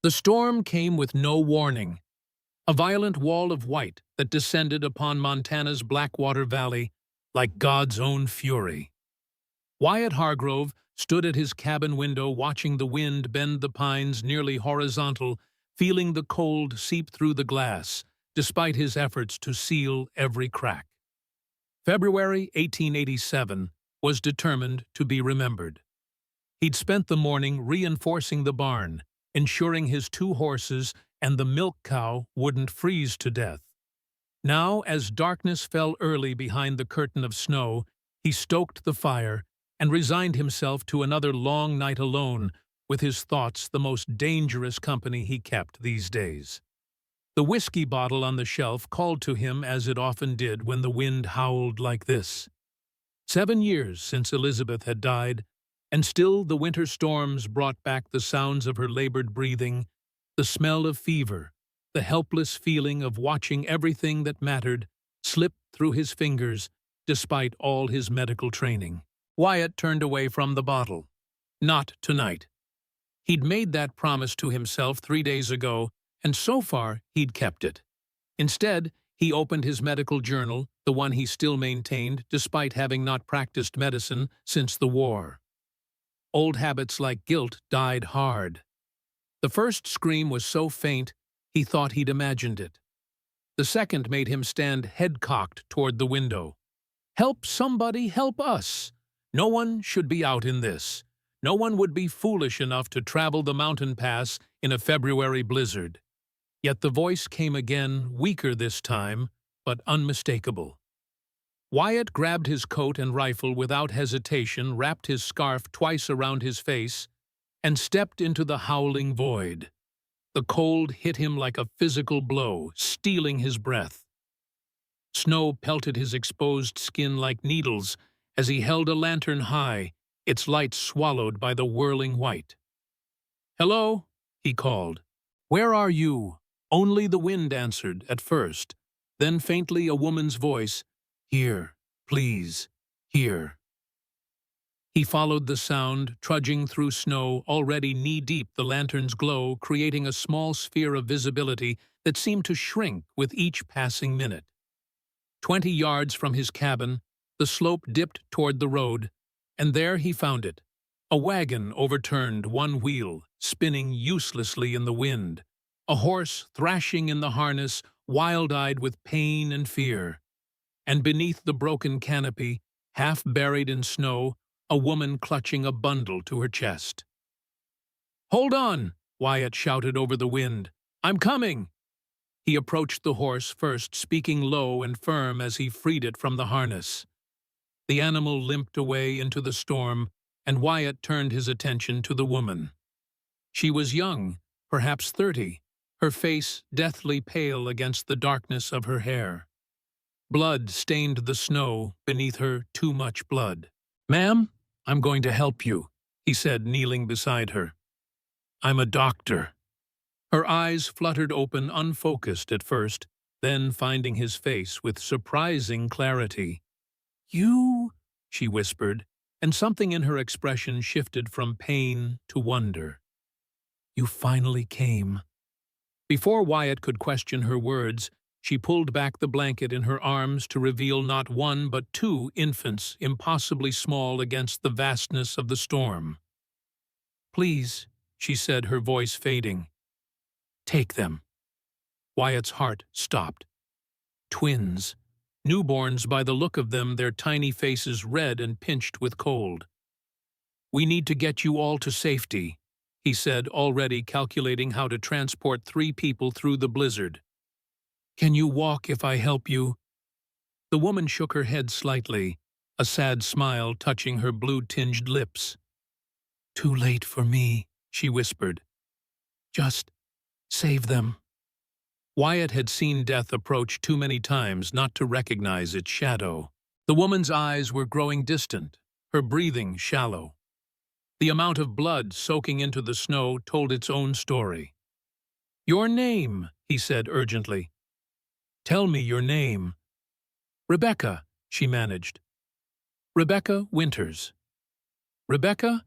The storm came with no warning, a violent wall of white that descended upon Montana's Blackwater Valley like God's own fury. Wyatt Hargrove stood at his cabin window watching the wind bend the pines nearly horizontal, feeling the cold seep through the glass, despite his efforts to seal every crack. February 1887 was determined to be remembered. He'd spent the morning reinforcing the barn, ensuring his 2 horses and the milk cow wouldn't freeze to death. Now, as darkness fell early behind the curtain of snow, he stoked the fire and resigned himself to another long night alone, with his thoughts the most dangerous company he kept these days. The whiskey bottle on the shelf called to him as it often did when the wind howled like this. 7 years since Elizabeth had died, and still the winter storms brought back the sounds of her labored breathing, the smell of fever, the helpless feeling of watching everything that mattered slip through his fingers despite all his medical training. Wyatt turned away from the bottle. Not tonight. He'd made that promise to himself 3 days ago, and so far he'd kept it. Instead, he opened his medical journal, the one he still maintained despite having not practiced medicine since the war. Old habits like guilt died hard. The first scream was so faint, he thought he'd imagined it. The second made him stand head-cocked toward the window. Help somebody, help us! No one should be out in this. No one would be foolish enough to travel the mountain pass in a February blizzard. Yet the voice came again, weaker this time, but unmistakable. Wyatt grabbed his coat and rifle without hesitation, wrapped his scarf twice around his face, and stepped into the howling void. The cold hit him like a physical blow, stealing his breath. Snow pelted his exposed skin like needles as he held a lantern high, its light swallowed by the whirling white. "Hello," he called. "Where are you?" Only the wind answered at first, then faintly a woman's voice, "Here, please, here." He followed the sound, trudging through snow, already knee-deep, the lantern's glow creating a small sphere of visibility that seemed to shrink with each passing minute. 20 yards from his cabin, the slope dipped toward the road, and there he found it. A wagon overturned, one wheel, spinning uselessly in the wind. A horse thrashing in the harness, wild-eyed with pain and fear. And beneath the broken canopy, half buried in snow, a woman clutching a bundle to her chest. "Hold on!" Wyatt shouted over the wind. "I'm coming!" He approached the horse first, speaking low and firm as he freed it from the harness. The animal limped away into the storm, and Wyatt turned his attention to the woman. She was young, perhaps 30, her face deathly pale against the darkness of her hair. Blood stained the snow beneath her, too much blood. "Ma'am, I'm going to help you," he said, kneeling beside her. "I'm a doctor." Her eyes fluttered open, unfocused at first, then finding his face with surprising clarity. "You?" she whispered, and something in her expression shifted from pain to wonder. "You finally came." Before Wyatt could question her words, she pulled back the blanket in her arms to reveal not one but 2 infants, impossibly small against the vastness of the storm. "Please," she said, her voice fading. "Take them." Wyatt's heart stopped. Twins. Newborns by the look of them, their tiny faces red and pinched with cold. "We need to get you all to safety," he said, already calculating how to transport 3 people through the blizzard. "Can you walk if I help you?" The woman shook her head slightly, a sad smile touching her blue-tinged lips. "Too late for me," she whispered. "Just save them." Wyatt had seen death approach too many times not to recognize its shadow. The woman's eyes were growing distant, her breathing shallow. The amount of blood soaking into the snow told its own story. "Your name," he said urgently. "Tell me your name." "Rebecca," she managed. "Rebecca Winters." "Rebecca,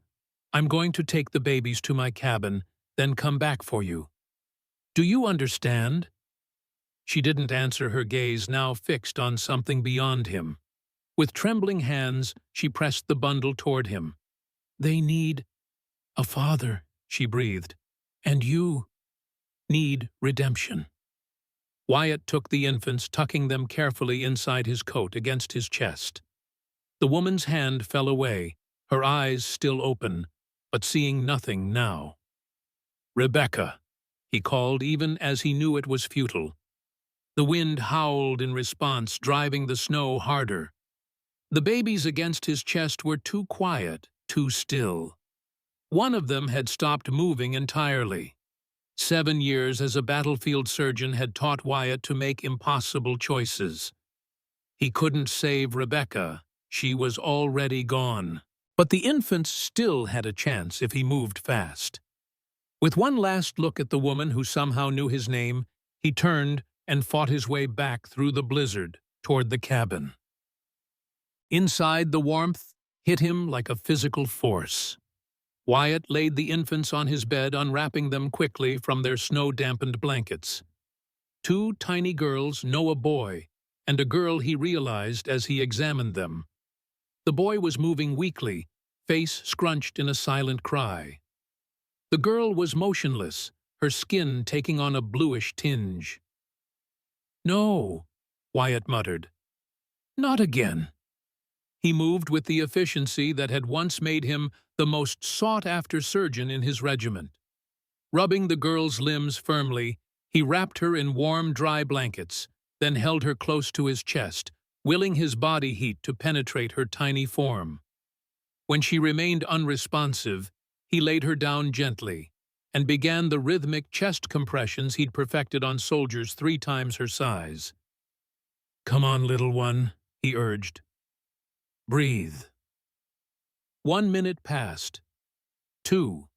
I'm going to take the babies to my cabin, then come back for you. Do you understand?" She didn't answer, her gaze now fixed on something beyond him. With trembling hands, she pressed the bundle toward him. "They need a father," she breathed, "and you need redemption." Wyatt took the infants, tucking them carefully inside his coat against his chest. The woman's hand fell away, her eyes still open, but seeing nothing now. "Rebecca," he called, even as he knew it was futile. The wind howled in response, driving the snow harder. The babies against his chest were too quiet, too still. One of them had stopped moving entirely. 7 years as a battlefield surgeon had taught Wyatt to make impossible choices. He couldn't save Rebecca. She was already gone. But the infants still had a chance if he moved fast. With one last look at the woman who somehow knew his name, he turned and fought his way back through the blizzard toward the cabin. Inside, the warmth hit him like a physical force. Wyatt laid the infants on his bed, unwrapping them quickly from their snow-dampened blankets. 2 tiny girls, no, a boy, and a girl, he realized as he examined them. The boy was moving weakly, face scrunched in a silent cry. The girl was motionless, her skin taking on a bluish tinge. "No," Wyatt muttered. "Not again." He moved with the efficiency that had once made him the most sought-after surgeon in his regiment. Rubbing the girl's limbs firmly, he wrapped her in warm, dry blankets, then held her close to his chest, willing his body heat to penetrate her tiny form. When she remained unresponsive, he laid her down gently and began the rhythmic chest compressions he'd perfected on soldiers 3 times her size. "Come on, little one," he urged. "Breathe." 1 minute passed. 2.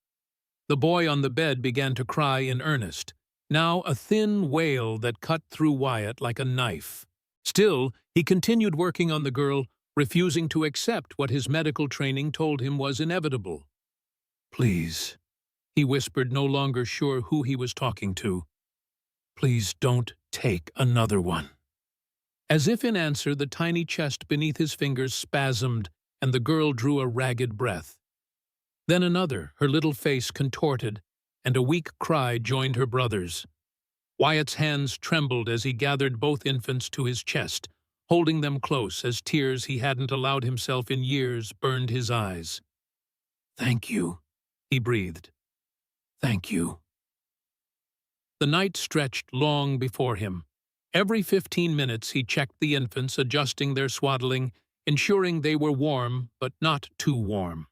The boy on the bed began to cry in earnest, now a thin wail that cut through Wyatt like a knife. Still, he continued working on the girl, refusing to accept what his medical training told him was inevitable. "Please," he whispered, no longer sure who he was talking to. "Please don't take another one." As if in answer, the tiny chest beneath his fingers spasmed, and the girl drew a ragged breath. Then another, her little face contorted, and a weak cry joined her brother's. Wyatt's hands trembled as he gathered both infants to his chest, holding them close as tears he hadn't allowed himself in years burned his eyes. "Thank you," he breathed. "Thank you." The night stretched long before him. Every 15 minutes he checked the infants, adjusting their swaddling, ensuring they were warm, but not too warm.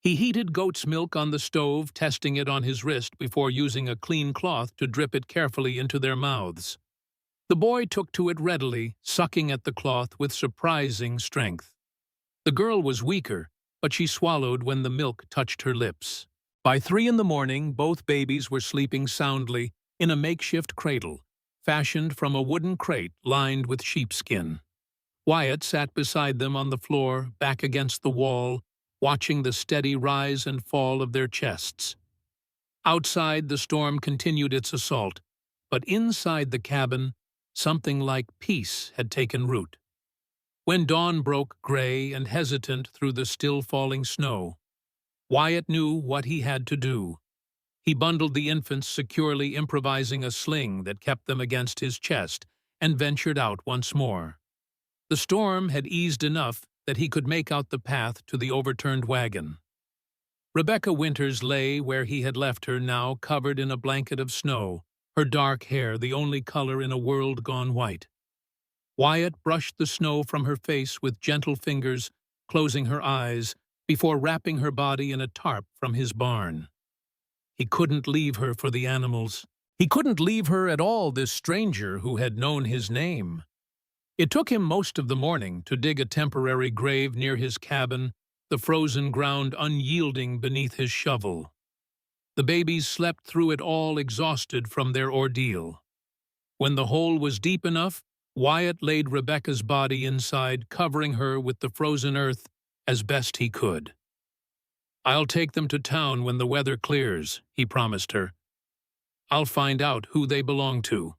He heated goat's milk on the stove, testing it on his wrist before using a clean cloth to drip it carefully into their mouths. The boy took to it readily, sucking at the cloth with surprising strength. The girl was weaker, but she swallowed when the milk touched her lips. By 3 in the morning, both babies were sleeping soundly in a makeshift cradle, fashioned from a wooden crate lined with sheepskin. Wyatt sat beside them on the floor, back against the wall, watching the steady rise and fall of their chests. Outside, the storm continued its assault, but inside the cabin, something like peace had taken root. When dawn broke gray and hesitant through the still-falling snow, Wyatt knew what he had to do. He bundled the infants securely, improvising a sling that kept them against his chest, and ventured out once more. The storm had eased enough that he could make out the path to the overturned wagon. Rebecca Winters lay where he had left her, now covered in a blanket of snow, her dark hair the only color in a world gone white. Wyatt brushed the snow from her face with gentle fingers, closing her eyes, before wrapping her body in a tarp from his barn. He couldn't leave her for the animals. He couldn't leave her at all, this stranger who had known his name. It took him most of the morning to dig a temporary grave near his cabin, the frozen ground unyielding beneath his shovel. The babies slept through it all, exhausted from their ordeal. When the hole was deep enough, Wyatt laid Rebecca's body inside, covering her with the frozen earth as best he could. "I'll take them to town when the weather clears," he promised her. "I'll find out who they belong to."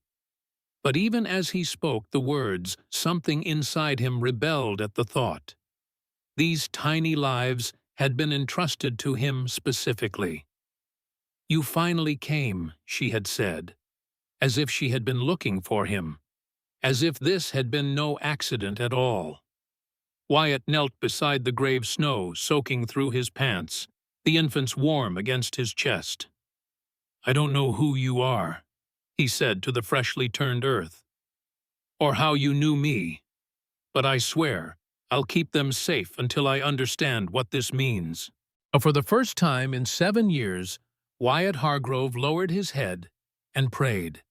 But even as he spoke the words, something inside him rebelled at the thought. These tiny lives had been entrusted to him specifically. "You finally came," she had said, as if she had been looking for him, as if this had been no accident at all. Wyatt knelt beside the grave snow, soaking through his pants, the infant's warm against his chest. "I don't know who you are," he said to the freshly turned earth, "or how you knew me, but I swear I'll keep them safe until I understand what this means." For the first time in 7 years, Wyatt Hargrove lowered his head and prayed.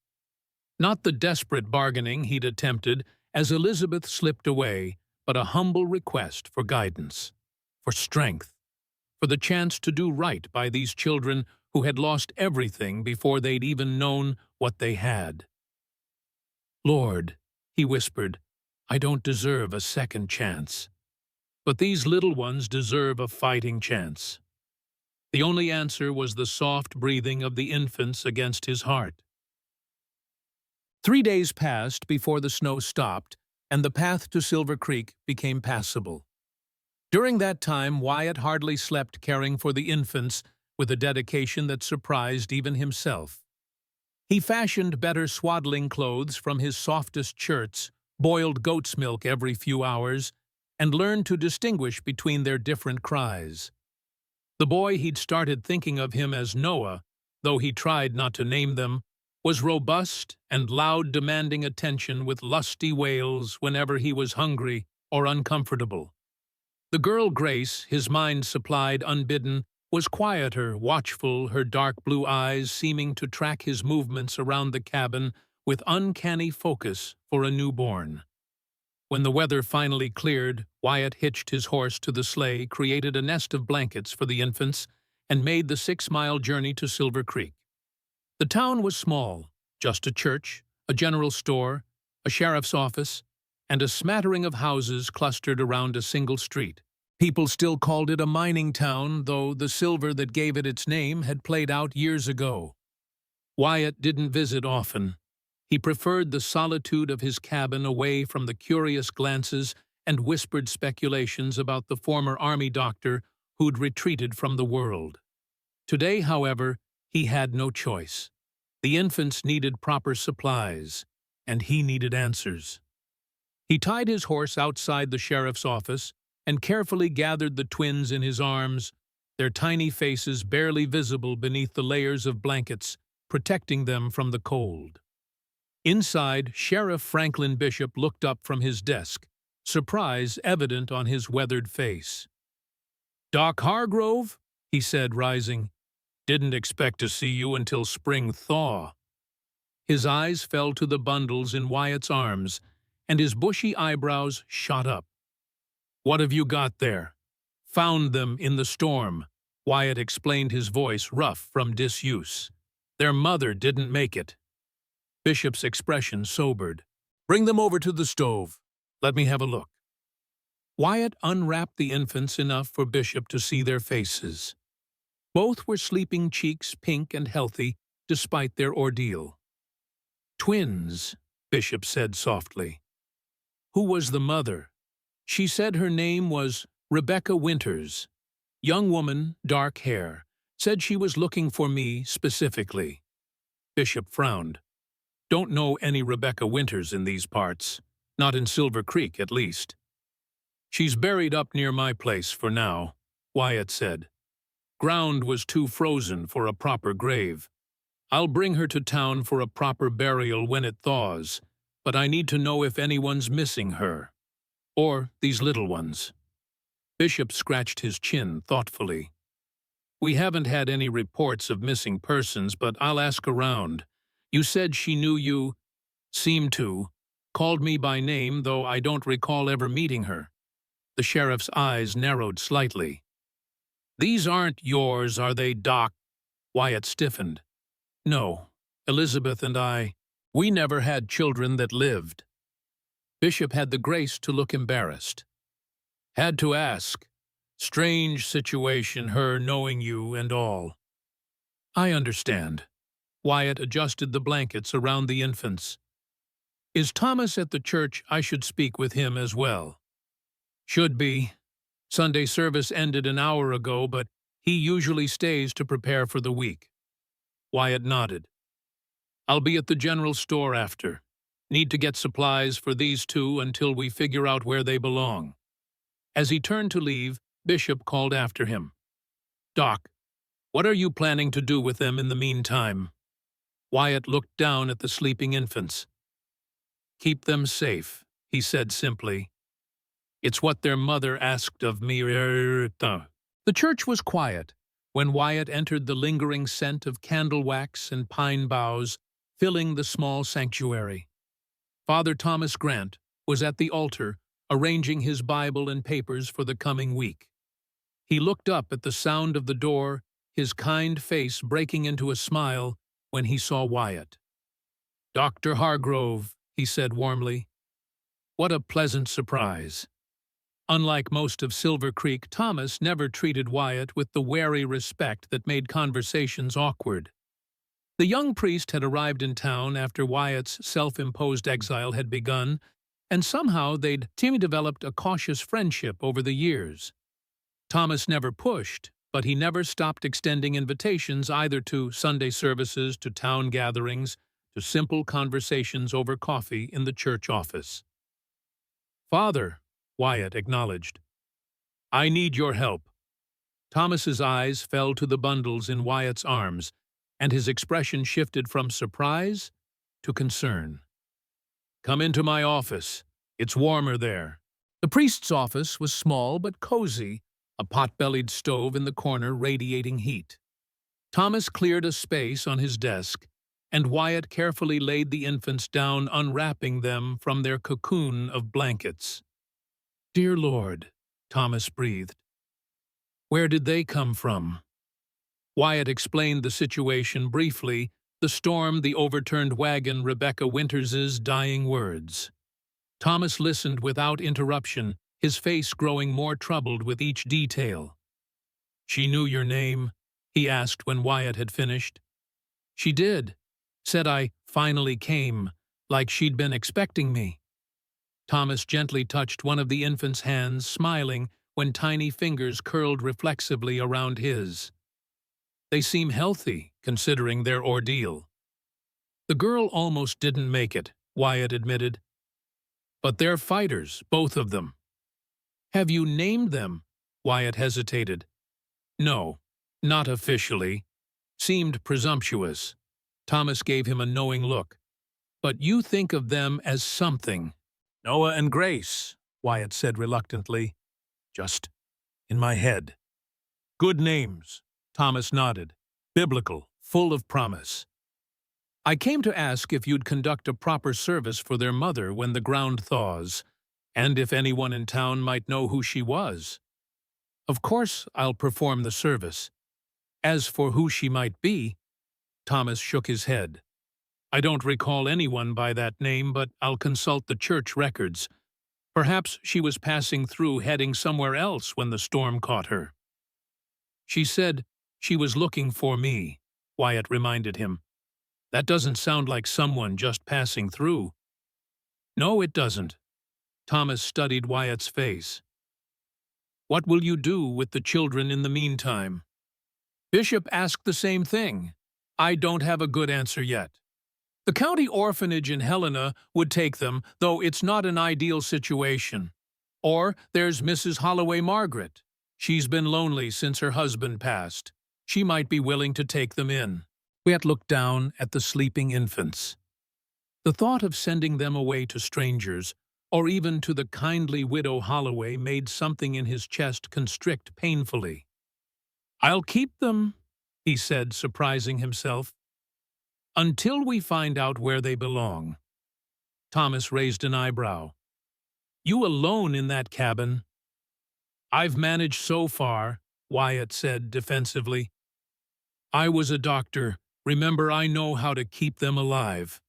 Not the desperate bargaining he'd attempted as Elizabeth slipped away, but a humble request for guidance, for strength, for the chance to do right by these children who had lost everything before they'd even known what they had. "Lord," he whispered, "I don't deserve a second chance. But these little ones deserve a fighting chance." The only answer was the soft breathing of the infants against his heart. 3 days passed before the snow stopped, and the path to Silver Creek became passable. During that time, Wyatt hardly slept caring for the infants with a dedication that surprised even himself. He fashioned better swaddling clothes from his softest shirts, boiled goat's milk every few hours, and learned to distinguish between their different cries. The boy he'd started thinking of him as Noah, though he tried not to name them, was robust and loud, demanding attention with lusty wails whenever he was hungry or uncomfortable. The girl Grace, his mind supplied unbidden, was quieter, watchful, her dark blue eyes seeming to track his movements around the cabin with uncanny focus for a newborn. When the weather finally cleared, Wyatt hitched his horse to the sleigh, created a nest of blankets for the infants, and made the 6-mile journey to Silver Creek. The town was small, just a church, a general store, a sheriff's office, and a smattering of houses clustered around a single street. People still called it a mining town, though the silver that gave it its name had played out years ago. Wyatt didn't visit often. He preferred the solitude of his cabin away from the curious glances and whispered speculations about the former army doctor who'd retreated from the world. Today, however, he had no choice. The infants needed proper supplies, and he needed answers. He tied his horse outside the sheriff's office and carefully gathered the twins in his arms, their tiny faces barely visible beneath the layers of blankets, protecting them from the cold. Inside, Sheriff Franklin Bishop looked up from his desk, surprise evident on his weathered face. "Doc Hargrove," he said, rising, "didn't expect to see you until spring thaw." His eyes fell to the bundles in Wyatt's arms, and his bushy eyebrows shot up. "What have you got there?" "Found them in the storm," Wyatt explained, his voice rough from disuse. "Their mother didn't make it." Bishop's expression sobered. "Bring them over to the stove. Let me have a look." Wyatt unwrapped the infants enough for Bishop to see their faces. Both were sleeping, cheeks pink and healthy, despite their ordeal. "Twins," Bishop said softly. "Who was the mother?" "She said her name was Rebecca Winters. Young woman, dark hair. Said she was looking for me specifically." Bishop frowned. "Don't know any Rebecca Winters in these parts. Not in Silver Creek, at least." "She's buried up near my place for now," Wyatt said. "Ground was too frozen for a proper grave. I'll bring her to town for a proper burial when it thaws, but I need to know if anyone's missing her. Or these little ones." Bishop scratched his chin thoughtfully. "We haven't had any reports of missing persons, but I'll ask around. You said she knew you." "Seemed to. Called me by name, though I don't recall ever meeting her." The sheriff's eyes narrowed slightly. "These aren't yours, are they, Doc?" Wyatt stiffened. "No. Elizabeth and we never had children that lived." Bishop had the grace to look embarrassed. "Had to ask. Strange situation, her knowing you and all. I understand. Wyatt adjusted the blankets around the infants. Is Thomas at the church? I should speak with him as well. Should be. Sunday service ended an hour ago, but he usually stays to prepare for the week. Wyatt nodded. I'll be at the general store after. Need to get supplies for these two until we figure out where they belong. As he turned to leave, Bishop called after him. Doc, what are you planning to do with them in the meantime? Wyatt looked down at the sleeping infants. Keep them safe, he said simply. It's what their mother asked of me. The church was quiet when Wyatt entered, the lingering scent of candle wax and pine boughs filling the small sanctuary. Father Thomas Grant was at the altar, arranging his Bible and papers for the coming week. He looked up at the sound of the door, his kind face breaking into a smile when he saw Wyatt. Dr. Hargrove, he said warmly. What a pleasant surprise. Unlike most of Silver Creek, Thomas never treated Wyatt with the wary respect that made conversations awkward. The young priest had arrived in town after Wyatt's self-imposed exile had begun, and somehow they'd developed a cautious friendship over the years. Thomas never pushed, but he never stopped extending invitations either to Sunday services, to town gatherings, to simple conversations over coffee in the church office. Father, Wyatt acknowledged. I need your help. Thomas's eyes fell to the bundles in Wyatt's arms, and his expression shifted from surprise to concern. Come into my office. It's warmer there. The priest's office was small but cozy, a pot-bellied stove in the corner radiating heat. Thomas cleared a space on his desk, and Wyatt carefully laid the infants down, unwrapping them from their cocoon of blankets. Dear Lord, Thomas breathed. Where did they come from? Wyatt explained the situation briefly, the storm, the overturned wagon, Rebecca Winters's dying words. Thomas listened without interruption, his face growing more troubled with each detail. She knew your name? He asked when Wyatt had finished. She did. Said I finally came, like she'd been expecting me. Thomas gently touched one of the infant's hands, smiling when tiny fingers curled reflexively around his. They seem healthy, considering their ordeal. The girl almost didn't make it, Wyatt admitted. But they're fighters, both of them. Have you named them? Wyatt hesitated. No, not officially. Seemed presumptuous. Thomas gave him a knowing look. But you think of them as something. Noah and Grace, Wyatt said reluctantly. Just in my head. Good names, Thomas nodded. Biblical, full of promise. I came to ask if you'd conduct a proper service for their mother when the ground thaws, and if anyone in town might know who she was. Of course I'll perform the service. As for who she might be, Thomas shook his head. I don't recall anyone by that name, but I'll consult the church records. Perhaps she was passing through, heading somewhere else when the storm caught her. She said she was looking for me, Wyatt reminded him. That doesn't sound like someone just passing through. No, it doesn't. Thomas studied Wyatt's face. What will you do with the children in the meantime? Bishop asked the same thing. I don't have a good answer yet. The county orphanage in Helena would take them, though it's not an ideal situation. Or there's Mrs. Holloway Margaret. She's been lonely since her husband passed. She might be willing to take them in. Wyatt looked down at the sleeping infants. The thought of sending them away to strangers, or even to the kindly widow Holloway, made something in his chest constrict painfully. I'll keep them, he said, surprising himself, until we find out where they belong. Thomas raised an eyebrow. You alone in that cabin? I've managed so far, Wyatt said defensively. I was a doctor. Remember, I know how to keep them alive.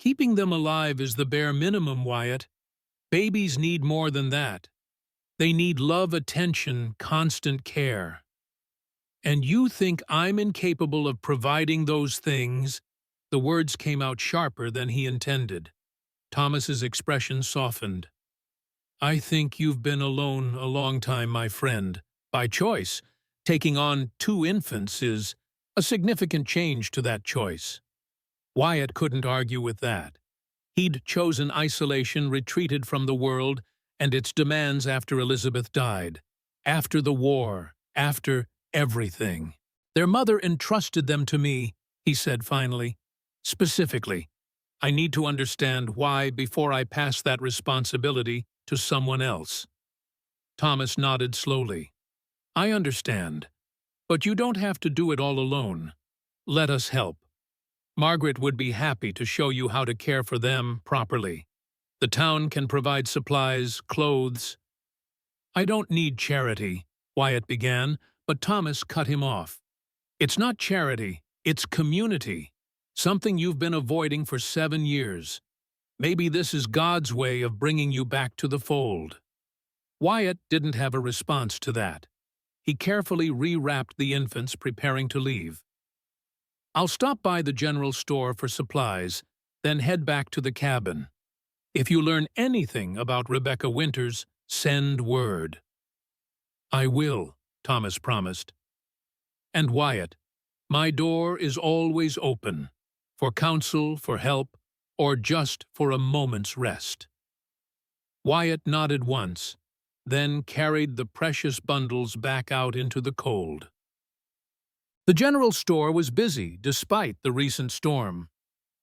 Keeping them alive is the bare minimum, Wyatt. Babies need more than that. They need love, attention, constant care. And you think I'm incapable of providing those things? The words came out sharper than he intended. Thomas's expression softened. I think you've been alone a long time, my friend. By choice, taking on 2 infants is a significant change to that choice. Wyatt couldn't argue with that. He'd chosen isolation, retreated from the world and its demands after Elizabeth died, after the war, after everything. Their mother entrusted them to me, he said finally. Specifically, I need to understand why before I pass that responsibility to someone else. Thomas nodded slowly. I understand, but you don't have to do it all alone. Let us help. Margaret would be happy to show you how to care for them properly. The town can provide supplies, clothes. I don't need charity, Wyatt began, but Thomas cut him off. It's not charity, it's community. Something you've been avoiding for 7 years. Maybe this is God's way of bringing you back to the fold. Wyatt didn't have a response to that. He carefully rewrapped the infants, preparing to leave. I'll stop by the general store for supplies, then head back to the cabin. If you learn anything about Rebecca Winters, send word. I will, Thomas promised. And Wyatt, my door is always open, for counsel, for help, or just for a moment's rest. Wyatt nodded once, then carried the precious bundles back out into the cold. The general store was busy despite the recent storm.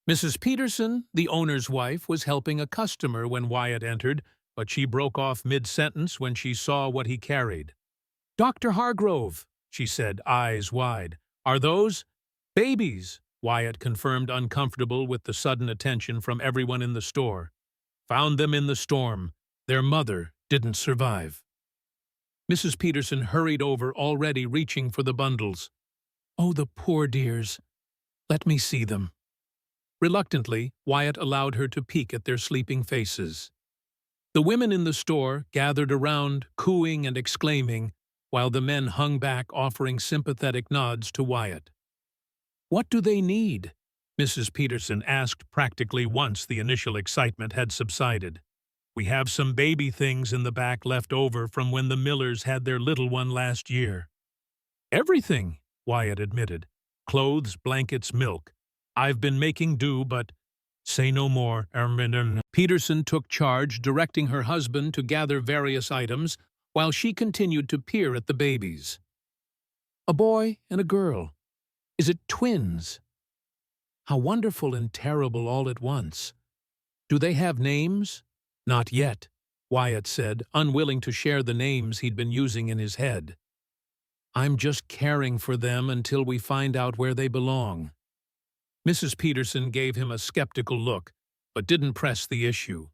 Mrs. Peterson, the owner's wife, was helping a customer when Wyatt entered, but she broke off mid-sentence when she saw what he carried. Dr. Hargrove, she said, eyes wide. Are those babies? Wyatt confirmed, uncomfortable with the sudden attention from everyone in the store. Found them in the storm. Their mother didn't survive. Mrs. Peterson hurried over, already reaching for the bundles. Oh, the poor dears. Let me see them. Reluctantly, Wyatt allowed her to peek at their sleeping faces. The women in the store gathered around, cooing and exclaiming, while the men hung back, offering sympathetic nods to Wyatt. What do they need? Mrs. Peterson asked practically once the initial excitement had subsided. We have some baby things in the back left over from when the Millers had their little one last year. Everything, Wyatt admitted. Clothes, blankets, milk. I've been making do, but say no more. Peterson took charge, directing her husband to gather various items, while she continued to peer at the babies. A boy and a girl. Is it twins? How wonderful and terrible all at once. Do they have names? Not yet, Wyatt said, unwilling to share the names he'd been using in his head. I'm just caring for them until we find out where they belong. Mrs. Peterson gave him a skeptical look, but didn't press the issue.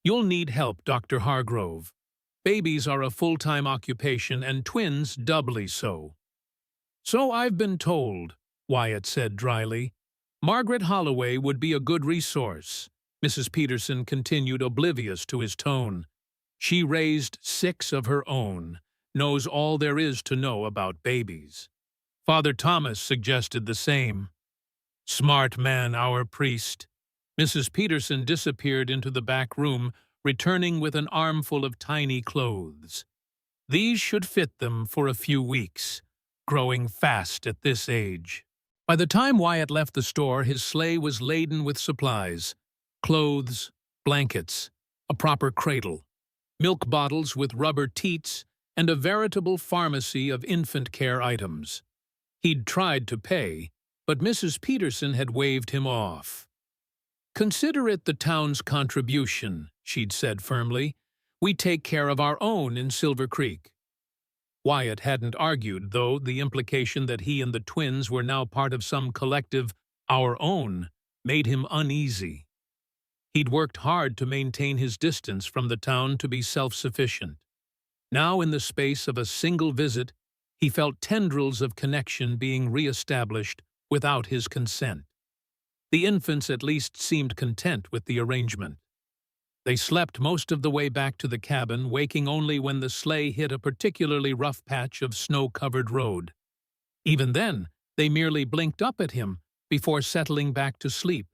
You'll need help, Dr. Hargrove. Babies are a full-time occupation and twins doubly so. So I've been told, Wyatt said dryly. Margaret Holloway would be a good resource. Mrs. Peterson continued, oblivious to his tone. She raised 6 of her own, knows all there is to know about babies. Father Thomas suggested the same. Smart man, our priest. Mrs. Peterson disappeared into the back room, returning with an armful of tiny clothes. These should fit them for a few weeks, growing fast at this age. By the time Wyatt left the store, his sleigh was laden with supplies. Clothes, blankets, a proper cradle, milk bottles with rubber teats, and a veritable pharmacy of infant care items. He'd tried to pay, but Mrs. Peterson had waved him off. Consider it the town's contribution, she'd said firmly. We take care of our own in Silver Creek. Wyatt hadn't argued, though the implication that he and the twins were now part of some collective our own made him uneasy. He'd worked hard to maintain his distance from the town to be self-sufficient. Now, in the space of a single visit, he felt tendrils of connection being re-established without his consent. The infants at least seemed content with the arrangement. They slept most of the way back to the cabin, waking only when the sleigh hit a particularly rough patch of snow-covered road. Even then, they merely blinked up at him before settling back to sleep,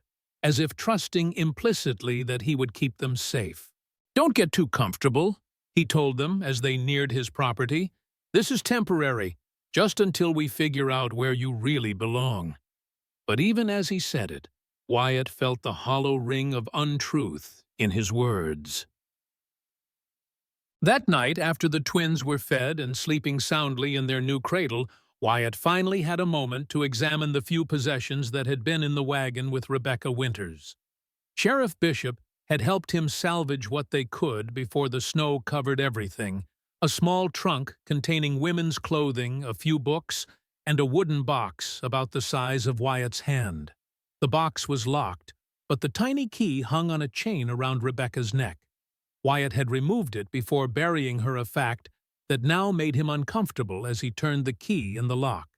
as if trusting implicitly that he would keep them safe. "Don't get too comfortable," he told them as they neared his property. "This is temporary, just until we figure out where you really belong." But even as he said it, Wyatt felt the hollow ring of untruth in his words. That night, after the twins were fed and sleeping soundly in their new cradle, Wyatt finally had a moment to examine the few possessions that had been in the wagon with Rebecca Winters. Sheriff Bishop had helped him salvage what they could before the snow covered everything: a small trunk containing women's clothing, a few books, and a wooden box about the size of Wyatt's hand. The box was locked, but the tiny key hung on a chain around Rebecca's neck. Wyatt had removed it before burying her, a fact that now made him uncomfortable as he turned the key in the lock.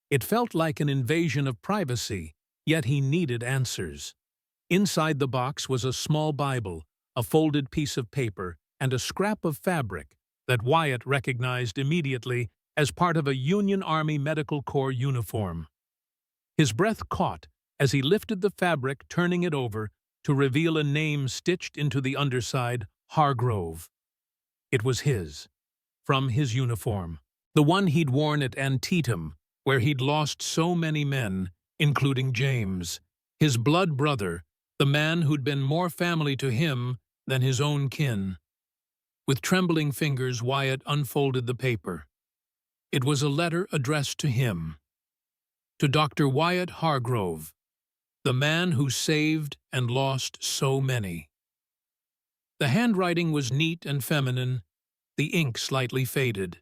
It felt like an invasion of privacy, yet he needed answers. Inside the box was a small Bible, a folded piece of paper, and a scrap of fabric that Wyatt recognized immediately as part of a Union Army Medical Corps uniform. His breath caught as he lifted the fabric, turning it over to reveal a name stitched into the underside: Hargrove. It was his, from his uniform, the one he'd worn at Antietam, where he'd lost so many men, including James, his blood brother, the man who'd been more family to him than his own kin. With trembling fingers, Wyatt unfolded the paper. It was a letter addressed to him. To Dr. Wyatt Hargrove, the man who saved and lost so many. The handwriting was neat and feminine, the ink slightly faded.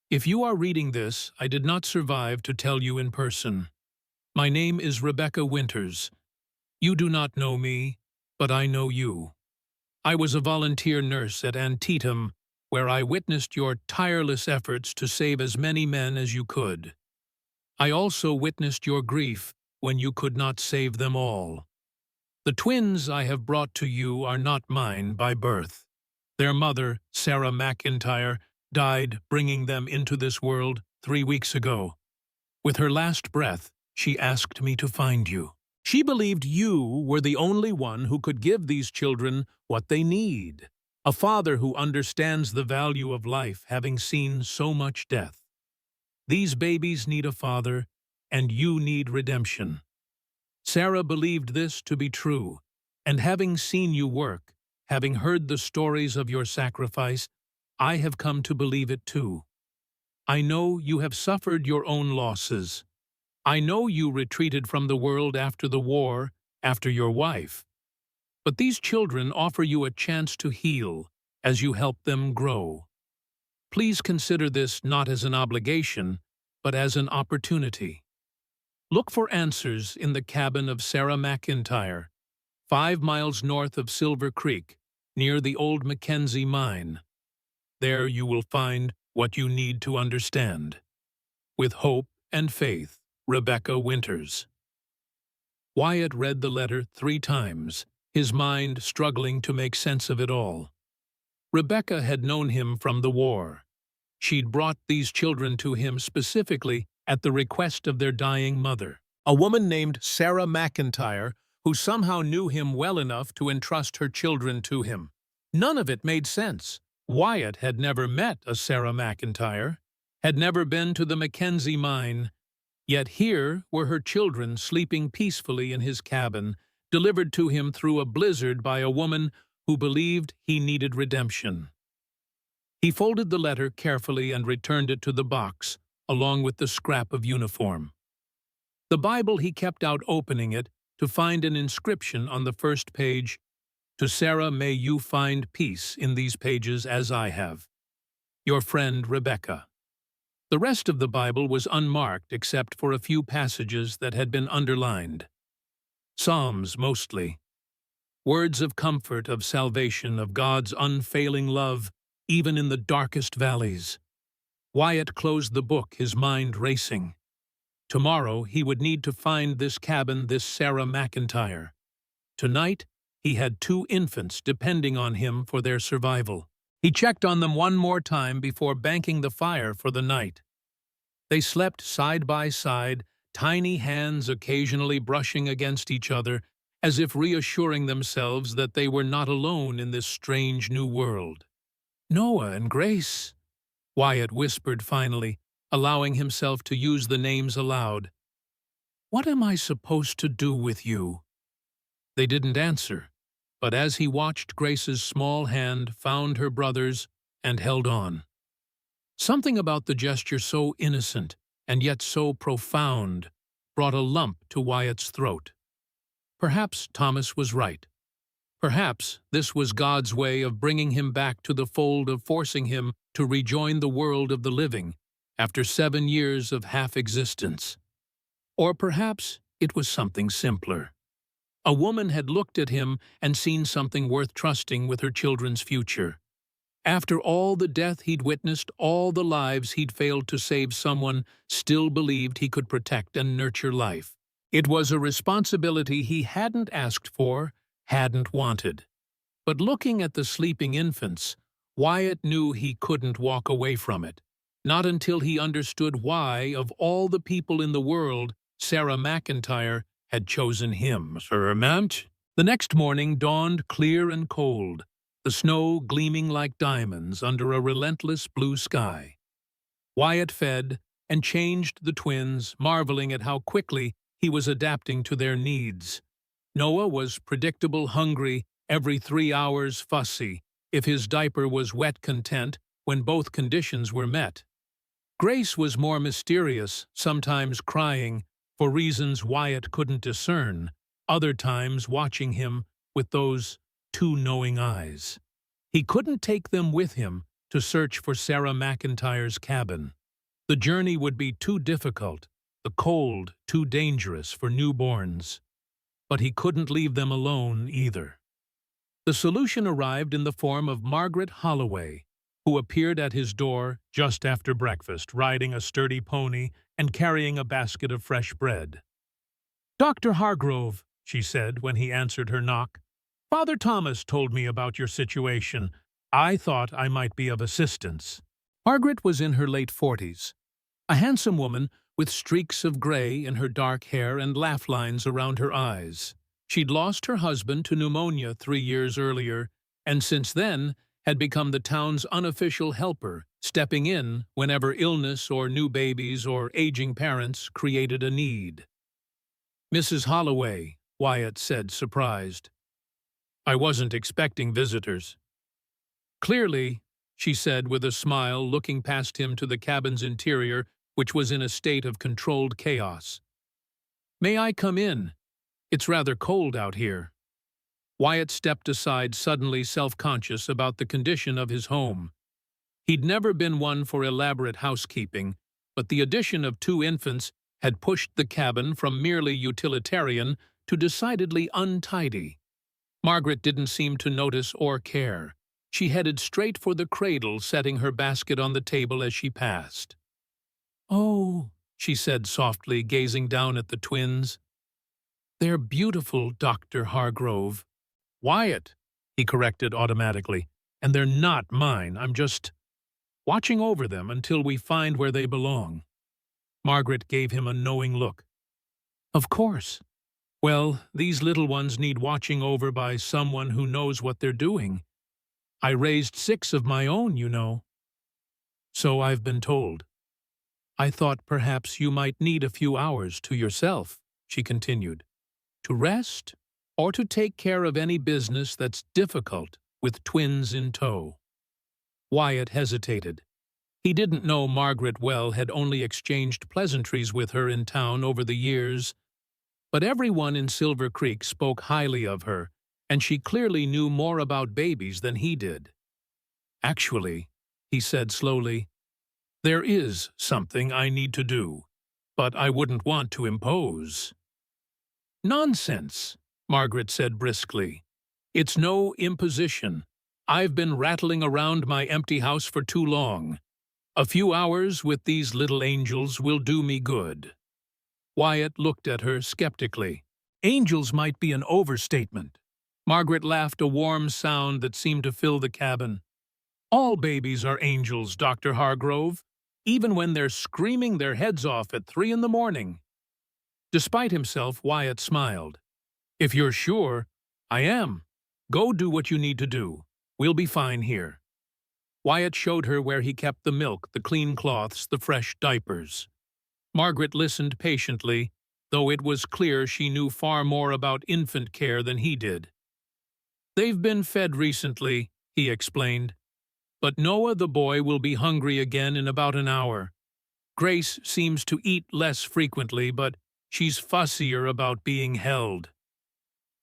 If you are reading this, I did not survive to tell you in person. My name is Rebecca Winters. You do not know me, but I know you. I was a volunteer nurse at Antietam, where I witnessed your tireless efforts to save as many men as you could. I also witnessed your grief when you could not save them all. The twins I have brought to you are not mine by birth. Their mother, Sarah McIntyre, died bringing them into this world 3 weeks ago. With her last breath, she asked me to find you. She believed you were the only one who could give these children what they need. A father who understands the value of life, having seen so much death. These babies need a father, and you need redemption. Sarah believed this to be true, and having seen you work, having heard the stories of your sacrifice, I have come to believe it too. I know you have suffered your own losses. I know you retreated from the world after the war, after your wife. But these children offer you a chance to heal as you help them grow. Please consider this not as an obligation, but as an opportunity. Look for answers in the cabin of Sarah McIntyre, 5 miles north of Silver Creek, near the old Mackenzie mine. There you will find what you need to understand. With hope and faith, Rebecca Winters. Wyatt read the letter 3 times, his mind struggling to make sense of it all. Rebecca had known him from the war. She'd brought these children to him specifically at the request of their dying mother, a woman named Sarah McIntyre, who somehow knew him well enough to entrust her children to him. None of it made sense. Wyatt had never met a Sarah McIntyre, had never been to the Mackenzie mine, yet here were her children sleeping peacefully in his cabin, delivered to him through a blizzard by a woman who believed he needed redemption. He folded the letter carefully and returned it to the box, along with the scrap of uniform. The Bible he kept out, opening it to find an inscription on the first page: "To Sarah, may you find peace in these pages as I have. Your friend Rebecca." The rest of the Bible was unmarked except for a few passages that had been underlined. Psalms mostly. Words of comfort, of salvation, of God's unfailing love, even in the darkest valleys. Wyatt closed the book, his mind racing. Tomorrow he would need to find this cabin, this Sarah McIntyre. Tonight he had 2 infants depending on him for their survival. He checked on them one more time before banking the fire for the night. They slept side by side, tiny hands occasionally brushing against each other, as if reassuring themselves that they were not alone in this strange new world. "Noah and Grace," Wyatt whispered finally, allowing himself to use the names aloud. "What am I supposed to do with you?" They didn't answer, but as he watched Grace's small hand found her brother's and held on. Something about the gesture so innocent and yet so profound brought a lump to Wyatt's throat. Perhaps Thomas was right. Perhaps this was God's way of bringing him back to the fold, of forcing him to rejoin the world of the living after 7 years of half-existence. Or perhaps it was something simpler. A woman had looked at him and seen something worth trusting with her children's future. After all the death he'd witnessed, all the lives he'd failed to save, someone still believed he could protect and nurture life. It was a responsibility he hadn't asked for, hadn't wanted. But looking at the sleeping infants, Wyatt knew he couldn't walk away from it. Not until he understood why, of all the people in the world, Sarah McIntyre had chosen him. "Sir Mount?" The next morning dawned clear and cold, the snow gleaming like diamonds under a relentless blue sky. Wyatt fed and changed the twins, marveling at how quickly he was adapting to their needs. Noah was predictable, hungry, every 3 hours fussy. If his diaper was wet, content when both conditions were met. Grace was more mysterious, sometimes crying, for reasons Wyatt couldn't discern, other times watching him with those 2 knowing eyes. He couldn't take them with him to search for Sarah McIntyre's cabin. The journey would be too difficult, the cold too dangerous for newborns. But he couldn't leave them alone either. The solution arrived in the form of Margaret Holloway, who appeared at his door just after breakfast, riding a sturdy pony and carrying a basket of fresh bread. "Dr. Hargrove," she said when he answered her knock, "Father Thomas told me about your situation. I thought I might be of assistance." Margaret was in her late 40s, a handsome woman with streaks of gray in her dark hair and laugh lines around her eyes. She'd lost her husband to pneumonia 3 years earlier, and since then had become the town's unofficial helper, stepping in whenever illness or new babies or aging parents created a need. "Mrs. Holloway," Wyatt said, surprised. "I wasn't expecting visitors." "Clearly," she said with a smile, looking past him to the cabin's interior, which was in a state of controlled chaos. "May I come in? It's rather cold out here." Wyatt stepped aside, suddenly self-conscious about the condition of his home. He'd never been one for elaborate housekeeping, but the addition of 2 infants had pushed the cabin from merely utilitarian to decidedly untidy. Margaret didn't seem to notice or care. She headed straight for the cradle, setting her basket on the table as she passed. "Oh," she said softly, gazing down at the twins. "They're beautiful, Dr. Hargrove." "Wyatt," he corrected automatically, "and they're not mine. I'm just watching over them until we find where they belong." Margaret gave him a knowing look. "Of course. Well, these little ones need watching over by someone who knows what they're doing. I raised 6 of my own, you know." "So I've been told." "I thought perhaps you might need a few hours to yourself," she continued, "to rest or to take care of any business that's difficult with twins in tow." Wyatt hesitated. He didn't know Margaret well, had only exchanged pleasantries with her in town over the years, but everyone in Silver Creek spoke highly of her, and she clearly knew more about babies than he did. "Actually," he said slowly, "there is something I need to do, but I wouldn't want to impose." "Nonsense," Margaret said briskly. "It's no imposition. I've been rattling around my empty house for too long. A few hours with these little angels will do me good." Wyatt looked at her skeptically. "Angels might be an overstatement." Margaret laughed a warm sound that seemed to fill the cabin. All babies are angels, Dr. Hargrove, even when they're screaming their heads off at 3 in the morning. Despite himself, Wyatt smiled. If you're sure, I am. Go do what you need to do. We'll be fine here. Wyatt showed her where he kept the milk, the clean cloths, the fresh diapers. Margaret listened patiently, though it was clear she knew far more about infant care than he did. They've been fed recently, he explained. But Noah the boy will be hungry again in about an hour. Grace seems to eat less frequently, but she's fussier about being held.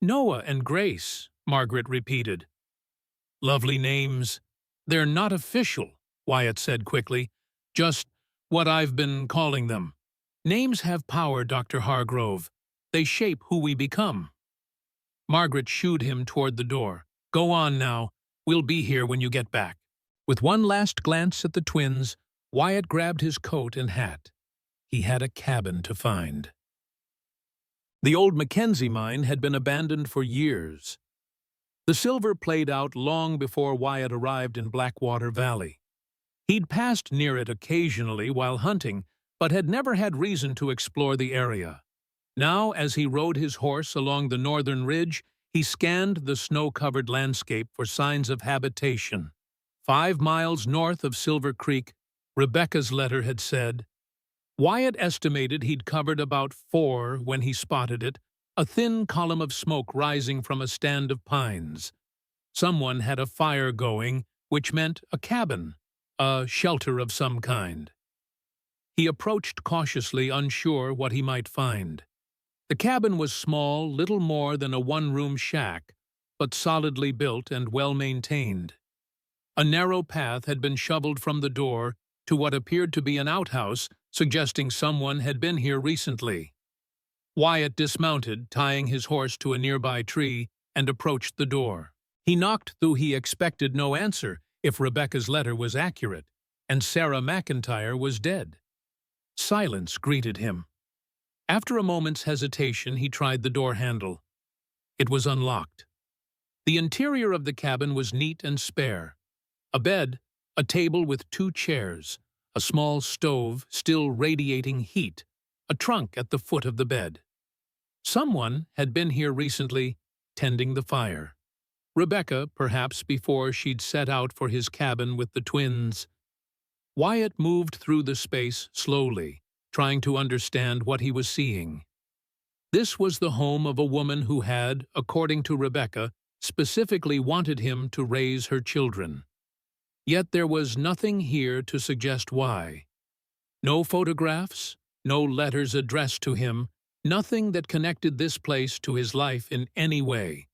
Noah and Grace, Margaret repeated. Lovely names. They're not official, Wyatt said quickly. Just what I've been calling them. Names have power, Dr. Hargrove. They shape who we become. Margaret shooed him toward the door. Go on now. We'll be here when you get back. With one last glance at the twins, Wyatt grabbed his coat and hat. He had a cabin to find. The old Mackenzie mine had been abandoned for years. The silver played out long before Wyatt arrived in Blackwater Valley. He'd passed near it occasionally while hunting, but had never had reason to explore the area. Now, as he rode his horse along the northern ridge, he scanned the snow-covered landscape for signs of habitation. 5 miles north of Silver Creek, Rebecca's letter had said. Wyatt estimated he'd covered about 4 when he spotted it, a thin column of smoke rising from a stand of pines. Someone had a fire going, which meant a cabin, a shelter of some kind. He approached cautiously, unsure what he might find. The cabin was small, little more than a one-room shack, but solidly built and well-maintained. A narrow path had been shoveled from the door to what appeared to be an outhouse, suggesting someone had been here recently. Wyatt dismounted, tying his horse to a nearby tree, and approached the door. He knocked, though he expected no answer if Rebecca's letter was accurate, and Sarah McIntyre was dead. Silence greeted him. After a moment's hesitation, he tried the door handle. It was unlocked. The interior of the cabin was neat and spare. A bed, a table with 2 chairs, a small stove still radiating heat, a trunk at the foot of the bed. Someone had been here recently, tending the fire. Rebecca, perhaps before she'd set out for his cabin with the twins. Wyatt moved through the space slowly, trying to understand what he was seeing. This was the home of a woman who had, according to Rebecca, specifically wanted him to raise her children. Yet there was nothing here to suggest why. No photographs, no letters addressed to him, nothing that connected this place to his life in any way.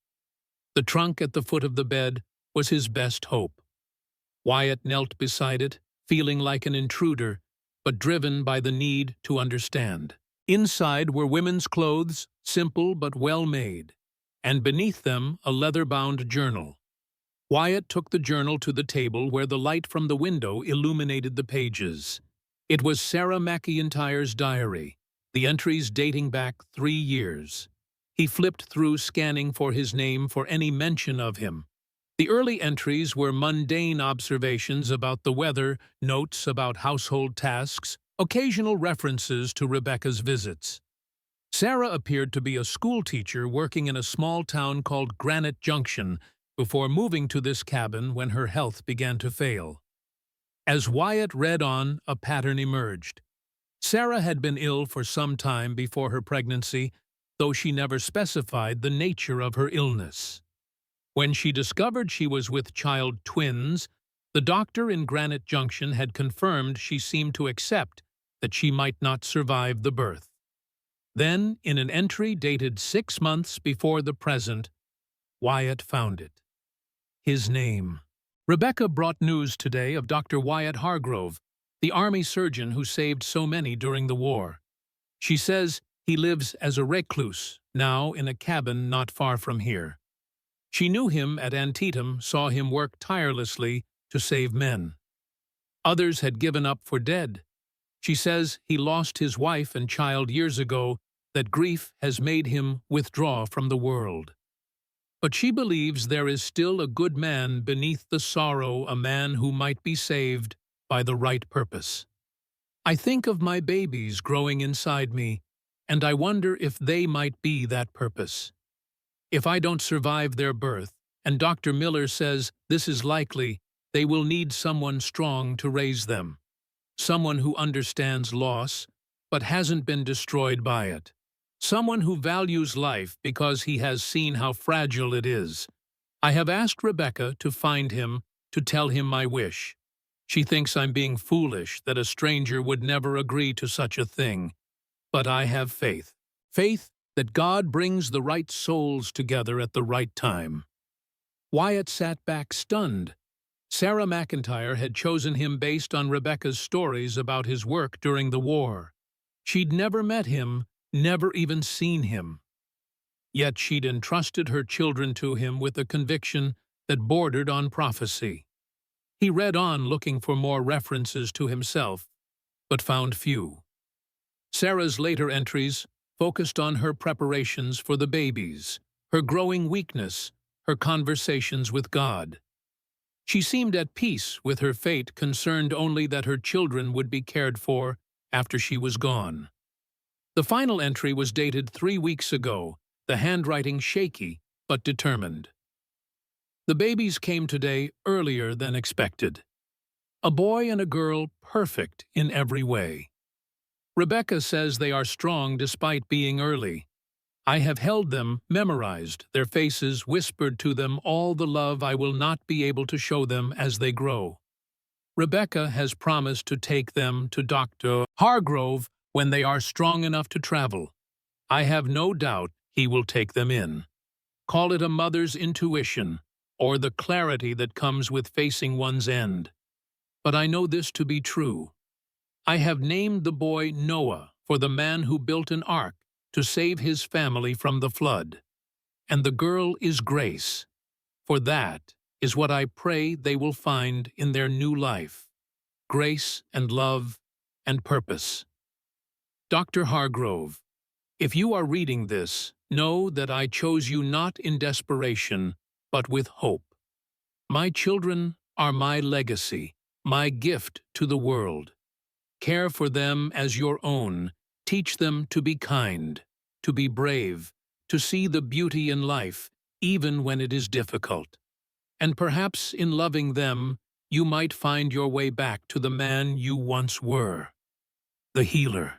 The trunk at the foot of the bed was his best hope. Wyatt knelt beside it, feeling like an intruder, but driven by the need to understand. Inside were women's clothes, simple but well-made, and beneath them a leather-bound journal. Wyatt took the journal to the table where the light from the window illuminated the pages. It was Sarah McIntyre's diary, the entries dating back 3 years. He flipped through, scanning for his name for any mention of him. The early entries were mundane observations about the weather, notes about household tasks, occasional references to Rebecca's visits. Sarah appeared to be a schoolteacher working in a small town called Granite Junction before moving to this cabin when her health began to fail. As Wyatt read on, a pattern emerged. Sarah had been ill for some time before her pregnancy, though she never specified the nature of her illness. When she discovered she was with child twins, the doctor in Granite Junction had confirmed she seemed to accept that she might not survive the birth. Then, in an entry dated 6 months before the present, Wyatt found it. His name. Rebecca brought news today of Dr. Wyatt Hargrove, the Army surgeon who saved so many during the war. She says he lives as a recluse, now in a cabin not far from here. She knew him at Antietam, saw him work tirelessly to save men. Others had given up for dead. She says he lost his wife and child years ago, that grief has made him withdraw from the world. But she believes there is still a good man beneath the sorrow, a man who might be saved by the right purpose. I think of my babies growing inside me, and I wonder if they might be that purpose. If I don't survive their birth, and Dr. Miller says this is likely, they will need someone strong to raise them. Someone who understands loss, but hasn't been destroyed by it. Someone who values life because he has seen how fragile it is. I have asked Rebecca to find him, to tell him my wish. She thinks I'm being foolish, that a stranger would never agree to such a thing. But I have faith. Faith that God brings the right souls together at the right time. Wyatt sat back stunned. Sarah McIntyre had chosen him based on Rebecca's stories about his work during the war. She'd never met him, never even seen him. Yet she'd entrusted her children to him with a conviction that bordered on prophecy. He read on looking for more references to himself, but found few. Sarah's later entries focused on her preparations for the babies, her growing weakness, her conversations with God. She seemed at peace with her fate, concerned only that her children would be cared for after she was gone. The final entry was dated 3 weeks ago, the handwriting shaky but determined. The babies came today earlier than expected. A boy and a girl perfect in every way. Rebecca says they are strong despite being early. I have held them, memorized, their faces, whispered to them all the love I will not be able to show them as they grow. Rebecca has promised to take them to Dr. Hargrove when they are strong enough to travel. I have no doubt he will take them in. Call it a mother's intuition, or the clarity that comes with facing one's end. But I know this to be true. I have named the boy Noah for the man who built an ark to save his family from the flood. And the girl is Grace, for that is what I pray they will find in their new life. Grace and love and purpose. Dr. Hargrove, if you are reading this, know that I chose you not in desperation, but with hope. My children are my legacy, my gift to the world. Care for them as your own. Teach them to be kind, to be brave, to see the beauty in life, even when it is difficult. And perhaps in loving them, you might find your way back to the man you once were. The healer.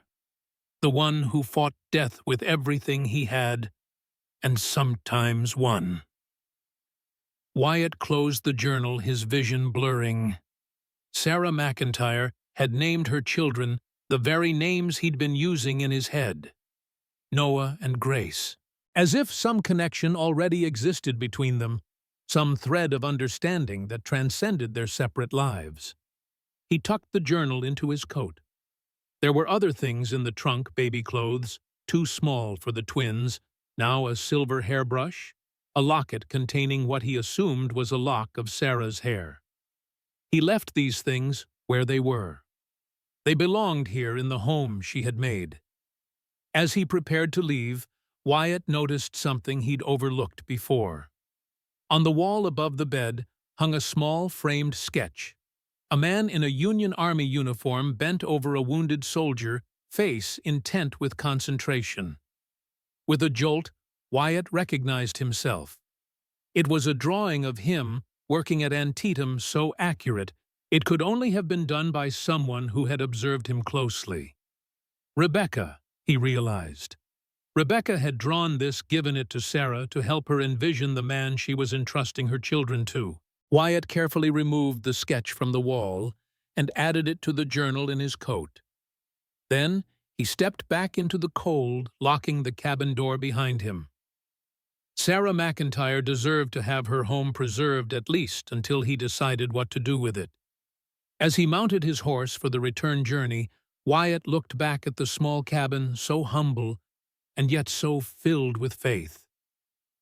The one who fought death with everything he had, and sometimes won. Wyatt closed the journal, his vision blurring. Sarah McIntyre had named her children the very names he'd been using in his head. Noah and Grace. As if some connection already existed between them, some thread of understanding that transcended their separate lives. He tucked the journal into his coat. There were other things in the trunk, baby clothes, too small for the twins, now a silver hairbrush, a locket containing what he assumed was a lock of Sarah's hair. He left these things where they were. They belonged here in the home she had made. As he prepared to leave, Wyatt noticed something he'd overlooked before. On the wall above the bed hung a small framed sketch. A man in a Union Army uniform bent over a wounded soldier, face intent with concentration. With a jolt, Wyatt recognized himself. It was a drawing of him working at Antietam so accurate, it could only have been done by someone who had observed him closely. Rebecca, he realized. Rebecca had drawn this, given it to Sarah to help her envision the man she was entrusting her children to. Wyatt carefully removed the sketch from the wall and added it to the journal in his coat. Then he stepped back into the cold, locking the cabin door behind him. Sarah McIntyre deserved to have her home preserved at least until he decided what to do with it. As he mounted his horse for the return journey, Wyatt looked back at the small cabin, so humble and yet so filled with faith.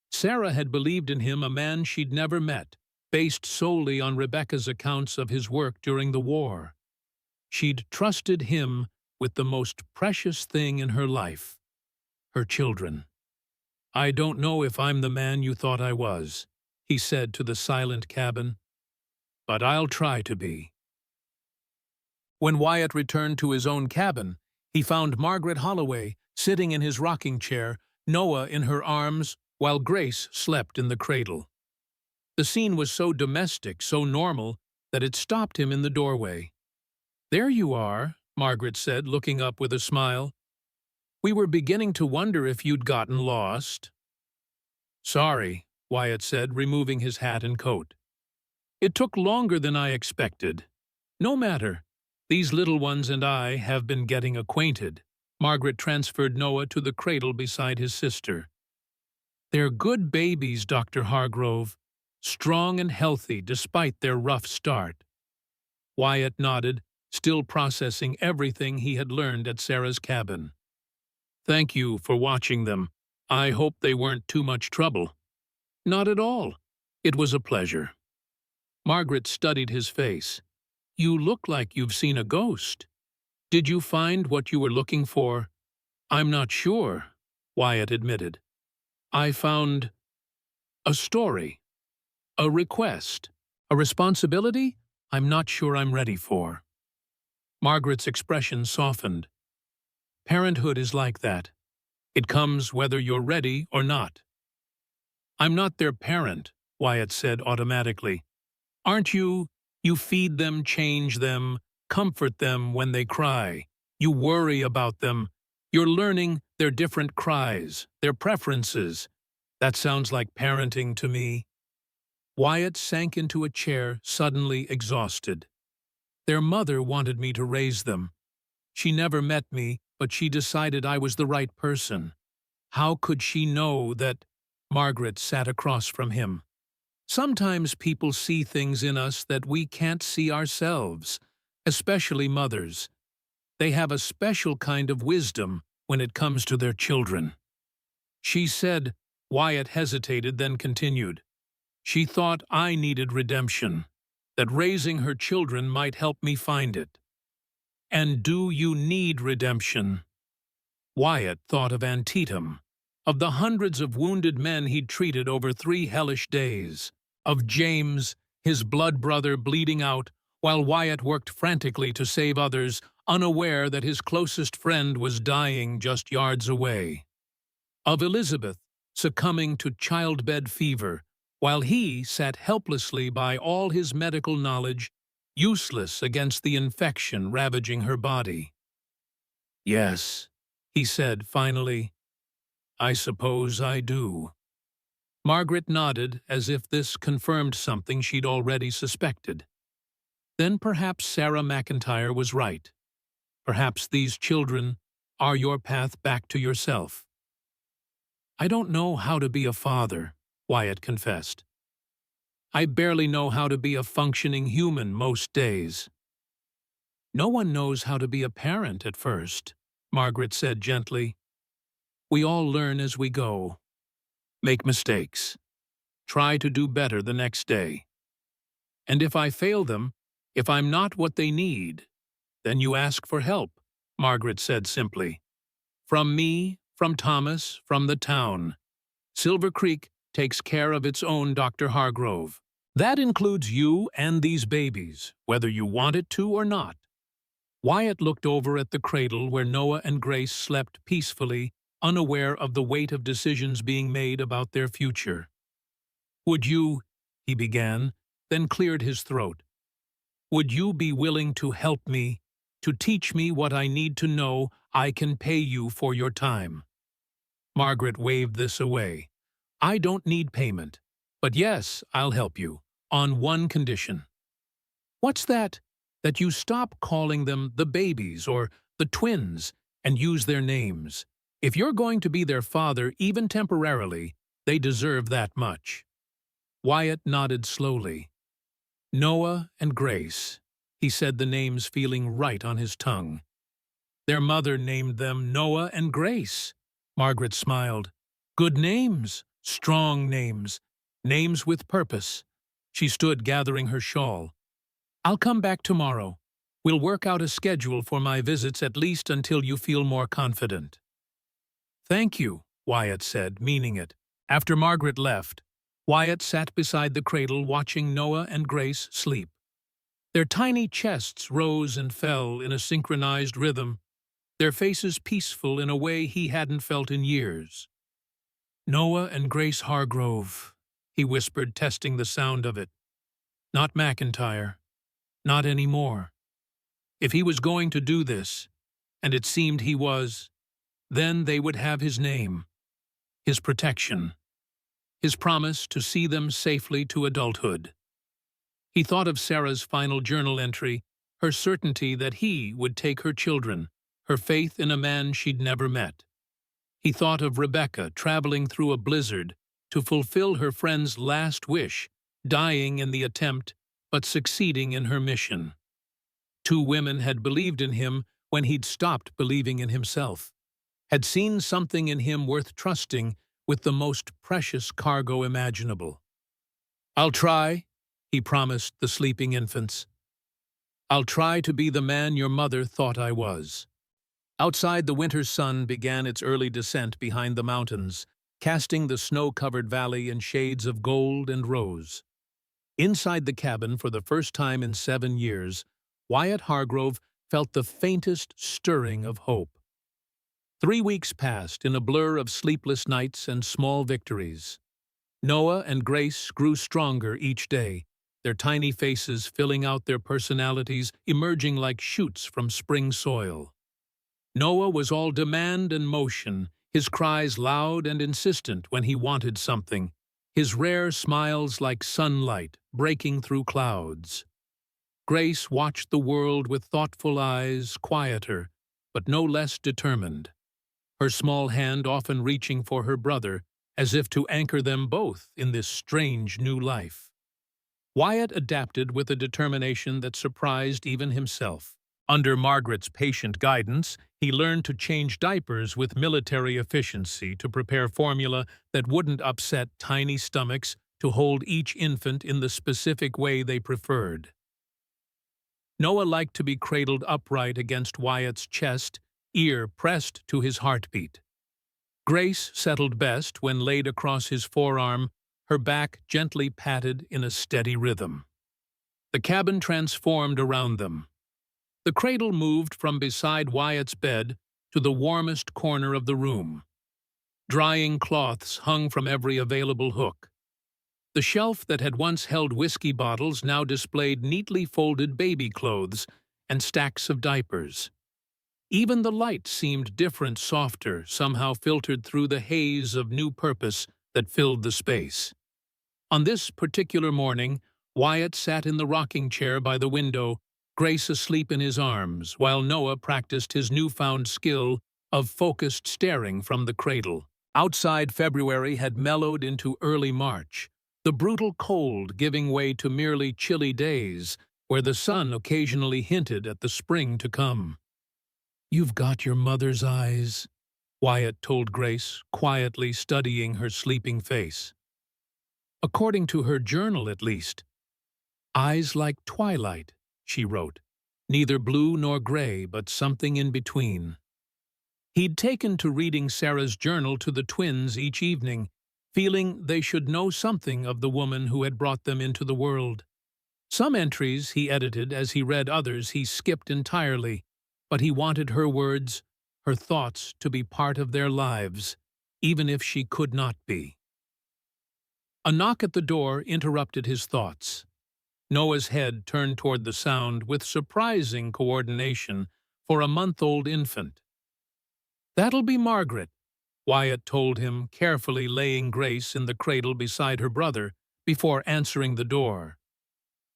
Sarah had believed in him, a man she'd never met, based solely on Rebecca's accounts of his work during the war. She'd trusted him with the most precious thing in her life, her children. I don't know if I'm the man you thought I was, he said to the silent cabin, but I'll try to be. When Wyatt returned to his own cabin, he found Margaret Holloway sitting in his rocking chair, Noah in her arms, while Grace slept in the cradle. The scene was so domestic, so normal, that it stopped him in the doorway. "There you are," Margaret said, looking up with a smile. "We were beginning to wonder if you'd gotten lost." "Sorry," Wyatt said, removing his hat and coat. "It took longer than I expected. No matter. These little ones and I have been getting acquainted." Margaret transferred Noah to the cradle beside his sister. "They're good babies, Dr. Hargrove, strong and healthy despite their rough start." Wyatt nodded, still processing everything he had learned at Sarah's cabin. "Thank you for watching them. I hope they weren't too much trouble." "Not at all. It was a pleasure." Margaret studied his face. "You look like you've seen a ghost. Did you find what you were looking for?" "I'm not sure," Wyatt admitted. "I found a story, a request, a responsibility I'm not sure I'm ready for." Margaret's expression softened. "Parenthood is like that. It comes whether you're ready or not." "I'm not their parent," Wyatt said automatically. "Aren't you? You feed them, change them, comfort them when they cry. You worry about them. You're learning their different cries, their preferences. That sounds like parenting to me." Wyatt sank into a chair, suddenly exhausted. "Their mother wanted me to raise them. She never met me, but she decided I was the right person. How could she know that—" Margaret sat across from him. "Sometimes people see things in us that we can't see ourselves, especially mothers. They have a special kind of wisdom when it comes to their children." She said. Wyatt hesitated, then continued. "She thought I needed redemption, that raising her children might help me find it." "And do you need redemption?" Wyatt thought of Antietam, of the hundreds of wounded men he'd treated over 3 hellish days, of James, his blood brother, bleeding out, while Wyatt worked frantically to save others, unaware that his closest friend was dying just yards away, of Elizabeth, succumbing to childbed fever, while he sat helplessly by, all his medical knowledge useless against the infection ravaging her body. "Yes," he said finally, "I suppose I do." Margaret nodded, as if this confirmed something she'd already suspected. Then perhaps Sarah McIntyre was right. Perhaps these children are your path back to yourself. "I don't know how to be a father," Wyatt confessed. "I barely know how to be a functioning human most days." "No one knows how to be a parent at first," Margaret said gently. "We all learn as we go. Make mistakes. Try to do better the next day. And if I fail them, if I'm not what they need, then you ask for help," Margaret said simply. "From me, from Thomas, from the town. Silver Creek takes care of its own, Dr. Hargrove. That includes you and these babies, whether you want it to or not." Wyatt looked over at the cradle where Noah and Grace slept peacefully, unaware of the weight of decisions being made about their future. "Would you," he began, then cleared his throat. "Would you be willing to help me, to teach me what I need to know? I can pay you for your time." Margaret waved this away. "I don't need payment. But yes, I'll help you, on one condition." "What's that?" "That you stop calling them the babies or the twins and use their names. If you're going to be their father, even temporarily, they deserve that much." Wyatt nodded slowly. "Noah and Grace," he said, the names feeling right on his tongue. "Their mother named them Noah and Grace." Margaret smiled. "Good names, strong names, names with purpose." She stood gathering her shawl. "I'll come back tomorrow. We'll work out a schedule for my visits, at least until you feel more confident." "Thank you," Wyatt said, meaning it. After Margaret left, Wyatt sat beside the cradle watching Noah and Grace sleep. Their tiny chests rose and fell in a synchronized rhythm, their faces peaceful in a way he hadn't felt in years. "Noah and Grace Hargrove," he whispered, testing the sound of it. "Not McIntyre. Not anymore. If he was going to do this, and it seemed he was, then they would have his name, his protection, his promise to see them safely to adulthood." He thought of Sarah's final journal entry, her certainty that he would take her children, her faith in a man she'd never met. He thought of Rebecca traveling through a blizzard to fulfill her friend's last wish, dying in the attempt, but succeeding in her mission. Two women had believed in him when he'd stopped believing in himself, had seen something in him worth trusting with the most precious cargo imaginable. "I'll try," he promised the sleeping infants. "I'll try to be the man your mother thought I was." Outside, the winter sun began its early descent behind the mountains, casting the snow-covered valley in shades of gold and rose. Inside the cabin, for the first time in 7 years, Wyatt Hargrove felt the faintest stirring of hope. 3 weeks passed in a blur of sleepless nights and small victories. Noah and Grace grew stronger each day, their tiny faces filling out their personalities, emerging like shoots from spring soil. Noah was all demand and motion, his cries loud and insistent when he wanted something, his rare smiles like sunlight breaking through clouds. Grace watched the world with thoughtful eyes, quieter, but no less determined, her small hand often reaching for her brother, as if to anchor them both in this strange new life. Wyatt adapted with a determination that surprised even himself. Under Margaret's patient guidance, he learned to change diapers with military efficiency to prepare formula that wouldn't upset tiny stomachs, to hold each infant in the specific way they preferred. Noah liked to be cradled upright against Wyatt's chest, ear pressed to his heartbeat. Grace settled best when laid across his forearm, her back gently patted in a steady rhythm. The cabin transformed around them. The cradle moved from beside Wyatt's bed to the warmest corner of the room. Drying cloths hung from every available hook. The shelf that had once held whiskey bottles now displayed neatly folded baby clothes and stacks of diapers. Even the light seemed different, softer, somehow filtered through the haze of new purpose that filled the space. On this particular morning, Wyatt sat in the rocking chair by the window, Grace asleep in his arms, while Noah practiced his newfound skill of focused staring from the cradle. Outside, February had mellowed into early March, the brutal cold giving way to merely chilly days, where the sun occasionally hinted at the spring to come. "You've got your mother's eyes," Wyatt told Grace, quietly studying her sleeping face. "According to her journal, at least. Eyes like twilight," she wrote. "Neither blue nor gray, but something in between." He'd taken to reading Sarah's journal to the twins each evening, feeling they should know something of the woman who had brought them into the world. Some entries he edited as he read, others he skipped entirely, but he wanted her words, her thoughts, to be part of their lives, even if she could not be. A knock at the door interrupted his thoughts. Noah's head turned toward the sound with surprising coordination for a month-old infant. "That'll be Margaret," Wyatt told him, carefully laying Grace in the cradle beside her brother before answering the door.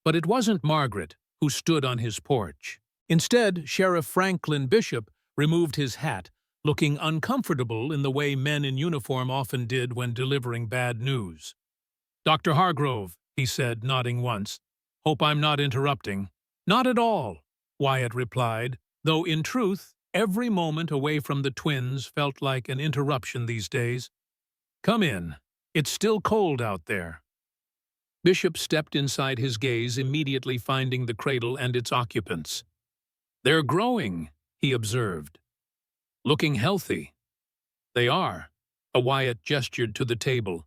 But it wasn't Margaret who stood on his porch. Instead, Sheriff Franklin Bishop removed his hat, looking uncomfortable in the way men in uniform often did when delivering bad news. "Dr. Hargrove," he said, nodding once. "Hope I'm not interrupting." "Not at all," Wyatt replied, though in truth, every moment away from the twins felt like an interruption these days. "Come in. It's still cold out there." Bishop stepped inside his gaze, immediately finding the cradle and its occupants. "They're growing," he observed. "Looking healthy." "They are. Wyatt gestured to the table.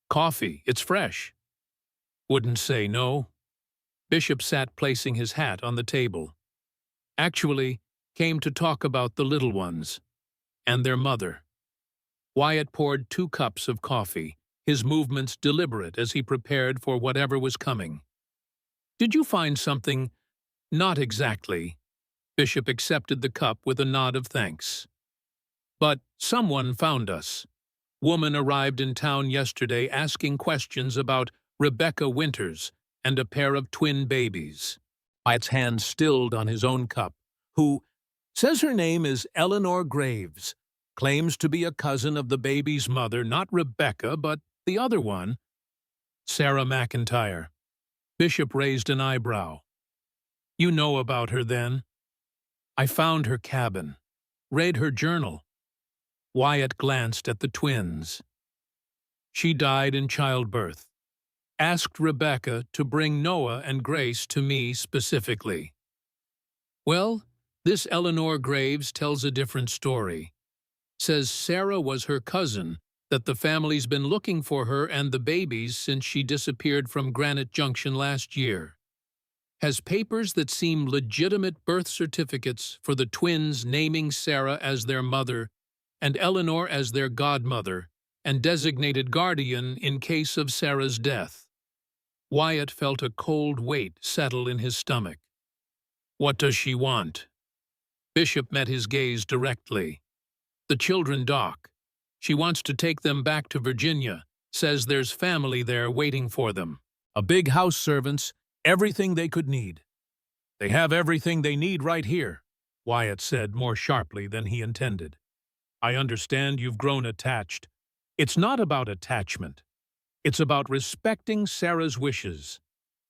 Coffee, it's fresh. Wouldn't say no. Bishop sat placing his hat on the table. Actually, came to talk about the little ones and their mother. Wyatt poured 2 cups of coffee, his movements deliberate as he prepared for whatever was coming. Did you find something? Not exactly. Bishop accepted the cup with a nod of thanks. But someone found us. Woman arrived in town yesterday asking questions about Rebecca Winters and a pair of twin babies. Wyatt's hand stilled on his own cup. Who says her name is Eleanor Graves, claims to be a cousin of the baby's mother, not Rebecca, but the other one, Sarah McIntyre. Bishop raised an eyebrow. You know about her then? I found her cabin, read her journal. Wyatt glanced at the twins. She died in childbirth. Asked Rebecca to bring Noah and Grace to me specifically. Well, this Eleanor Graves tells a different story. Says Sarah was her cousin, that the family's been looking for her and the babies since she disappeared from Granite Junction last year. Has papers that seem legitimate birth certificates for the twins naming Sarah as their mother and Eleanor as their godmother and designated guardian in case of Sarah's death. Wyatt felt a cold weight settle in his stomach. What does she want? Bishop met his gaze directly. The children, Doc. She wants to take them back to Virginia, says there's family there waiting for them. A big house, servants, everything they could need. They have everything they need right here, Wyatt said more sharply than he intended. I understand you've grown attached. It's not about attachment. It's about respecting Sarah's wishes.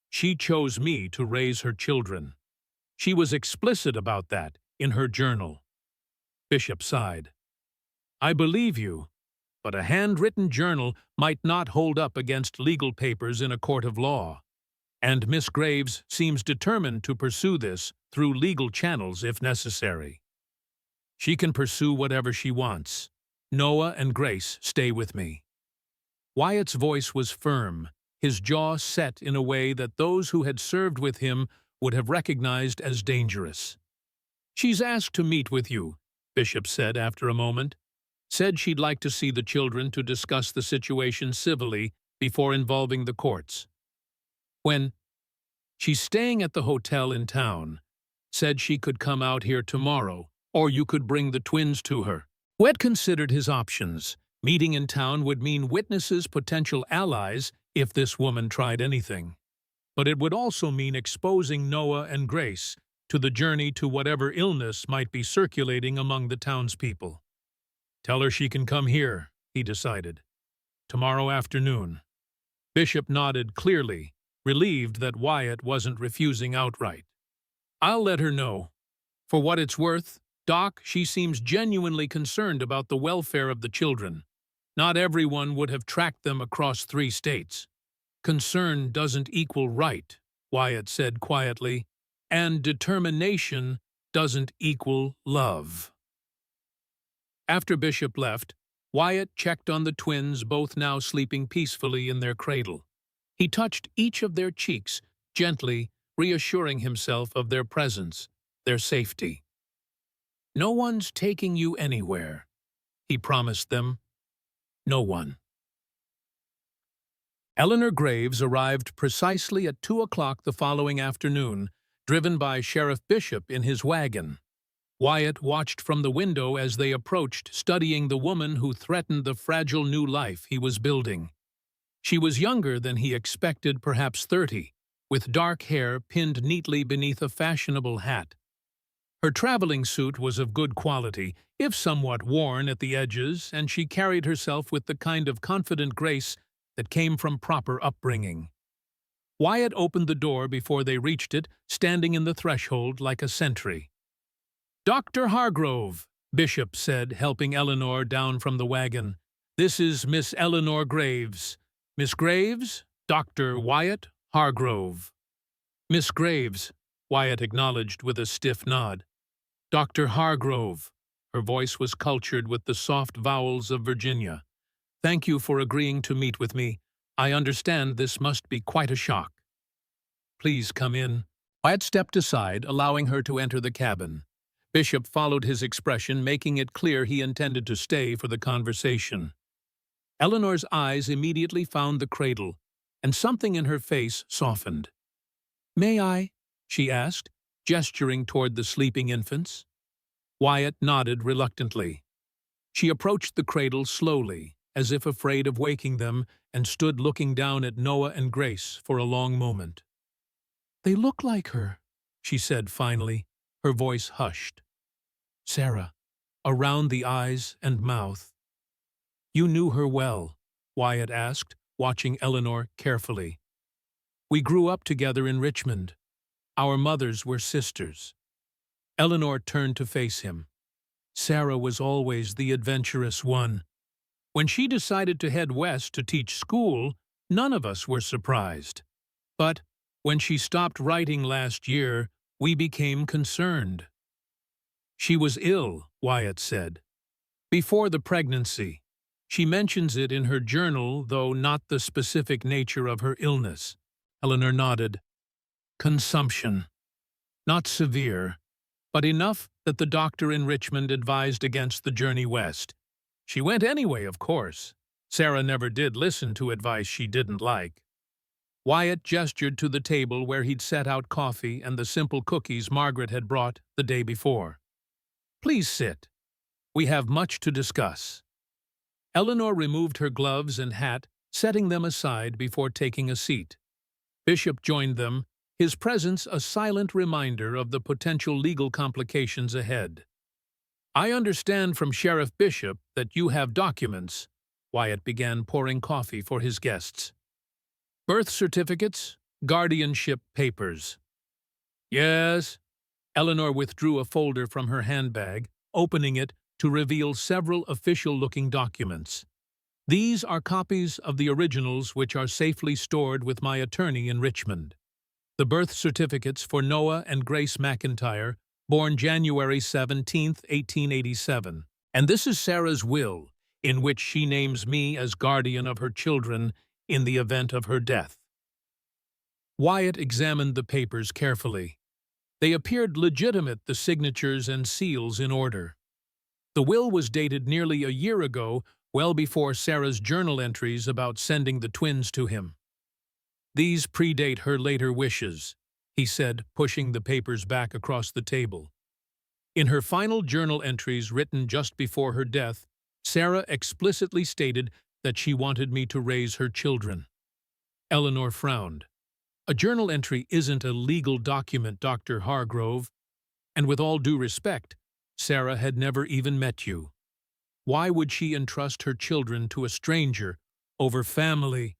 She chose me to raise her children. She was explicit about that in her journal. Bishop sighed. I believe you, but a handwritten journal might not hold up against legal papers in a court of law. And Miss Graves seems determined to pursue this through legal channels if necessary. She can pursue whatever she wants. Noah and Grace stay with me. Wyatt's voice was firm, his jaw set in a way that those who had served with him would have recognized as dangerous. She's asked to meet with you, Bishop said after a moment. Said she'd like to see the children to discuss the situation civilly before involving the courts. When she's staying at the hotel in town, said she could come out here tomorrow, or you could bring the twins to her. Wyatt considered his options. Meeting in town would mean witnesses, potential allies, if this woman tried anything. But it would also mean exposing Noah and Grace to the journey to whatever illness might be circulating among the townspeople. Tell her she can come here, he decided. Tomorrow afternoon. Bishop nodded clearly, relieved that Wyatt wasn't refusing outright. I'll let her know. For what it's worth, Doc, she seems genuinely concerned about the welfare of the children. Not everyone would have tracked them across 3 states. Concern doesn't equal right, Wyatt said quietly, and determination doesn't equal love. After Bishop left, Wyatt checked on the twins, both now sleeping peacefully in their cradle. He touched each of their cheeks, gently reassuring himself of their presence, their safety. No one's taking you anywhere, he promised them. No one. Eleanor Graves arrived precisely at 2 o'clock the following afternoon, driven by Sheriff Bishop in his wagon. Wyatt watched from the window as they approached, studying the woman who threatened the fragile new life he was building. She was younger than he expected, perhaps 30, with dark hair pinned neatly beneath a fashionable hat. Her traveling suit was of good quality, if somewhat worn at the edges, and she carried herself with the kind of confident grace that came from proper upbringing. Wyatt opened the door before they reached it, standing in the threshold like a sentry. Dr. Hargrove, Bishop said, helping Eleanor down from the wagon. This is Miss Eleanor Graves. Miss Graves, Dr. Wyatt Hargrove. Miss Graves, Wyatt acknowledged with a stiff nod. Dr. Hargrove. Her voice was cultured with the soft vowels of Virginia. Thank you for agreeing to meet with me. I understand this must be quite a shock. Please come in. Wyatt stepped aside, allowing her to enter the cabin. Bishop followed his expression, making it clear he intended to stay for the conversation. Eleanor's eyes immediately found the cradle, and something in her face softened. "May I?" she asked, gesturing toward the sleeping infants. Wyatt nodded reluctantly. She approached the cradle slowly, as if afraid of waking them, and stood looking down at Noah and Grace for a long moment. "They look like her," she said finally, her voice hushed. "Sarah, around the eyes and mouth." "You knew her well?" Wyatt asked, watching Eleanor carefully. "We grew up together in Richmond. Our mothers were sisters." Eleanor turned to face him. "Sarah was always the adventurous one. When she decided to head west to teach school, none of us were surprised. But when she stopped writing last year, we became concerned." "She was ill," Wyatt said. "Before the pregnancy. She mentions it in her journal, though not the specific nature of her illness." Eleanor nodded. "Consumption. Not severe, but enough that the doctor in Richmond advised against the journey west. She went anyway, of course. Sarah never did listen to advice she didn't like." Wyatt gestured to the table where he'd set out coffee and the simple cookies Margaret had brought the day before. "Please sit. We have much to discuss." Eleanor removed her gloves and hat, setting them aside before taking a seat. Bishop joined them, his presence a silent reminder of the potential legal complications ahead. "I understand from Sheriff Bishop that you have documents." Wyatt began pouring coffee for his guests. "Birth certificates, guardianship papers." "Yes." Eleanor withdrew a folder from her handbag, opening it to reveal several official-looking documents. "These are copies of the originals which are safely stored with my attorney in Richmond. The birth certificates for Noah and Grace McIntyre, born January 17, 1887. And this is Sarah's will, in which she names me as guardian of her children in the event of her death." Wyatt examined the papers carefully. They appeared legitimate, the signatures and seals in order. The will was dated nearly a year ago, well before Sarah's journal entries about sending the twins to him. "These predate her later wishes," he said, pushing the papers back across the table. "In her final journal entries written just before her death, Sarah explicitly stated that she wanted me to raise her children." Eleanor frowned. "A journal entry isn't a legal document, Dr. Hargrove. And with all due respect, Sarah had never even met you. Why would she entrust her children to a stranger over family?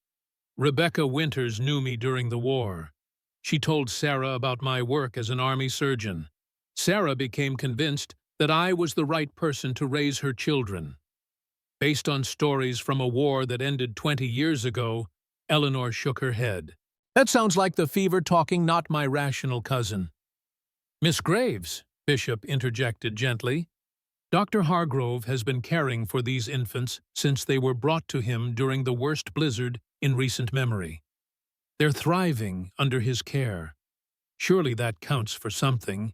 Rebecca Winters knew me during the war. She told Sarah about my work as an army surgeon. Sarah became convinced that I was the right person to raise her children." Based on stories from a war that ended 20 years ago, Eleanor shook her head. "That sounds like the fever talking, not my rational cousin." "Miss Graves," Bishop interjected gently, "Dr. Hargrove has been caring for these infants since they were brought to him during the worst blizzard in recent memory. They're thriving under his care. Surely that counts for something."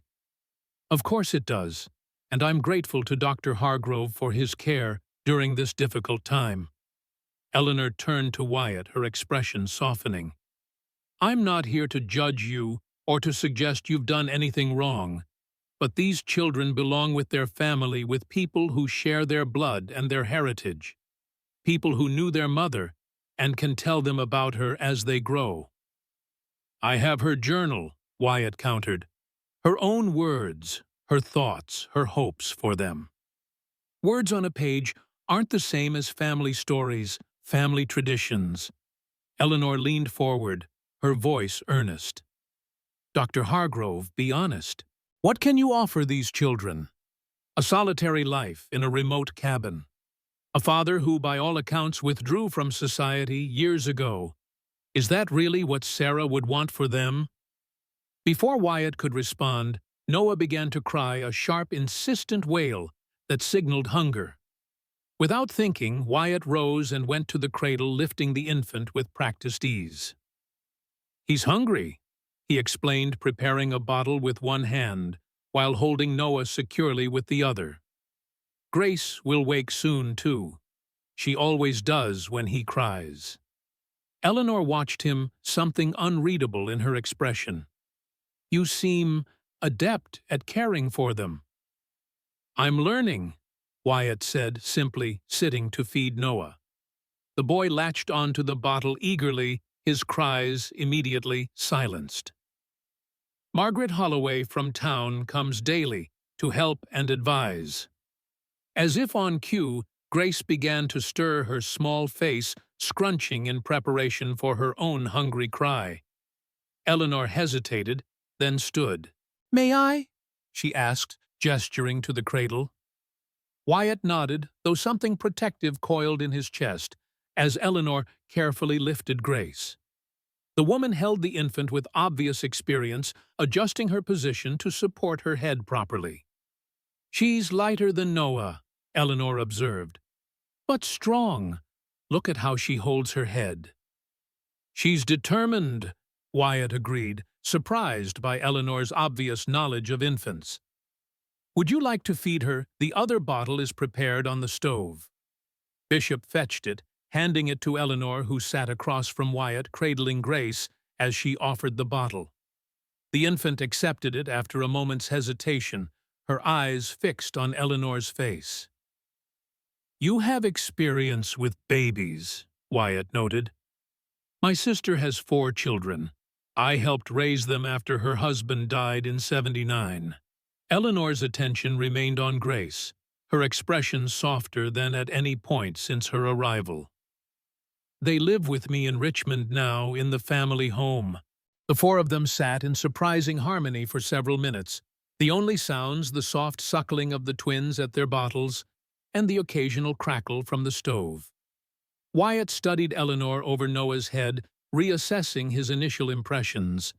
"Of course it does, and I'm grateful to Dr. Hargrove for his care during this difficult time." Eleanor turned to Wyatt, her expression softening. "I'm not here to judge you or to suggest you've done anything wrong, but these children belong with their family, with people who share their blood and their heritage, people who knew their mother and can tell them about her as they grow." "I have her journal," Wyatt countered. "Her own words, her thoughts, her hopes for them." Words on a page aren't the same as family stories, family traditions. Eleanor leaned forward, her voice earnest. "Dr. Hargrove, be honest. What can you offer these children? A solitary life in a remote cabin. A father who, by all accounts, withdrew from society years ago. Is that really what Sarah would want for them?" Before Wyatt could respond, Noah began to cry, a sharp, insistent wail that signaled hunger. Without thinking, Wyatt rose and went to the cradle, lifting the infant with practiced ease. "He's hungry," he explained, preparing a bottle with one hand, while holding Noah securely with the other. "Grace will wake soon, too. She always does when he cries." Eleanor watched him, something unreadable in her expression. "You seem adept at caring for them." "I'm learning," Wyatt said, simply sitting to feed Noah. The boy latched onto the bottle eagerly, his cries immediately silenced. Margaret Holloway from town comes daily to help and advise. As if on cue, Grace began to stir her small face, scrunching in preparation for her own hungry cry. Eleanor hesitated, then stood. "May I?" she asked, gesturing to the cradle. Wyatt nodded, though something protective coiled in his chest, as Eleanor carefully lifted Grace. The woman held the infant with obvious experience, adjusting her position to support her head properly. "She's lighter than Noah," Eleanor observed. "But strong. Look at how she holds her head." "She's determined," Wyatt agreed, surprised by Eleanor's obvious knowledge of infants. "Would you like to feed her? The other bottle is prepared on the stove." Bishop fetched it, handing it to Eleanor, who sat across from Wyatt, cradling Grace as she offered the bottle. The infant accepted it after a moment's hesitation, her eyes fixed on Eleanor's face. "You have experience with babies," Wyatt noted. "My sister has 4 children. I helped raise them after her husband died in '79. Eleanor's attention remained on Grace, her expression softer than at any point since her arrival. "They live with me in Richmond now, in the family home." The 4 of them sat in surprising harmony for several minutes, the only sounds the soft suckling of the twins at their bottles and the occasional crackle from the stove. Wyatt studied Eleanor over Noah's head, reassessing his initial impressions.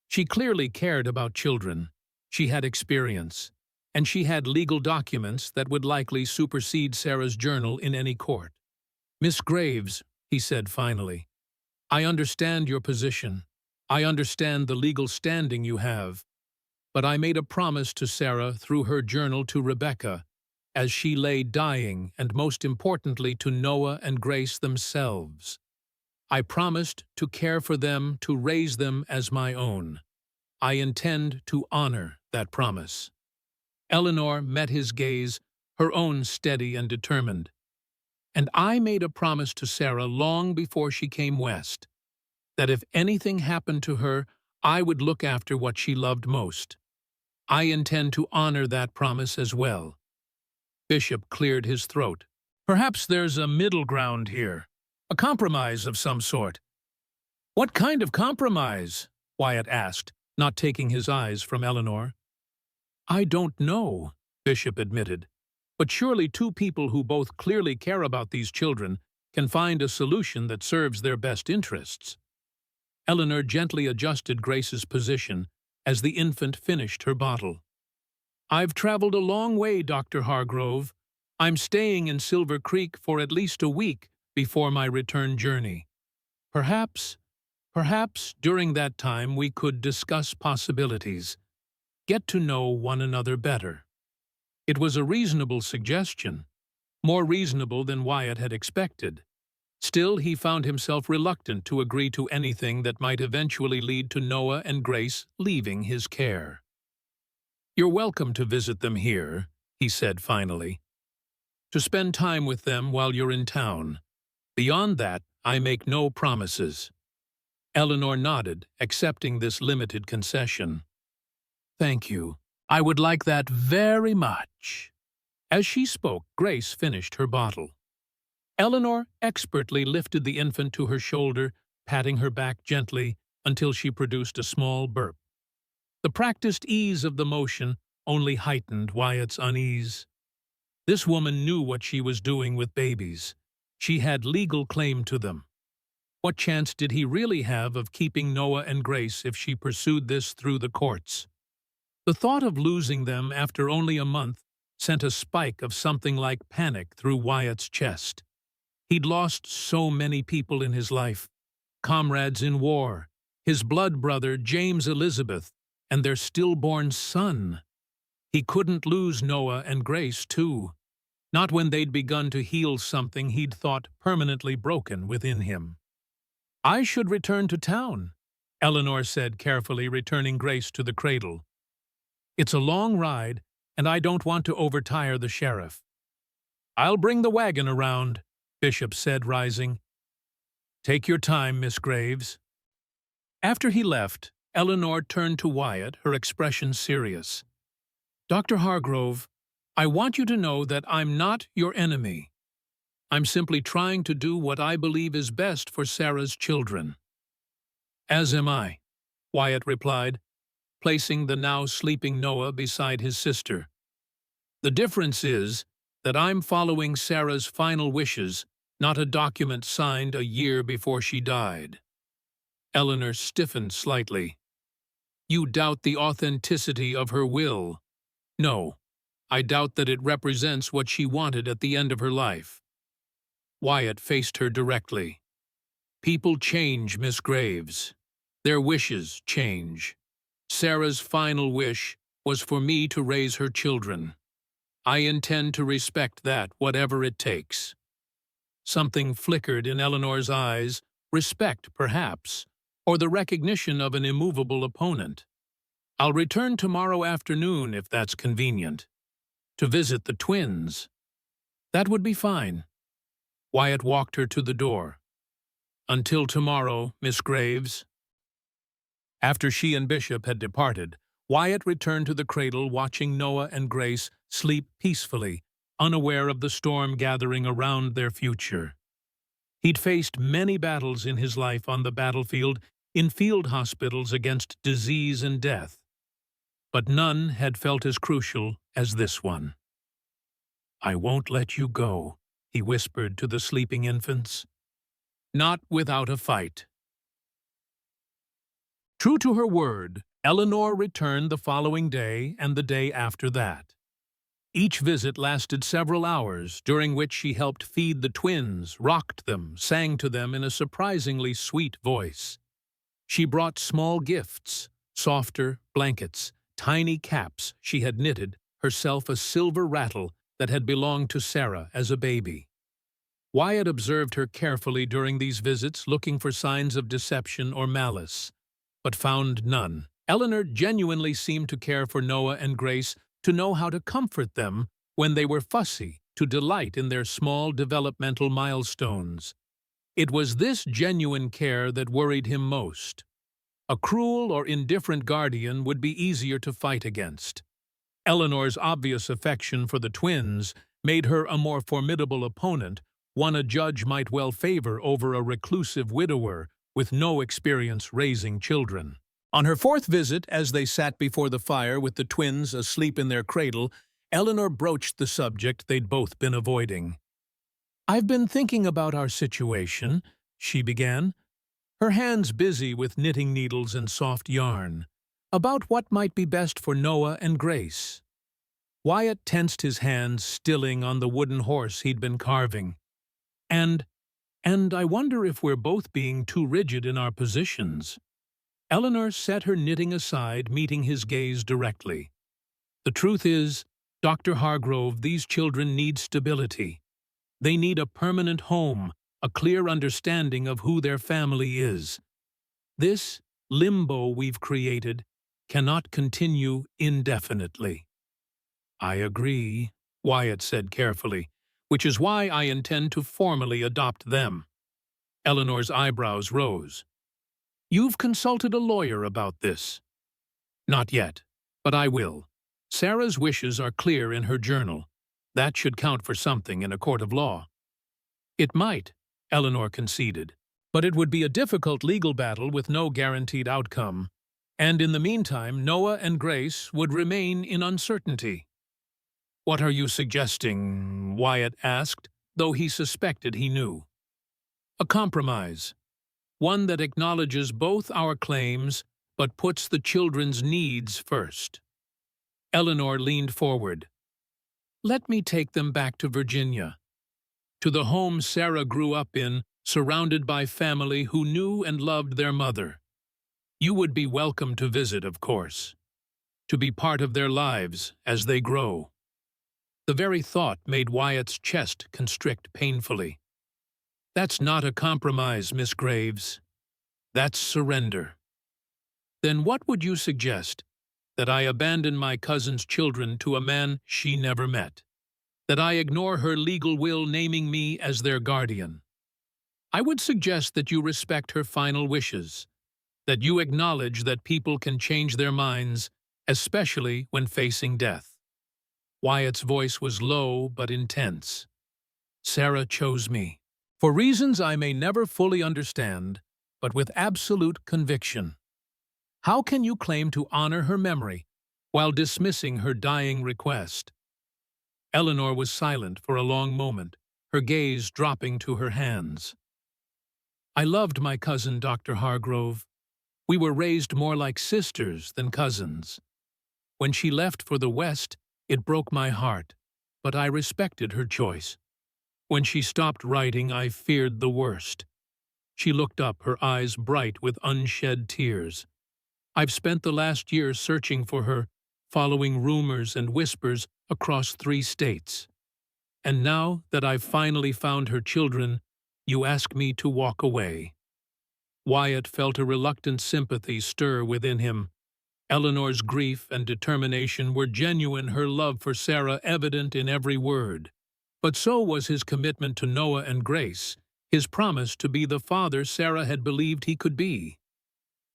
She clearly cared about children. She had experience, and she had legal documents that would likely supersede Sarah's journal in any court. "Miss Graves," he said finally, "I understand your position. I understand the legal standing you have. But I made a promise to Sarah through her journal to Rebecca, as she lay dying, and most importantly to Noah and Grace themselves. I promised to care for them, to raise them as my own. I intend to honor that promise." Eleanor met his gaze, her own steady and determined. "And I made a promise to Sarah long before she came west, that if anything happened to her, I would look after what she loved most. I intend to honor that promise as well." Bishop cleared his throat. "Perhaps there's a middle ground here, a compromise of some sort." "What kind of compromise?" Wyatt asked, not taking his eyes from Eleanor. "I don't know," Bishop admitted, "but surely 2 people who both clearly care about these children can find a solution that serves their best interests." Eleanor gently adjusted Grace's position as the infant finished her bottle. "I've traveled a long way, Dr. Hargrove. I'm staying in Silver Creek for at least a week before my return journey. Perhaps during that time we could discuss possibilities, get to know one another better." It was a reasonable suggestion, more reasonable than Wyatt had expected. Still, he found himself reluctant to agree to anything that might eventually lead to Noah and Grace leaving his care. "You're welcome to visit them here," he said finally, "to spend time with them while you're in town. Beyond that, I make no promises." Eleanor nodded, accepting this limited concession. "Thank you. I would like that very much." As she spoke, Grace finished her bottle. Eleanor expertly lifted the infant to her shoulder, patting her back gently until she produced a small burp. The practiced ease of the motion only heightened Wyatt's unease. This woman knew what she was doing with babies. She had legal claim to them. What chance did he really have of keeping Noah and Grace if she pursued this through the courts? The thought of losing them after only a month sent a spike of something like panic through Wyatt's chest. He'd lost so many people in his life, comrades in war, his blood brother James Elizabeth, and their stillborn son. He couldn't lose Noah and Grace, too. Not when they'd begun to heal something he'd thought permanently broken within him. "I should return to town," Eleanor said carefully, returning Grace to the cradle. "It's a long ride, and I don't want to overtire the sheriff." "I'll bring the wagon around," Bishop said, rising. "Take your time, Miss Graves." After he left, Eleanor turned to Wyatt, her expression serious. "Dr. Hargrove, I want you to know that I'm not your enemy. I'm simply trying to do what I believe is best for Sarah's children." "As am I," Wyatt replied, placing the now sleeping Noah beside his sister. "The difference is that I'm following Sarah's final wishes, not a document signed a year before she died." Eleanor stiffened slightly. "You doubt the authenticity of her will." "No, I doubt that it represents what she wanted at the end of her life." Wyatt faced her directly. "People change, Miss Graves. Their wishes change. Sarah's final wish was for me to raise her children. I intend to respect that, whatever it takes." Something flickered in Eleanor's eyes, respect, perhaps, or the recognition of an immovable opponent. "I'll return tomorrow afternoon, if that's convenient. To visit the twins." "That would be fine." Wyatt walked her to the door. "Until tomorrow, Miss Graves." After she and Bishop had departed, Wyatt returned to the cradle, watching Noah and Grace sleep peacefully, unaware of the storm gathering around their future. He'd faced many battles in his life on the battlefield, in field hospitals against disease and death, but none had felt as crucial as this one. "I won't let you go," he whispered to the sleeping infants. "Not without a fight." True to her word, Eleanor returned the following day and the day after that. Each visit lasted several hours, during which she helped feed the twins, rocked them, sang to them in a surprisingly sweet voice. She brought small gifts, softer blankets, tiny caps she had knitted, herself a silver rattle that had belonged to Sarah as a baby. Wyatt observed her carefully during these visits, looking for signs of deception or malice, but found none. Eleanor genuinely seemed to care for Noah and Grace, to know how to comfort them when they were fussy, to delight in their small developmental milestones. It was this genuine care that worried him most. A cruel or indifferent guardian would be easier to fight against. Eleanor's obvious affection for the twins made her a more formidable opponent, one a judge might well favor over a reclusive widower with no experience raising children. On her fourth visit, as they sat before the fire with the twins asleep in their cradle, Eleanor broached the subject they'd both been avoiding. "I've been thinking about our situation," she began, her hands busy with knitting needles and soft yarn, "about what might be best for Noah and Grace." Wyatt tensed his hands, stilling on the wooden horse he'd been carving. And I wonder if we're both being too rigid in our positions." Eleanor set her knitting aside, meeting his gaze directly. "The truth is, Dr. Hargrove, these children need stability. They need a permanent home, a clear understanding of who their family is. This limbo we've created cannot continue indefinitely." "I agree," Wyatt said carefully, "which is why I intend to formally adopt them." Eleanor's eyebrows rose. "You've consulted a lawyer about this?" "Not yet, but I will. Sarah's wishes are clear in her journal. That should count for something in a court of law." "It might," Eleanor conceded, "but it would be a difficult legal battle with no guaranteed outcome. And in the meantime, Noah and Grace would remain in uncertainty." "What are you suggesting?" Wyatt asked, though he suspected he knew. "A compromise. One that acknowledges both our claims but puts the children's needs first." Eleanor leaned forward. Let me take them back to Virginia, to the home Sarah grew up in, surrounded by family who knew and loved their mother. You would be welcome to visit, of course, to be part of their lives as they grow. The very thought made Wyatt's chest constrict painfully. That's not a compromise, Miss Graves. That's surrender. Then what would you suggest? That I abandon my cousin's children to a man she never met? That I ignore her legal will naming me as their guardian? I would suggest that you respect her final wishes, that you acknowledge that people can change their minds, especially when facing death. Wyatt's voice was low but intense. Sarah chose me, for reasons I may never fully understand, but with absolute conviction. How can you claim to honor her memory while dismissing her dying request? Eleanor was silent for a long moment, her gaze dropping to her hands. I loved my cousin, Dr. Hargrove. We were raised more like sisters than cousins. When she left for the West, it broke my heart, but I respected her choice. When she stopped writing, I feared the worst. She looked up, her eyes bright with unshed tears. I've spent the last year searching for her, following rumors and whispers across 3 states. And now that I've finally found her children, you ask me to walk away. Wyatt felt a reluctant sympathy stir within him. Eleanor's grief and determination were genuine, her love for Sarah evident in every word. But so was his commitment to Noah and Grace, his promise to be the father Sarah had believed he could be.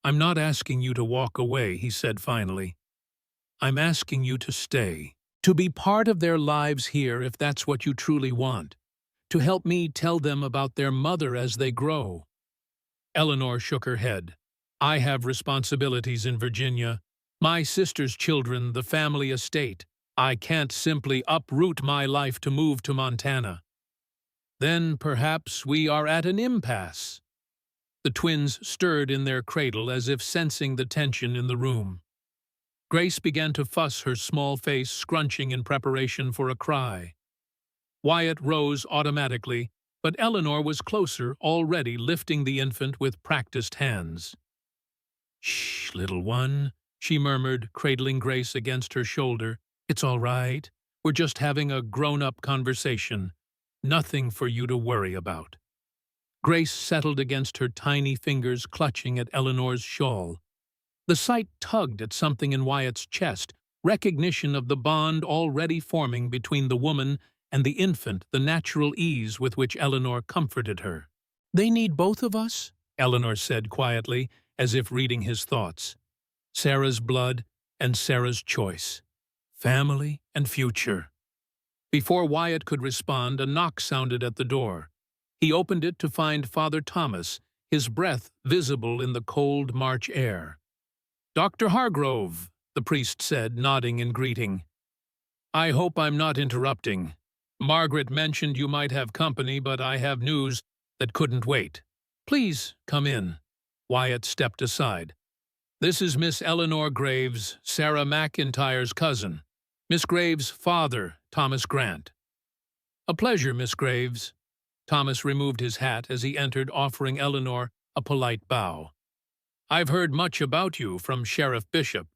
I'm not asking you to walk away, he said finally. I'm asking you to stay, to be part of their lives here if that's what you truly want, to help me tell them about their mother as they grow. Eleanor shook her head. I have responsibilities in Virginia, my sister's children, the family estate. I can't simply uproot my life to move to Montana. Then perhaps we are at an impasse. The twins stirred in their cradle as if sensing the tension in the room. Grace began to fuss, her small face scrunching in preparation for a cry. Wyatt rose automatically, but Eleanor was closer, already lifting the infant with practiced hands. "Shh, little one," she murmured, cradling Grace against her shoulder. "It's all right. We're just having a grown-up conversation. Nothing for you to worry about." Grace settled against her tiny fingers, clutching at Eleanor's shawl. The sight tugged at something in Wyatt's chest, recognition of the bond already forming between the woman and the infant, the natural ease with which Eleanor comforted her. "They need both of us," Eleanor said quietly, as if reading his thoughts. Sarah's blood and Sarah's choice. Family and future. Before Wyatt could respond, a knock sounded at the door. He opened it to find Father Thomas, his breath visible in the cold March air. "Dr. Hargrove," the priest said, nodding in greeting. "I hope I'm not interrupting. Margaret mentioned you might have company, but I have news that couldn't wait. Please come in." Wyatt stepped aside. "This is Miss Eleanor Graves, Sarah McIntyre's cousin. Miss Graves' father, Thomas Grant." "A pleasure, Miss Graves." Thomas removed his hat as he entered, offering Eleanor a polite bow. "I've heard much about you from Sheriff Bishop."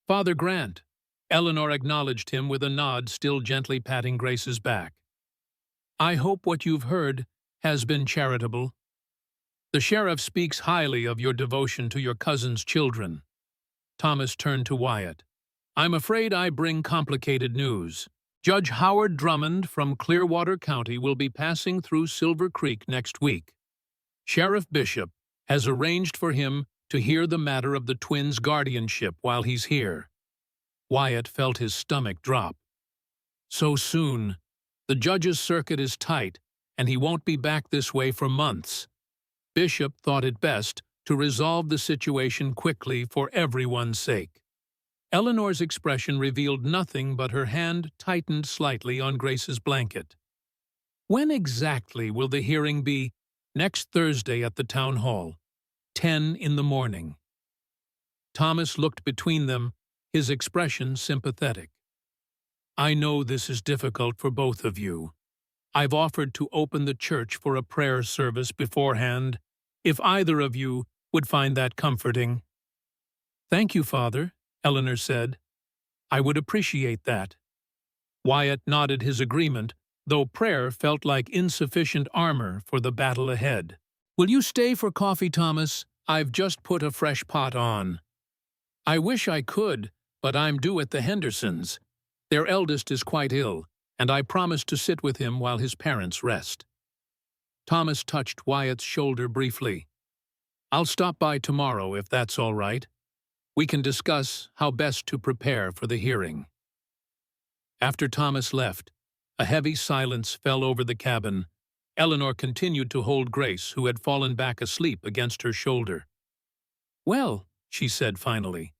"Father Grant." Eleanor acknowledged him with a nod, still gently patting Grace's back. "I hope what you've heard has been charitable. The sheriff speaks highly of your devotion to your cousin's children." Thomas turned to Wyatt. "I'm afraid I bring complicated news. Judge Howard Drummond from Clearwater County will be passing through Silver Creek next week. Sheriff Bishop has arranged for him to hear the matter of the twins' guardianship while he's here." Wyatt felt his stomach drop. So soon. The judge's circuit is tight, and he won't be back this way for months. Bishop thought it best to resolve the situation quickly for everyone's sake. Eleanor's expression revealed nothing, but her hand tightened slightly on Grace's blanket. "When exactly will the hearing be?" "Next Thursday at the town hall, 10 in the morning." Thomas looked between them, his expression sympathetic. I know this is difficult for both of you. I've offered to open the church for a prayer service beforehand, if either of you would find that comforting. Thank you, Father, Eleanor said. I would appreciate that. Wyatt nodded his agreement, though prayer felt like insufficient armor for the battle ahead. Will you stay for coffee, Thomas? I've just put a fresh pot on. I wish I could, but I'm due at the Hendersons. Their eldest is quite ill, and I promised to sit with him while his parents rest. Thomas touched Wyatt's shoulder briefly. I'll stop by tomorrow if that's all right. We can discuss how best to prepare for the hearing. After Thomas left, a heavy silence fell over the cabin. Eleanor continued to hold Grace, who had fallen back asleep against her shoulder. Well, she said finally,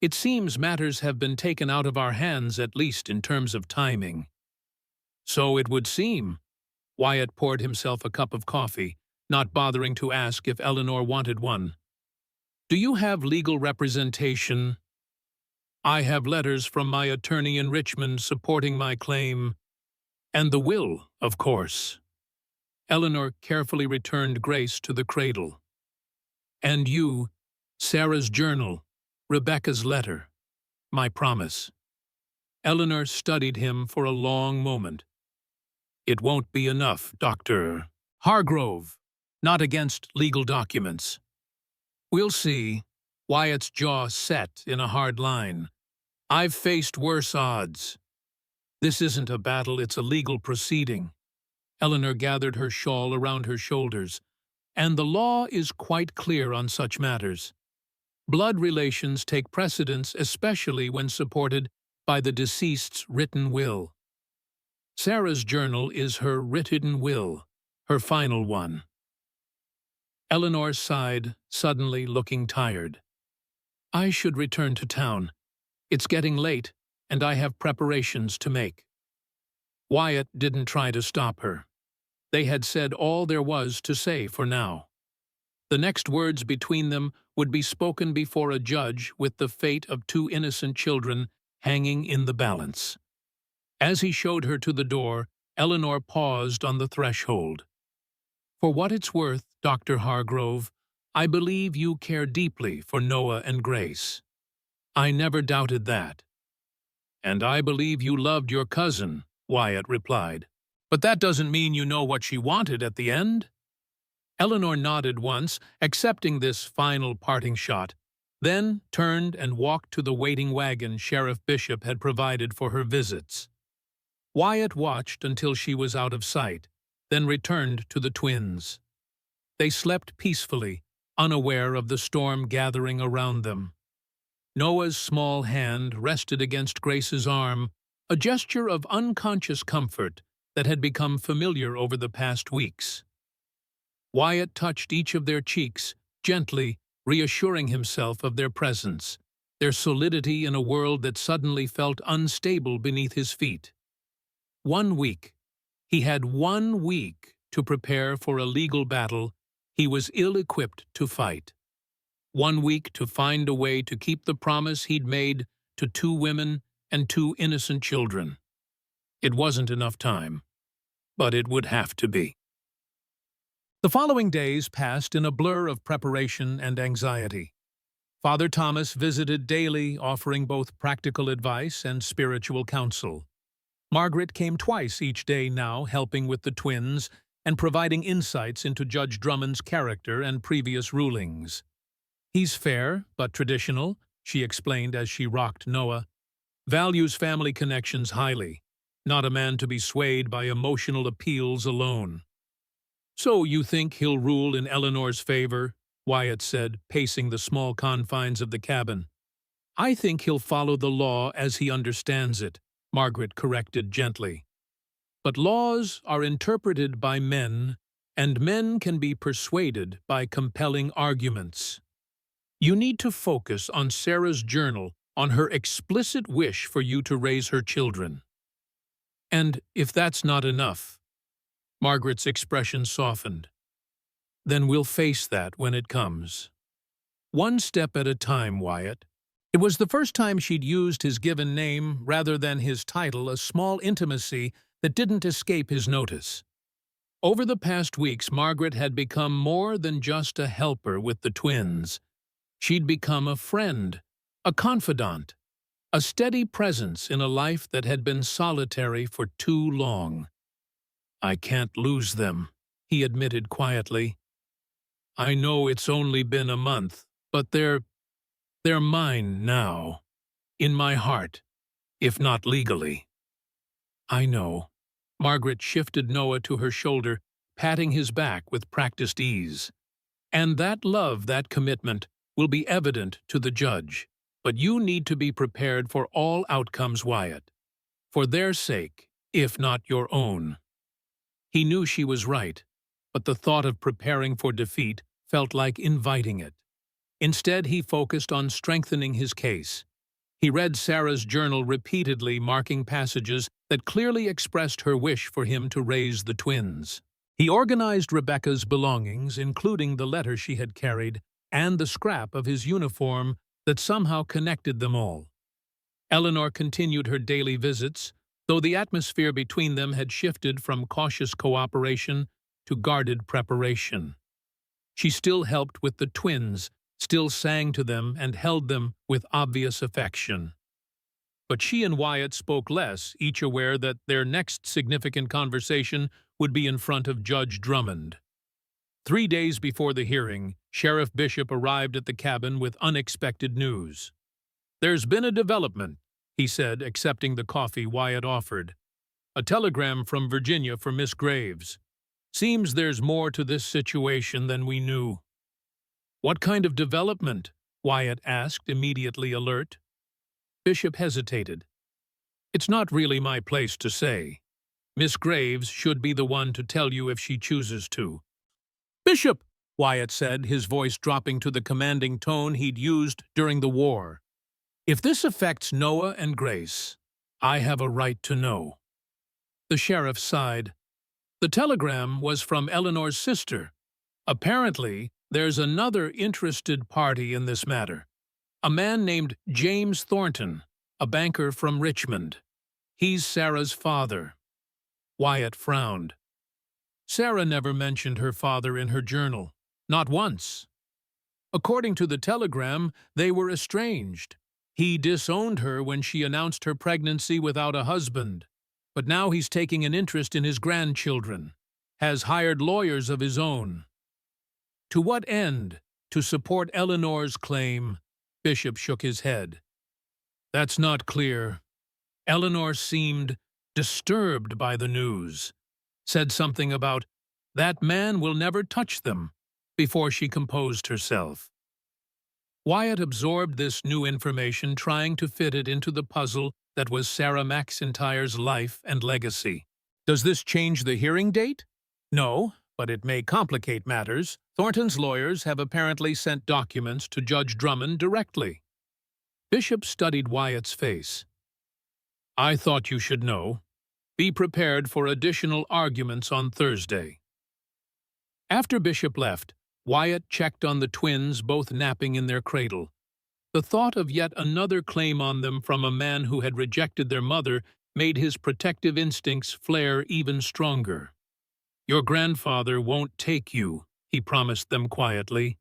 it seems matters have been taken out of our hands, at least in terms of timing. So it would seem. Wyatt poured himself a cup of coffee, not bothering to ask if Eleanor wanted one. Do you have legal representation? I have letters from my attorney in Richmond supporting my claim. And the will, of course. Eleanor carefully returned Grace to the cradle. And you, Sarah's journal, Rebecca's letter, my promise. Eleanor studied him for a long moment. It won't be enough, Dr. Hargrove, not against legal documents. We'll see. Wyatt's jaw set in a hard line. I've faced worse odds. This isn't a battle, it's a legal proceeding. Eleanor gathered her shawl around her shoulders, and the law is quite clear on such matters. Blood relations take precedence, especially when supported by the deceased's written will. Sarah's journal is her written will, her final one. Eleanor sighed, suddenly looking tired. I should return to town. It's getting late, and I have preparations to make. Wyatt didn't try to stop her. They had said all there was to say for now. The next words between them would be spoken before a judge with the fate of two innocent children hanging in the balance. As he showed her to the door, Eleanor paused on the threshold. For what it's worth, Dr. Hargrove, I believe you care deeply for Noah and Grace. I never doubted that. And I believe you loved your cousin, Wyatt replied. But that doesn't mean you know what she wanted at the end? Eleanor nodded once, accepting this final parting shot, then turned and walked to the waiting wagon Sheriff Bishop had provided for her visits. Wyatt watched until she was out of sight, then returned to the twins. They slept peacefully, unaware of the storm gathering around them. Noah's small hand rested against Grace's arm, a gesture of unconscious comfort that had become familiar over the past weeks. Wyatt touched each of their cheeks, gently, reassuring himself of their presence, their solidity in a world that suddenly felt unstable beneath his feet. 1 week. He had 1 week to prepare for a legal battle he was ill-equipped to fight. 1 week to find a way to keep the promise he'd made to 2 women and 2 innocent children. It wasn't enough time, but it would have to be. The following days passed in a blur of preparation and anxiety. Father Thomas visited daily, offering both practical advice and spiritual counsel. Margaret came twice each day now, helping with the twins and providing insights into Judge Drummond's character and previous rulings. He's fair, but traditional, she explained as she rocked Noah. Values family connections highly, not a man to be swayed by emotional appeals alone. So you think he'll rule in Eleanor's favor? Wyatt said, pacing the small confines of the cabin. I think he'll follow the law as he understands it, Margaret corrected gently. But laws are interpreted by men, and men can be persuaded by compelling arguments. You need to focus on Sarah's journal, on her explicit wish for you to raise her children. And if that's not enough, Margaret's expression softened, then we'll face that when it comes. 1 step at a time, Wyatt. It was the first time she'd used his given name rather than his title, a small intimacy that didn't escape his notice. Over the past weeks, Margaret had become more than just a helper with the twins. She'd become a friend, a confidant, a steady presence in a life that had been solitary for too long. "I can't lose them," he admitted quietly. "I know it's only been a month, but they're mine now, in my heart, if not legally." "I know." Margaret shifted Noah to her shoulder, patting his back with practiced ease. "And that love, that commitment, will be evident to the judge. But you need to be prepared for all outcomes, Wyatt. For their sake, if not your own." He knew she was right, but the thought of preparing for defeat felt like inviting it. Instead, he focused on strengthening his case. He read Sarah's journal repeatedly, marking passages that clearly expressed her wish for him to raise the twins. He organized Rebecca's belongings, including the letter she had carried, and the scrap of his uniform that somehow connected them all. Eleanor continued her daily visits, though the atmosphere between them had shifted from cautious cooperation to guarded preparation. She still helped with the twins, still sang to them and held them with obvious affection. But she and Wyatt spoke less, each aware that their next significant conversation would be in front of Judge Drummond. 3 days before the hearing, Sheriff Bishop arrived at the cabin with unexpected news. "There's been a development," he said, accepting the coffee Wyatt offered. "A telegram from Virginia for Miss Graves. Seems there's more to this situation than we knew." "What kind of development?" Wyatt asked, immediately alert. Bishop hesitated. "It's not really my place to say. Miss Graves should be the one to tell you if she chooses to." "Bishop," Wyatt said, his voice dropping to the commanding tone he'd used during the war, "if this affects Noah and Grace, I have a right to know." The sheriff sighed. "The telegram was from Eleanor's sister. Apparently, there's another interested party in this matter. A man named James Thornton, a banker from Richmond. He's Sarah's father." Wyatt frowned. Sarah never mentioned her father in her journal. Not once. According to the telegram, they were estranged. He disowned her when she announced her pregnancy without a husband. But now he's taking an interest in his grandchildren. Has hired lawyers of his own. To what end? To support Eleanor's claim? Bishop shook his head. "That's not clear." Eleanor seemed disturbed by the news. Said something about, "That man will never touch them," before she composed herself. Wyatt absorbed this new information, trying to fit it into the puzzle that was Sarah McIntyre's life and legacy. "Does this change the hearing date?" "No, but it may complicate matters. Thornton's lawyers have apparently sent documents to Judge Drummond directly." Bishop studied Wyatt's face. "I thought you should know. Be prepared for additional arguments on Thursday." After Bishop left, Wyatt checked on the twins, both napping in their cradle. The thought of yet another claim on them from a man who had rejected their mother made his protective instincts flare even stronger. "Your grandfather won't take you," he promised them quietly.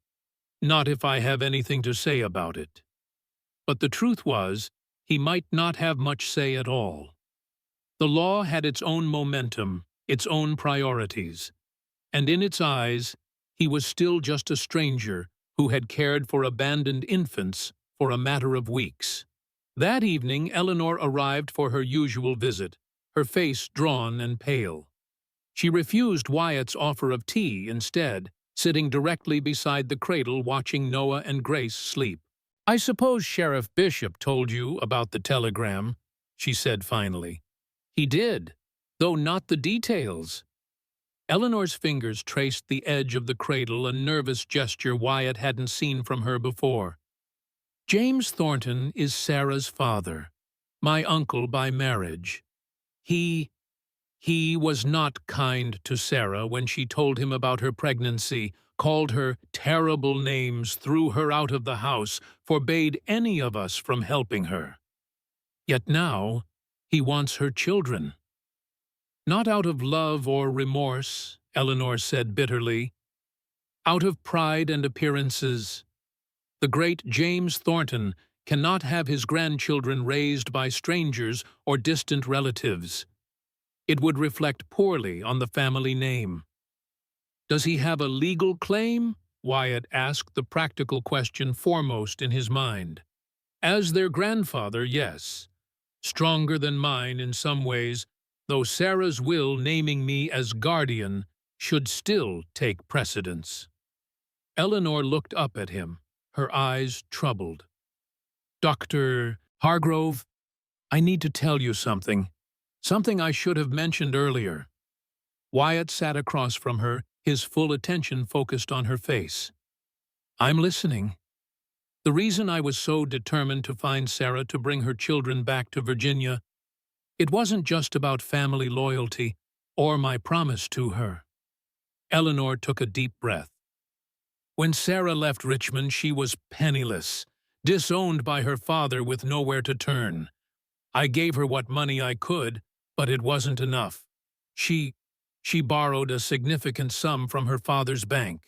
"Not if I have anything to say about it." But the truth was, he might not have much say at all. The law had its own momentum, its own priorities, and in its eyes, he was still just a stranger who had cared for abandoned infants for a matter of weeks. That evening, Eleanor arrived for her usual visit, her face drawn and pale. She refused Wyatt's offer of tea instead, sitting directly beside the cradle watching Noah and Grace sleep. "I suppose Sheriff Bishop told you about the telegram," she said finally. "He did, though not the details." Eleanor's fingers traced the edge of the cradle, a nervous gesture Wyatt hadn't seen from her before. "James Thornton is Sarah's father, my uncle by marriage. He was not kind to Sarah when she told him about her pregnancy, called her terrible names, threw her out of the house, forbade any of us from helping her. Yet now he wants her children. Not out of love or remorse, Eleanor said bitterly. Out of pride and appearances. The great James Thornton cannot have his grandchildren raised by strangers or distant relatives. It would reflect poorly on the family name. Does he have a legal claim? Wyatt asked, the practical question foremost in his mind. As their grandfather, yes. Stronger than mine in some ways, though Sarah's will naming me as guardian should still take precedence. Eleanor looked up at him, her eyes troubled. Dr. Hargrove, I need to tell you something. Something I should have mentioned earlier. Wyatt sat across from her, his full attention focused on her face. I'm listening. The reason I was so determined to find Sarah to bring her children back to Virginia, it wasn't just about family loyalty or my promise to her. Eleanor took a deep breath. When Sarah left Richmond, she was penniless, disowned by her father with nowhere to turn. I gave her what money I could, but it wasn't enough. She borrowed a significant sum from her father's bank.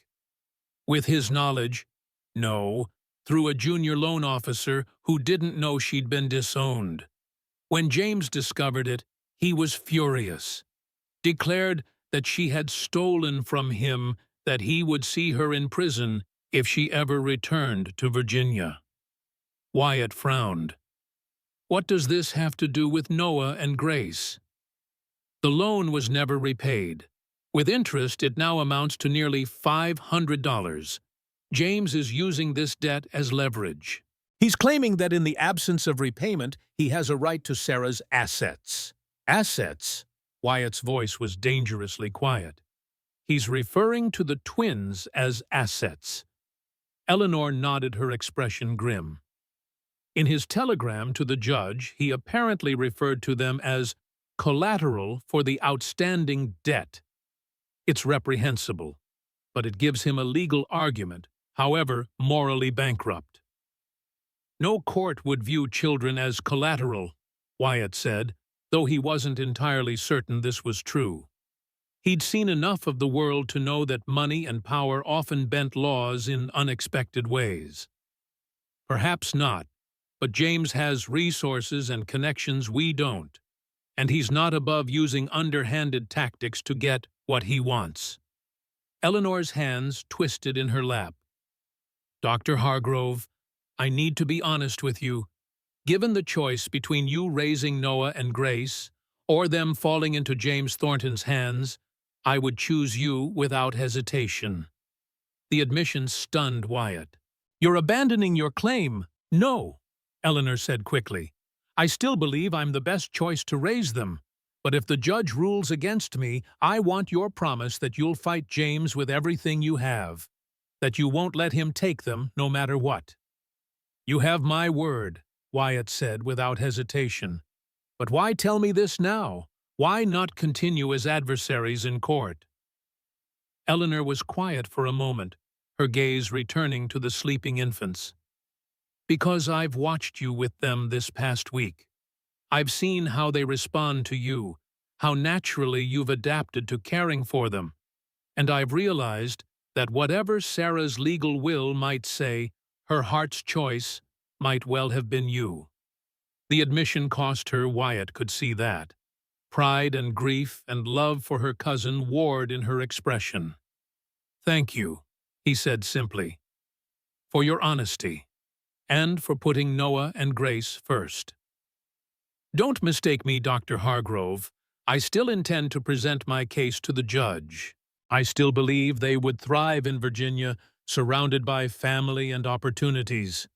With his knowledge, no, through a junior loan officer who didn't know she'd been disowned. When James discovered it, he was furious, declared that she had stolen from him, that he would see her in prison if she ever returned to Virginia. Wyatt frowned. What does this have to do with Noah and Grace? The loan was never repaid. With interest, it now amounts to nearly $500. James is using this debt as leverage. He's claiming that in the absence of repayment, he has a right to Sarah's assets. Assets? Wyatt's voice was dangerously quiet. He's referring to the twins as assets. Eleanor nodded, her expression grim. In his telegram to the judge, he apparently referred to them as collateral for the outstanding debt. It's reprehensible, but it gives him a legal argument, however morally bankrupt. No court would view children as collateral, Wyatt said, though he wasn't entirely certain this was true. He'd seen enough of the world to know that money and power often bent laws in unexpected ways. Perhaps not, but James has resources and connections we don't, and he's not above using underhanded tactics to get what he wants. Eleanor's hands twisted in her lap. Dr. Hargrove, I need to be honest with you. Given the choice between you raising Noah and Grace, or them falling into James Thornton's hands, I would choose you without hesitation. The admission stunned Wyatt. You're abandoning your claim. No, Eleanor said quickly. I still believe I'm the best choice to raise them. But if the judge rules against me, I want your promise that you'll fight James with everything you have, that you won't let him take them no matter what. You have my word, Wyatt said without hesitation. But why tell me this now? Why not continue as adversaries in court? Eleanor was quiet for a moment, her gaze returning to the sleeping infants. Because I've watched you with them this past week. I've seen how they respond to you, how naturally you've adapted to caring for them. And I've realized that whatever Sarah's legal will might say, her heart's choice might well have been you. The admission cost her, Wyatt could see that. Pride and grief and love for her cousin warred in her expression. Thank you, he said simply, for your honesty, and for putting Noah and Grace first. Don't mistake me, Dr. Hargrove. I still intend to present my case to the judge. I still believe they would thrive in Virginia, surrounded by family and opportunities.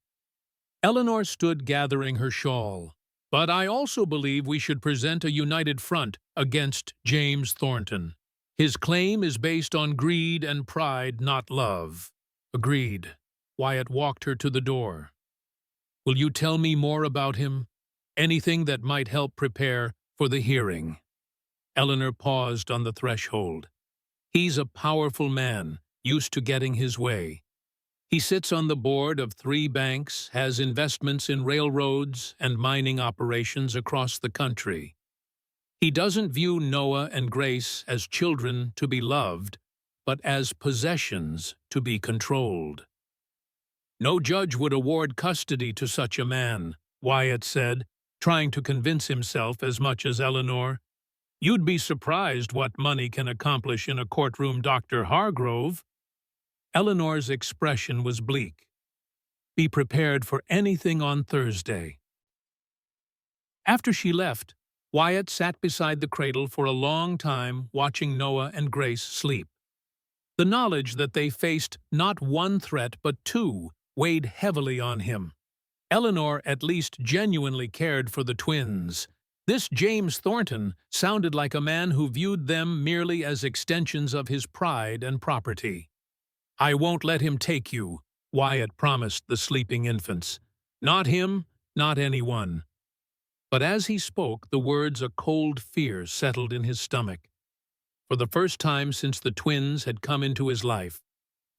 Eleanor stood gathering her shawl. But I also believe we should present a united front against James Thornton. His claim is based on greed and pride, not love. Agreed. Wyatt walked her to the door. Will you tell me more about him? Anything that might help prepare for the hearing. Eleanor paused on the threshold. He's a powerful man, used to getting his way. He sits on the board of 3 banks, has investments in railroads and mining operations across the country. He doesn't view Noah and Grace as children to be loved, but as possessions to be controlled. No judge would award custody to such a man, Wyatt said, trying to convince himself as much as Eleanor. You'd be surprised what money can accomplish in a courtroom, Dr. Hargrove. Eleanor's expression was bleak. Be prepared for anything on Thursday. After she left, Wyatt sat beside the cradle for a long time, watching Noah and Grace sleep. The knowledge that they faced not 1 threat but 2 weighed heavily on him. Eleanor at least genuinely cared for the twins. This James Thornton sounded like a man who viewed them merely as extensions of his pride and property. I won't let him take you, Wyatt promised the sleeping infants. Not him, not anyone. But as he spoke, the words a cold fear settled in his stomach. For the first time since the twins had come into his life,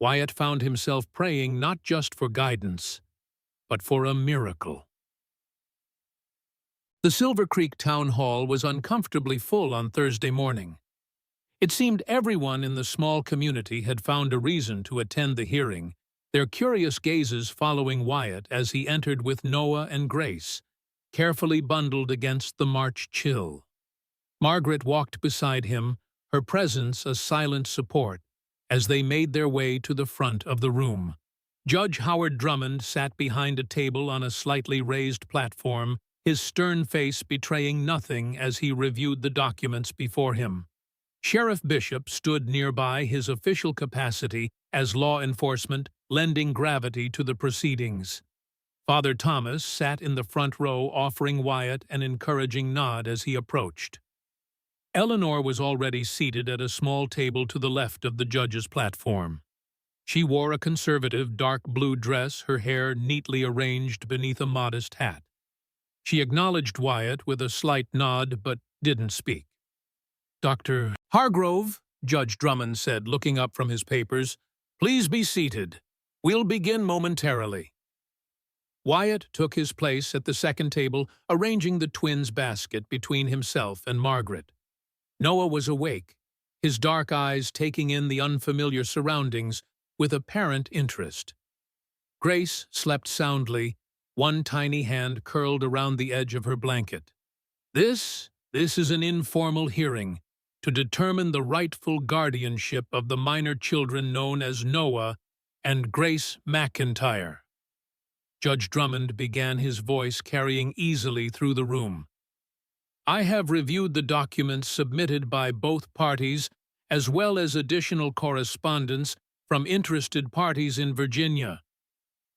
Wyatt found himself praying not just for guidance, but for a miracle. The Silver Creek Town Hall was uncomfortably full on Thursday morning. It seemed everyone in the small community had found a reason to attend the hearing, their curious gazes following Wyatt as he entered with Noah and Grace, carefully bundled against the March chill. Margaret walked beside him, her presence a silent support, as they made their way to the front of the room. Judge Howard Drummond sat behind a table on a slightly raised platform, his stern face betraying nothing as he reviewed the documents before him. Sheriff Bishop stood nearby, his official capacity as law enforcement lending gravity to the proceedings. Father Thomas sat in the front row, offering Wyatt an encouraging nod as he approached. Eleanor was already seated at a small table to the left of the judge's platform. She wore a conservative dark blue dress, her hair neatly arranged beneath a modest hat. She acknowledged Wyatt with a slight nod but didn't speak. Dr. Hargrove, Judge Drummond said, looking up from his papers, please be seated. We'll begin momentarily. Wyatt took his place at the second table, arranging the twins' basket between himself and Margaret. Noah was awake, his dark eyes taking in the unfamiliar surroundings with apparent interest. Grace slept soundly, one tiny hand curled around the edge of her blanket. This is an informal hearing to determine the rightful guardianship of the minor children known as Noah and Grace McIntyre. Judge Drummond began, his voice carrying easily through the room. I have reviewed the documents submitted by both parties, as well as additional correspondence from interested parties in Virginia.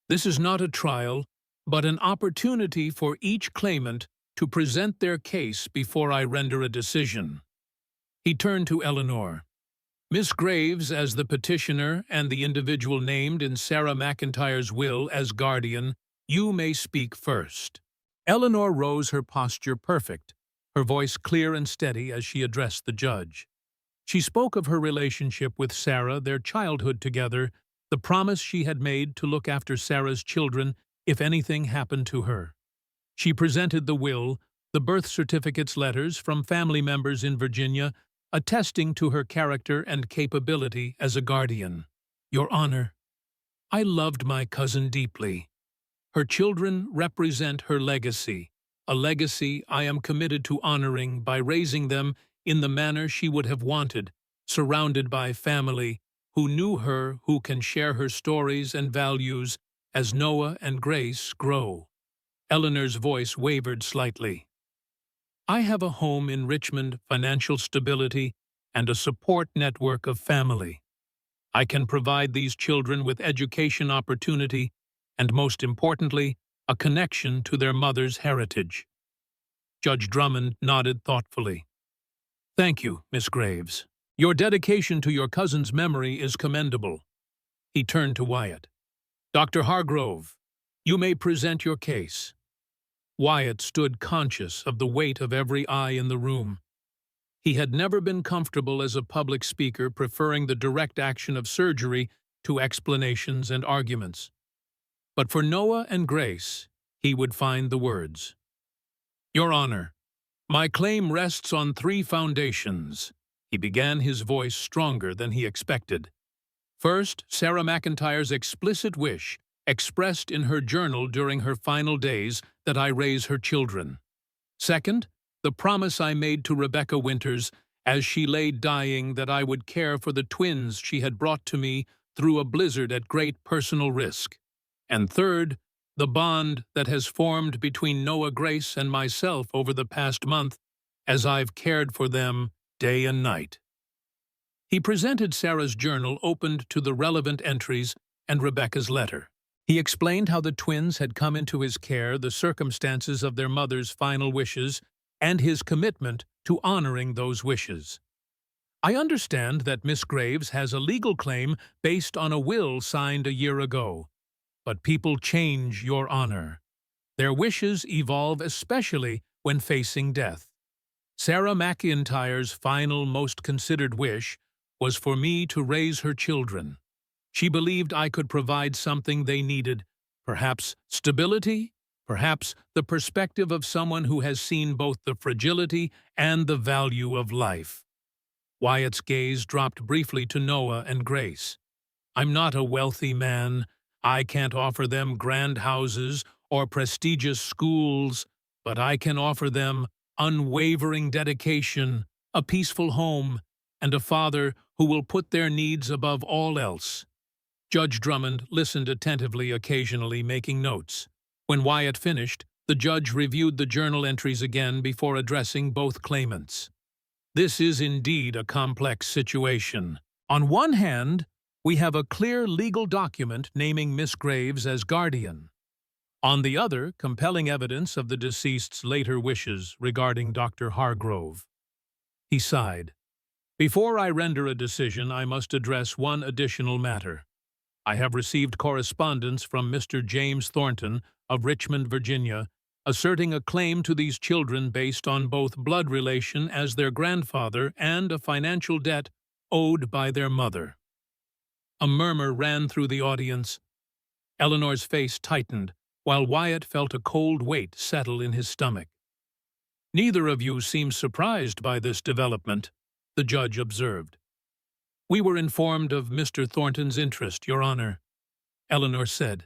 This is not a trial, but an opportunity for each claimant to present their case before I render a decision. He turned to Eleanor. Miss Graves, as the petitioner and the individual named in Sarah McIntyre's will as guardian, you may speak first. Eleanor rose, her posture perfect, her voice clear and steady as she addressed the judge. She spoke of her relationship with Sarah, their childhood together, the promise she had made to look after Sarah's children if anything happened to her. She presented the will, the birth certificates, letters from family members in Virginia, attesting to her character and capability as a guardian. Your Honor, I loved my cousin deeply. Her children represent her legacy, a legacy I am committed to honoring by raising them in the manner she would have wanted, surrounded by family who knew her, who can share her stories and values as Noah and Grace grow. Eleanor's voice wavered slightly. I have a home in Richmond, financial stability, and a support network of family. I can provide these children with education opportunity and, most importantly, a connection to their mother's heritage. Judge Drummond nodded thoughtfully. Thank you, Miss Graves. Your dedication to your cousin's memory is commendable. He turned to Wyatt. Dr. Hargrove, you may present your case. Wyatt stood conscious of the weight of every eye in the room. He had never been comfortable as a public speaker, preferring the direct action of surgery to explanations and arguments. But for Noah and Grace, he would find the words. Your Honor, my claim rests on 3 foundations. He began, his voice stronger than he expected. First, Sarah McIntyre's explicit wish, expressed in her journal during her final days, that I raise her children. Second, the promise I made to Rebecca Winters as she lay dying that I would care for the twins she had brought to me through a blizzard at great personal risk. And third, the bond that has formed between Noah, Grace, and myself over the past month as I've cared for them day and night. He presented Sarah's journal opened to the relevant entries and Rebecca's letter. He explained how the twins had come into his care, the circumstances of their mother's final wishes, and his commitment to honoring those wishes. I understand that Miss Graves has a legal claim based on a will signed a year ago. But people change, Your Honor. Their wishes evolve, especially when facing death. Sarah McIntyre's final, most considered wish was for me to raise her children. She believed I could provide something they needed, perhaps stability, perhaps the perspective of someone who has seen both the fragility and the value of life. Wyatt's gaze dropped briefly to Noah and Grace. I'm not a wealthy man. I can't offer them grand houses or prestigious schools, but I can offer them unwavering dedication, a peaceful home, and a father who will put their needs above all else. Judge Drummond listened attentively, occasionally making notes. When Wyatt finished, the judge reviewed the journal entries again before addressing both claimants. This is indeed a complex situation. On one hand, we have a clear legal document naming Miss Graves as guardian. On the other, compelling evidence of the deceased's later wishes regarding Dr. Hargrove. He sighed. Before I render a decision, I must address one additional matter. I have received correspondence from Mr. James Thornton of Richmond, Virginia, asserting a claim to these children based on both blood relation as their grandfather and a financial debt owed by their mother. A murmur ran through the audience. Eleanor's face tightened, while Wyatt felt a cold weight settle in his stomach. Neither of you seems surprised by this development, the judge observed. We were informed of Mr. Thornton's interest, Your Honor, Eleanor said,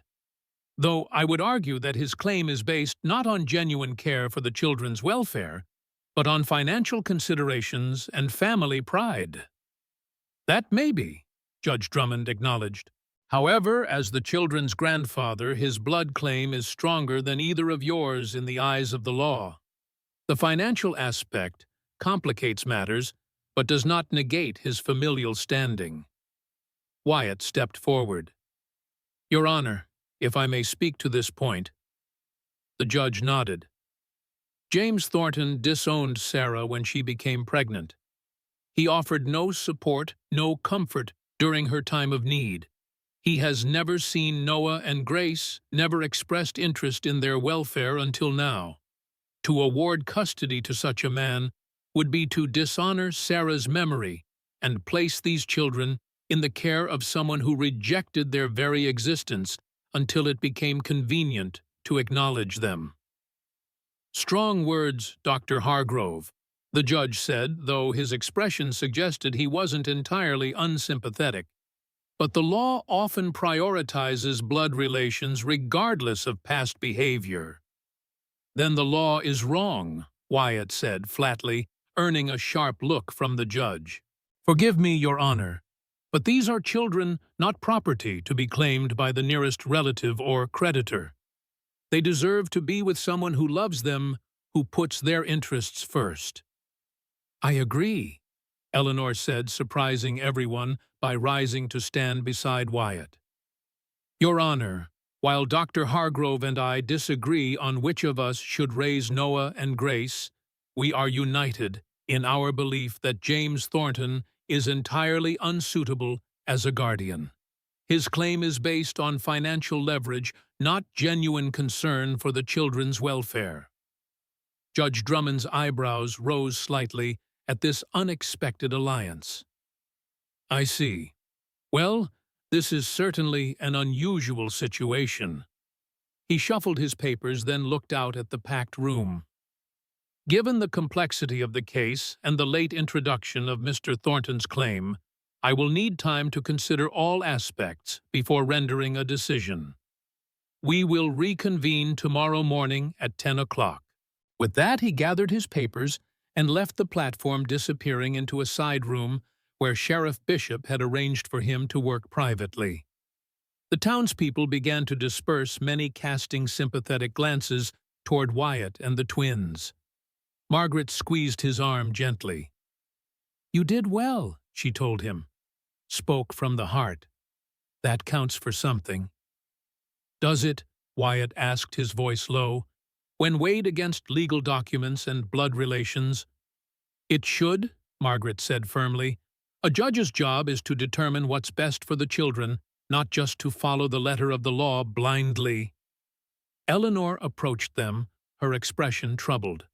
though I would argue that his claim is based not on genuine care for the children's welfare, but on financial considerations and family pride. That may be, Judge Drummond acknowledged. However, as the children's grandfather, his blood claim is stronger than either of yours in the eyes of the law. The financial aspect complicates matters, but does not negate his familial standing. Wyatt stepped forward. Your Honor, if I may speak to this point. The judge nodded. James Thornton disowned Sarah when she became pregnant. He offered no support, no comfort during her time of need. He has never seen Noah and Grace, never expressed interest in their welfare until now. To award custody to such a man would be to dishonor Sarah's memory and place these children in the care of someone who rejected their very existence until it became convenient to acknowledge them. Strong words, Dr. Hargrove, the judge said, though his expression suggested he wasn't entirely unsympathetic. But the law often prioritizes blood relations regardless of past behavior. Then the law is wrong, Wyatt said flatly, earning a sharp look from the judge. Forgive me, Your Honor, but these are children, not property to be claimed by the nearest relative or creditor. They deserve to be with someone who loves them, who puts their interests first. I agree, Eleanor said, surprising everyone by rising to stand beside Wyatt. Your Honor, while Dr. Hargrove and I disagree on which of us should raise Noah and Grace, we are united in our belief that James Thornton is entirely unsuitable as a guardian. His claim is based on financial leverage, not genuine concern for the children's welfare. Judge Drummond's eyebrows rose slightly at this unexpected alliance. I see. Well, this is certainly an unusual situation. He shuffled his papers, then looked out at the packed room. Given the complexity of the case and the late introduction of Mr. Thornton's claim, I will need time to consider all aspects before rendering a decision. We will reconvene tomorrow morning at 10 o'clock. With that, he gathered his papers and left the platform, disappearing into a side room where Sheriff Bishop had arranged for him to work privately. The townspeople began to disperse, many casting sympathetic glances toward Wyatt and the twins. Margaret squeezed his arm gently. "You did well," she told him. "Spoke from the heart. That counts for something." "Does it?" Wyatt asked, his voice low. "When weighed against legal documents and blood relations?" "It should," Margaret said firmly. "A judge's job is to determine what's best for the children, not just to follow the letter of the law blindly." Eleanor approached them, her expression troubled.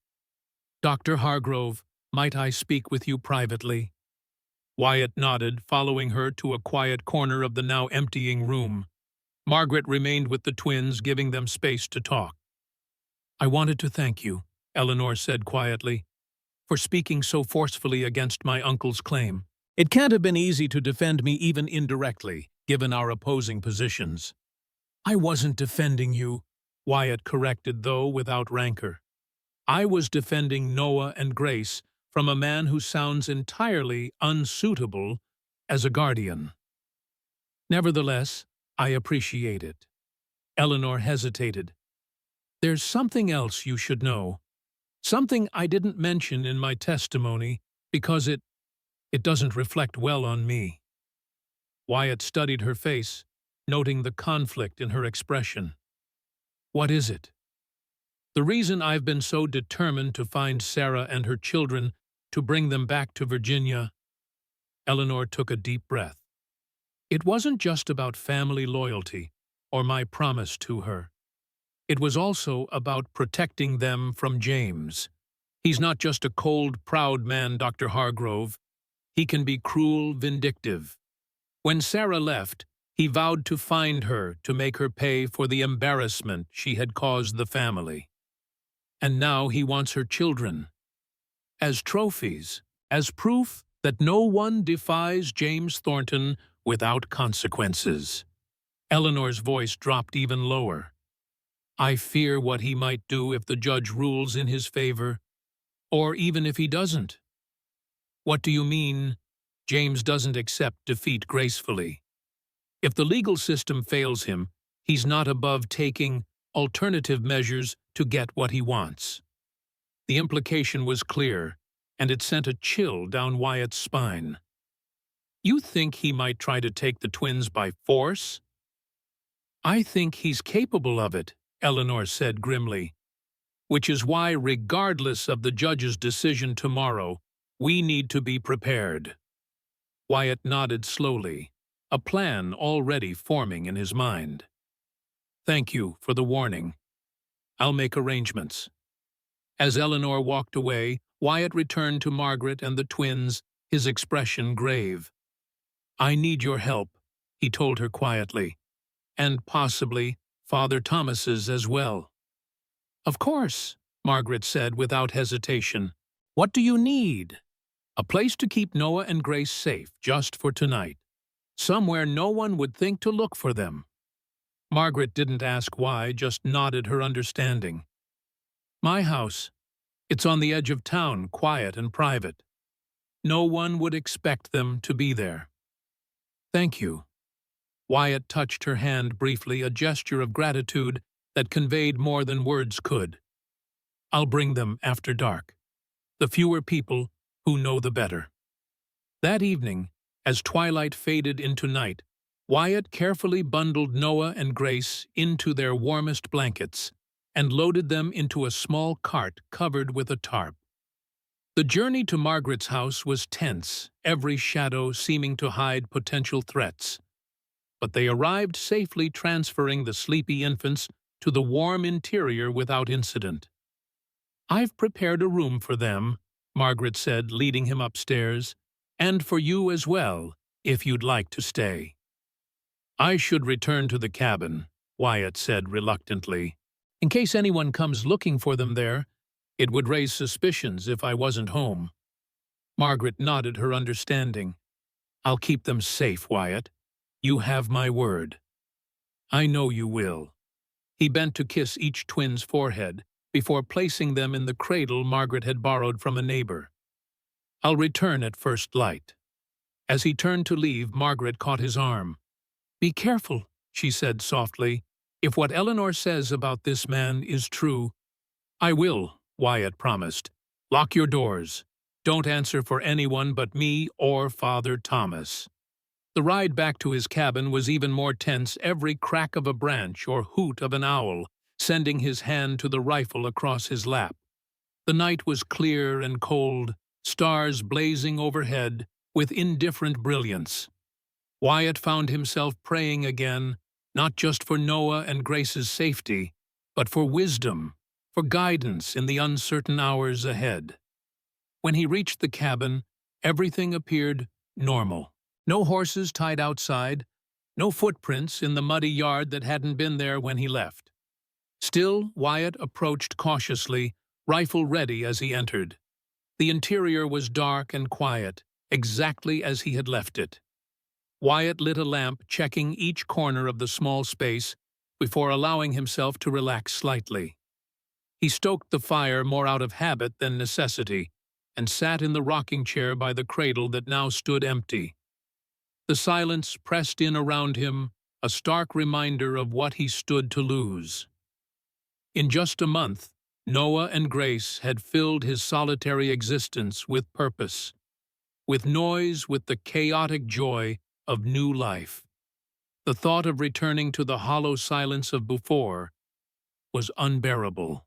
"Dr. Hargrove, might I speak with you privately?" Wyatt nodded, following her to a quiet corner of the now emptying room. Margaret remained with the twins, giving them space to talk. "I wanted to thank you," Eleanor said quietly, "for speaking so forcefully against my uncle's claim. It can't have been easy to defend me even indirectly, given our opposing positions." "I wasn't defending you," Wyatt corrected, though without rancor. "I was defending Noah and Grace from a man who sounds entirely unsuitable as a guardian." "Nevertheless, I appreciate it." Eleanor hesitated. "There's something else you should know. Something I didn't mention in my testimony because it doesn't reflect well on me." Wyatt studied her face, noting the conflict in her expression. "What is it?" "The reason I've been so determined to find Sarah and her children, to bring them back to Virginia." Eleanor took a deep breath. "It wasn't just about family loyalty or my promise to her. It was also about protecting them from James. He's not just a cold, proud man, Dr. Hargrove. He can be cruel, vindictive. When Sarah left, he vowed to find her, to make her pay for the embarrassment she had caused the family. And now he wants her children as trophies, as proof that no one defies James Thornton without consequences." Eleanor's voice dropped even lower. "I fear what he might do if the judge rules in his favor, or even if he doesn't." "What do you mean, James doesn't accept defeat gracefully? If the legal system fails him, he's not above taking alternative measures to get what he wants." The implication was clear, and it sent a chill down Wyatt's spine. "You think he might try to take the twins by force?" "I think he's capable of it," Eleanor said grimly. "Which is why, regardless of the judge's decision tomorrow, we need to be prepared." Wyatt nodded slowly, a plan already forming in his mind. "Thank you for the warning. I'll make arrangements." As Eleanor walked away, Wyatt returned to Margaret and the twins, his expression grave. "I need your help," he told her quietly, "and possibly Father Thomas's as well." "Of course," Margaret said without hesitation. "What do you need?" "A place to keep Noah and Grace safe, just for tonight. Somewhere no one would think to look for them." Margaret didn't ask why, just nodded her understanding. "My house. It's on the edge of town, quiet and private. No one would expect them to be there." "Thank you." Wyatt touched her hand briefly, a gesture of gratitude that conveyed more than words could. "I'll bring them after dark. The fewer people who know the better." That evening, as twilight faded into night, Wyatt carefully bundled Noah and Grace into their warmest blankets and loaded them into a small cart covered with a tarp. The journey to Margaret's house was tense, every shadow seeming to hide potential threats. But they arrived safely, transferring the sleepy infants to the warm interior without incident. "I've prepared a room for them," Margaret said, leading him upstairs. "And for you as well, if you'd like to stay." "I should return to the cabin," Wyatt said reluctantly. "In case anyone comes looking for them there, it would raise suspicions if I wasn't home." Margaret nodded her understanding. "I'll keep them safe, Wyatt. You have my word." "I know you will." He bent to kiss each twin's forehead before placing them in the cradle Margaret had borrowed from a neighbor. "I'll return at first light." As he turned to leave, Margaret caught his arm. "Be careful," she said softly. "If what Eleanor says about this man is true—" "I will," Wyatt promised. "Lock your doors. Don't answer for anyone but me or Father Thomas." The ride back to his cabin was even more tense, every crack of a branch or hoot of an owl sending his hand to the rifle across his lap. The night was clear and cold, stars blazing overhead with indifferent brilliance. Wyatt found himself praying again, not just for Noah and Grace's safety, but for wisdom, for guidance in the uncertain hours ahead. When he reached the cabin, everything appeared normal. No horses tied outside, no footprints in the muddy yard that hadn't been there when he left. Still, Wyatt approached cautiously, rifle ready as he entered. The interior was dark and quiet, exactly as he had left it. Wyatt lit a lamp, checking each corner of the small space before allowing himself to relax slightly. He stoked the fire more out of habit than necessity and sat in the rocking chair by the cradle that now stood empty. The silence pressed in around him, a stark reminder of what he stood to lose. In just a month, Noah and Grace had filled his solitary existence with purpose, with noise, with the chaotic joy of new life. The thought of returning to the hollow silence of before was unbearable.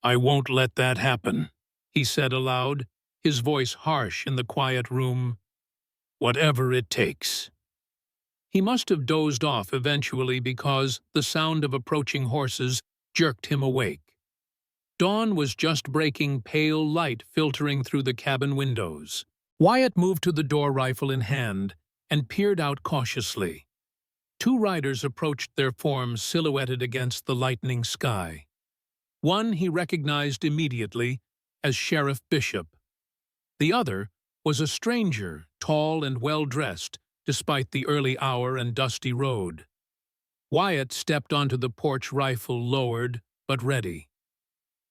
"I won't let that happen," he said aloud, his voice harsh in the quiet room. "Whatever it takes." He must have dozed off eventually because the sound of approaching horses jerked him awake. Dawn was just breaking, pale light filtering through the cabin windows. Wyatt moved to the door, rifle in hand, and peered out cautiously. Two riders approached, their forms silhouetted against the lightening sky. One he recognized immediately as Sheriff Bishop. The other was a stranger, tall and well-dressed, despite the early hour and dusty road. Wyatt stepped onto the porch, rifle lowered, but ready.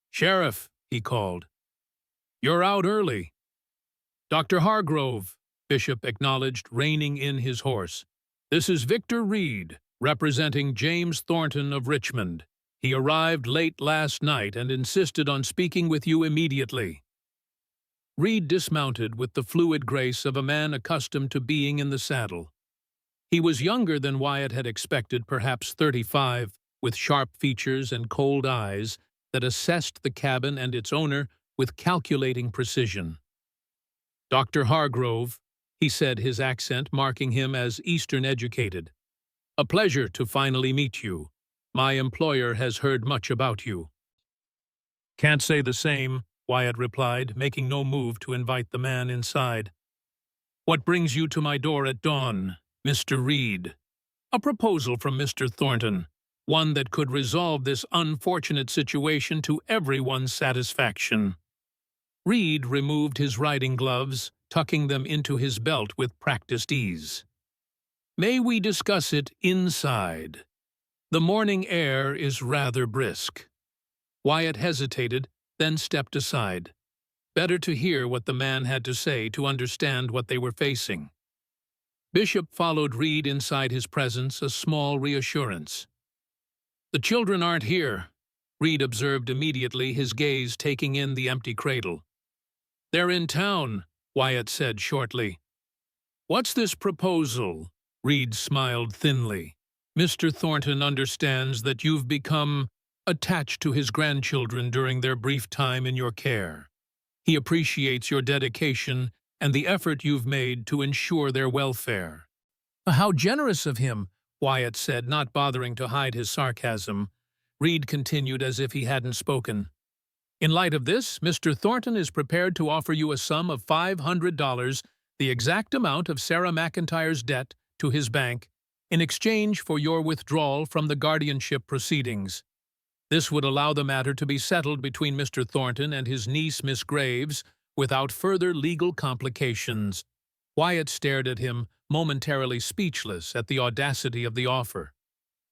"Sheriff," he called. "You're out early." "Dr. Hargrove," Bishop acknowledged, reining in his horse. "This is Victor Reed, representing James Thornton of Richmond. He arrived late last night and insisted on speaking with you immediately." Reed dismounted with the fluid grace of a man accustomed to being in the saddle. He was younger than Wyatt had expected, perhaps 35, with sharp features and cold eyes that assessed the cabin and its owner with calculating precision. "Dr. Hargrove," he said, his accent marking him as Eastern educated. "A pleasure to finally meet you. My employer has heard much about you." "Can't say the same," Wyatt replied, making no move to invite the man inside. "What brings you to my door at dawn, Mr. Reed?" "A proposal from Mr. Thornton, one that could resolve this unfortunate situation to everyone's satisfaction." Reed removed his riding gloves, tucking them into his belt with practiced ease. "May we discuss it inside? The morning air is rather brisk." Wyatt hesitated, then stepped aside. Better to hear what the man had to say to understand what they were facing. Bishop followed Reed inside his presence, a small reassurance. "The children aren't here," Reed observed immediately, his gaze taking in the empty cradle. "They're in town," Wyatt said shortly. "What's this proposal?" Reed smiled thinly. "Mr. Thornton understands that you've become attached to his grandchildren during their brief time in your care. He appreciates your dedication and the effort you've made to ensure their welfare." "How generous of him," Wyatt said, not bothering to hide his sarcasm. Reed continued as if he hadn't spoken. In light of this, Mr. Thornton is prepared to offer you a sum of $500, the exact amount of Sarah McIntyre's debt to his bank, in exchange for your withdrawal from the guardianship proceedings. This would allow the matter to be settled between Mr. Thornton and his niece, Miss Graves, without further legal complications. Wyatt stared at him, momentarily speechless at the audacity of the offer.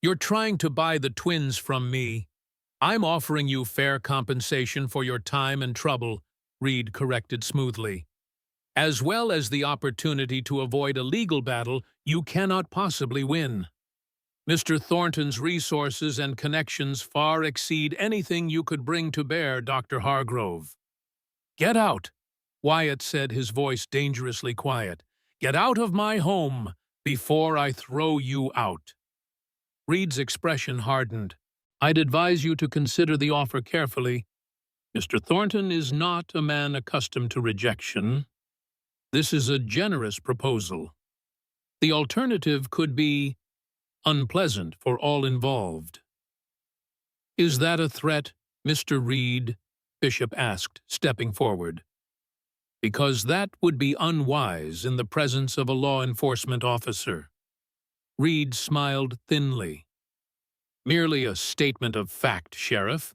"You're trying to buy the twins from me. I'm offering you fair compensation for your time and trouble," Reed corrected smoothly, "as well as the opportunity to avoid a legal battle you cannot possibly win. Mr. Thornton's resources and connections far exceed anything you could bring to bear, Dr. Hargrove." "Get out," Wyatt said, his voice dangerously quiet. "Get out of my home before I throw you out." Reed's expression hardened. "I'd advise you to consider the offer carefully. Mr. Thornton is not a man accustomed to rejection. This is a generous proposal. The alternative could be unpleasant for all involved." "Is that a threat, Mr. Reed?" Bishop asked, stepping forward. "Because that would be unwise in the presence of a law enforcement officer." Reed smiled thinly. "Merely a statement of fact, Sheriff.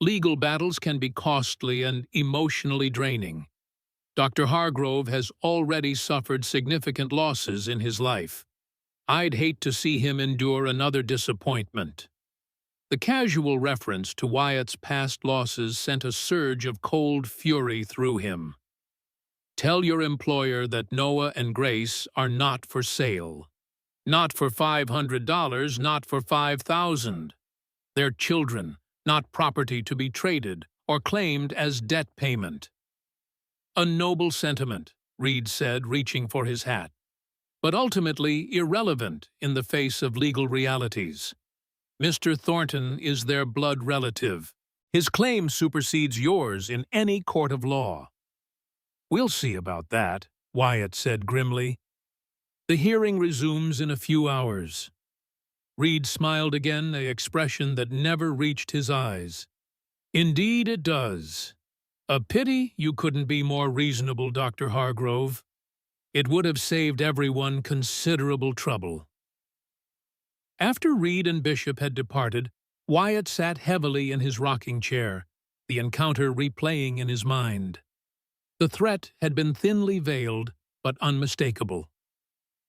Legal battles can be costly and emotionally draining. Dr. Hargrove has already suffered significant losses in his life. I'd hate to see him endure another disappointment." The casual reference to Wyatt's past losses sent a surge of cold fury through him. "Tell your employer that Noah and Grace are not for sale. Not for $500, not for $5,000. They're children, not property to be traded or claimed as debt payment." "A noble sentiment," Reed said, reaching for his hat, "but ultimately irrelevant in the face of legal realities. Mr. Thornton is their blood relative. His claim supersedes yours in any court of law." "We'll see about that," Wyatt said grimly. "The hearing resumes in a few hours." Reed smiled again, an expression that never reached his eyes. "Indeed it does. A pity you couldn't be more reasonable, Dr. Hargrove. It would have saved everyone considerable trouble." After Reed and Bishop had departed, Wyatt sat heavily in his rocking chair, the encounter replaying in his mind. The threat had been thinly veiled, but unmistakable.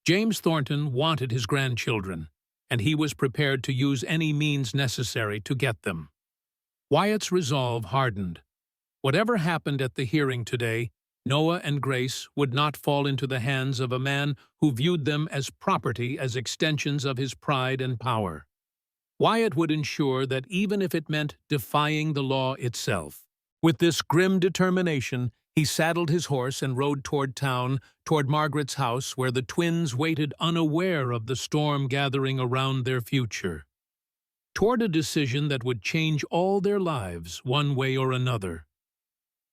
James Thornton wanted his grandchildren, and he was prepared to use any means necessary to get them. Wyatt's resolve hardened. Whatever happened at the hearing today, Noah and Grace would not fall into the hands of a man who viewed them as property, as extensions of his pride and power. Wyatt would ensure that even if it meant defying the law itself. With this grim determination, he saddled his horse and rode toward town, toward Margaret's house, where the twins waited unaware of the storm gathering around their future. Toward a decision that would change all their lives, one way or another.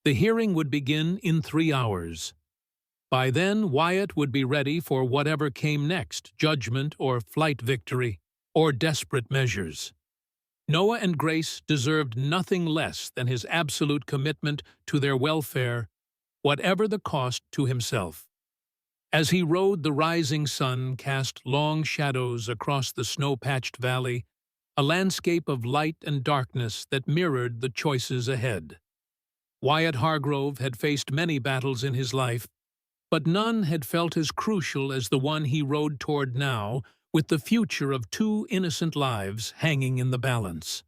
The hearing would begin in 3 hours. By then, Wyatt would be ready for whatever came next, judgment or flight victory, or desperate measures. Noah and Grace deserved nothing less than his absolute commitment to their welfare, whatever the cost to himself. As he rode, the rising sun cast long shadows across the snow-patched valley, a landscape of light and darkness that mirrored the choices ahead. Wyatt Hargrove had faced many battles in his life, but none had felt as crucial as the one he rode toward now, with the future of 2 innocent lives hanging in the balance.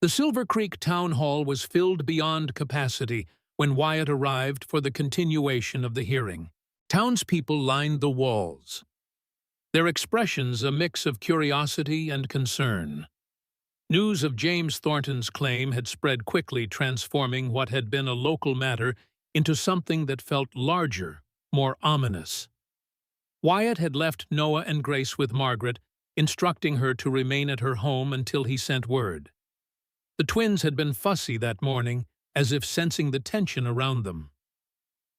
The Silver Creek Town Hall was filled beyond capacity when Wyatt arrived for the continuation of the hearing. Townspeople lined the walls, their expressions a mix of curiosity and concern. News of James Thornton's claim had spread quickly, transforming what had been a local matter into something that felt larger, more ominous. Wyatt had left Noah and Grace with Margaret, instructing her to remain at her home until he sent word. The twins had been fussy that morning, as if sensing the tension around them.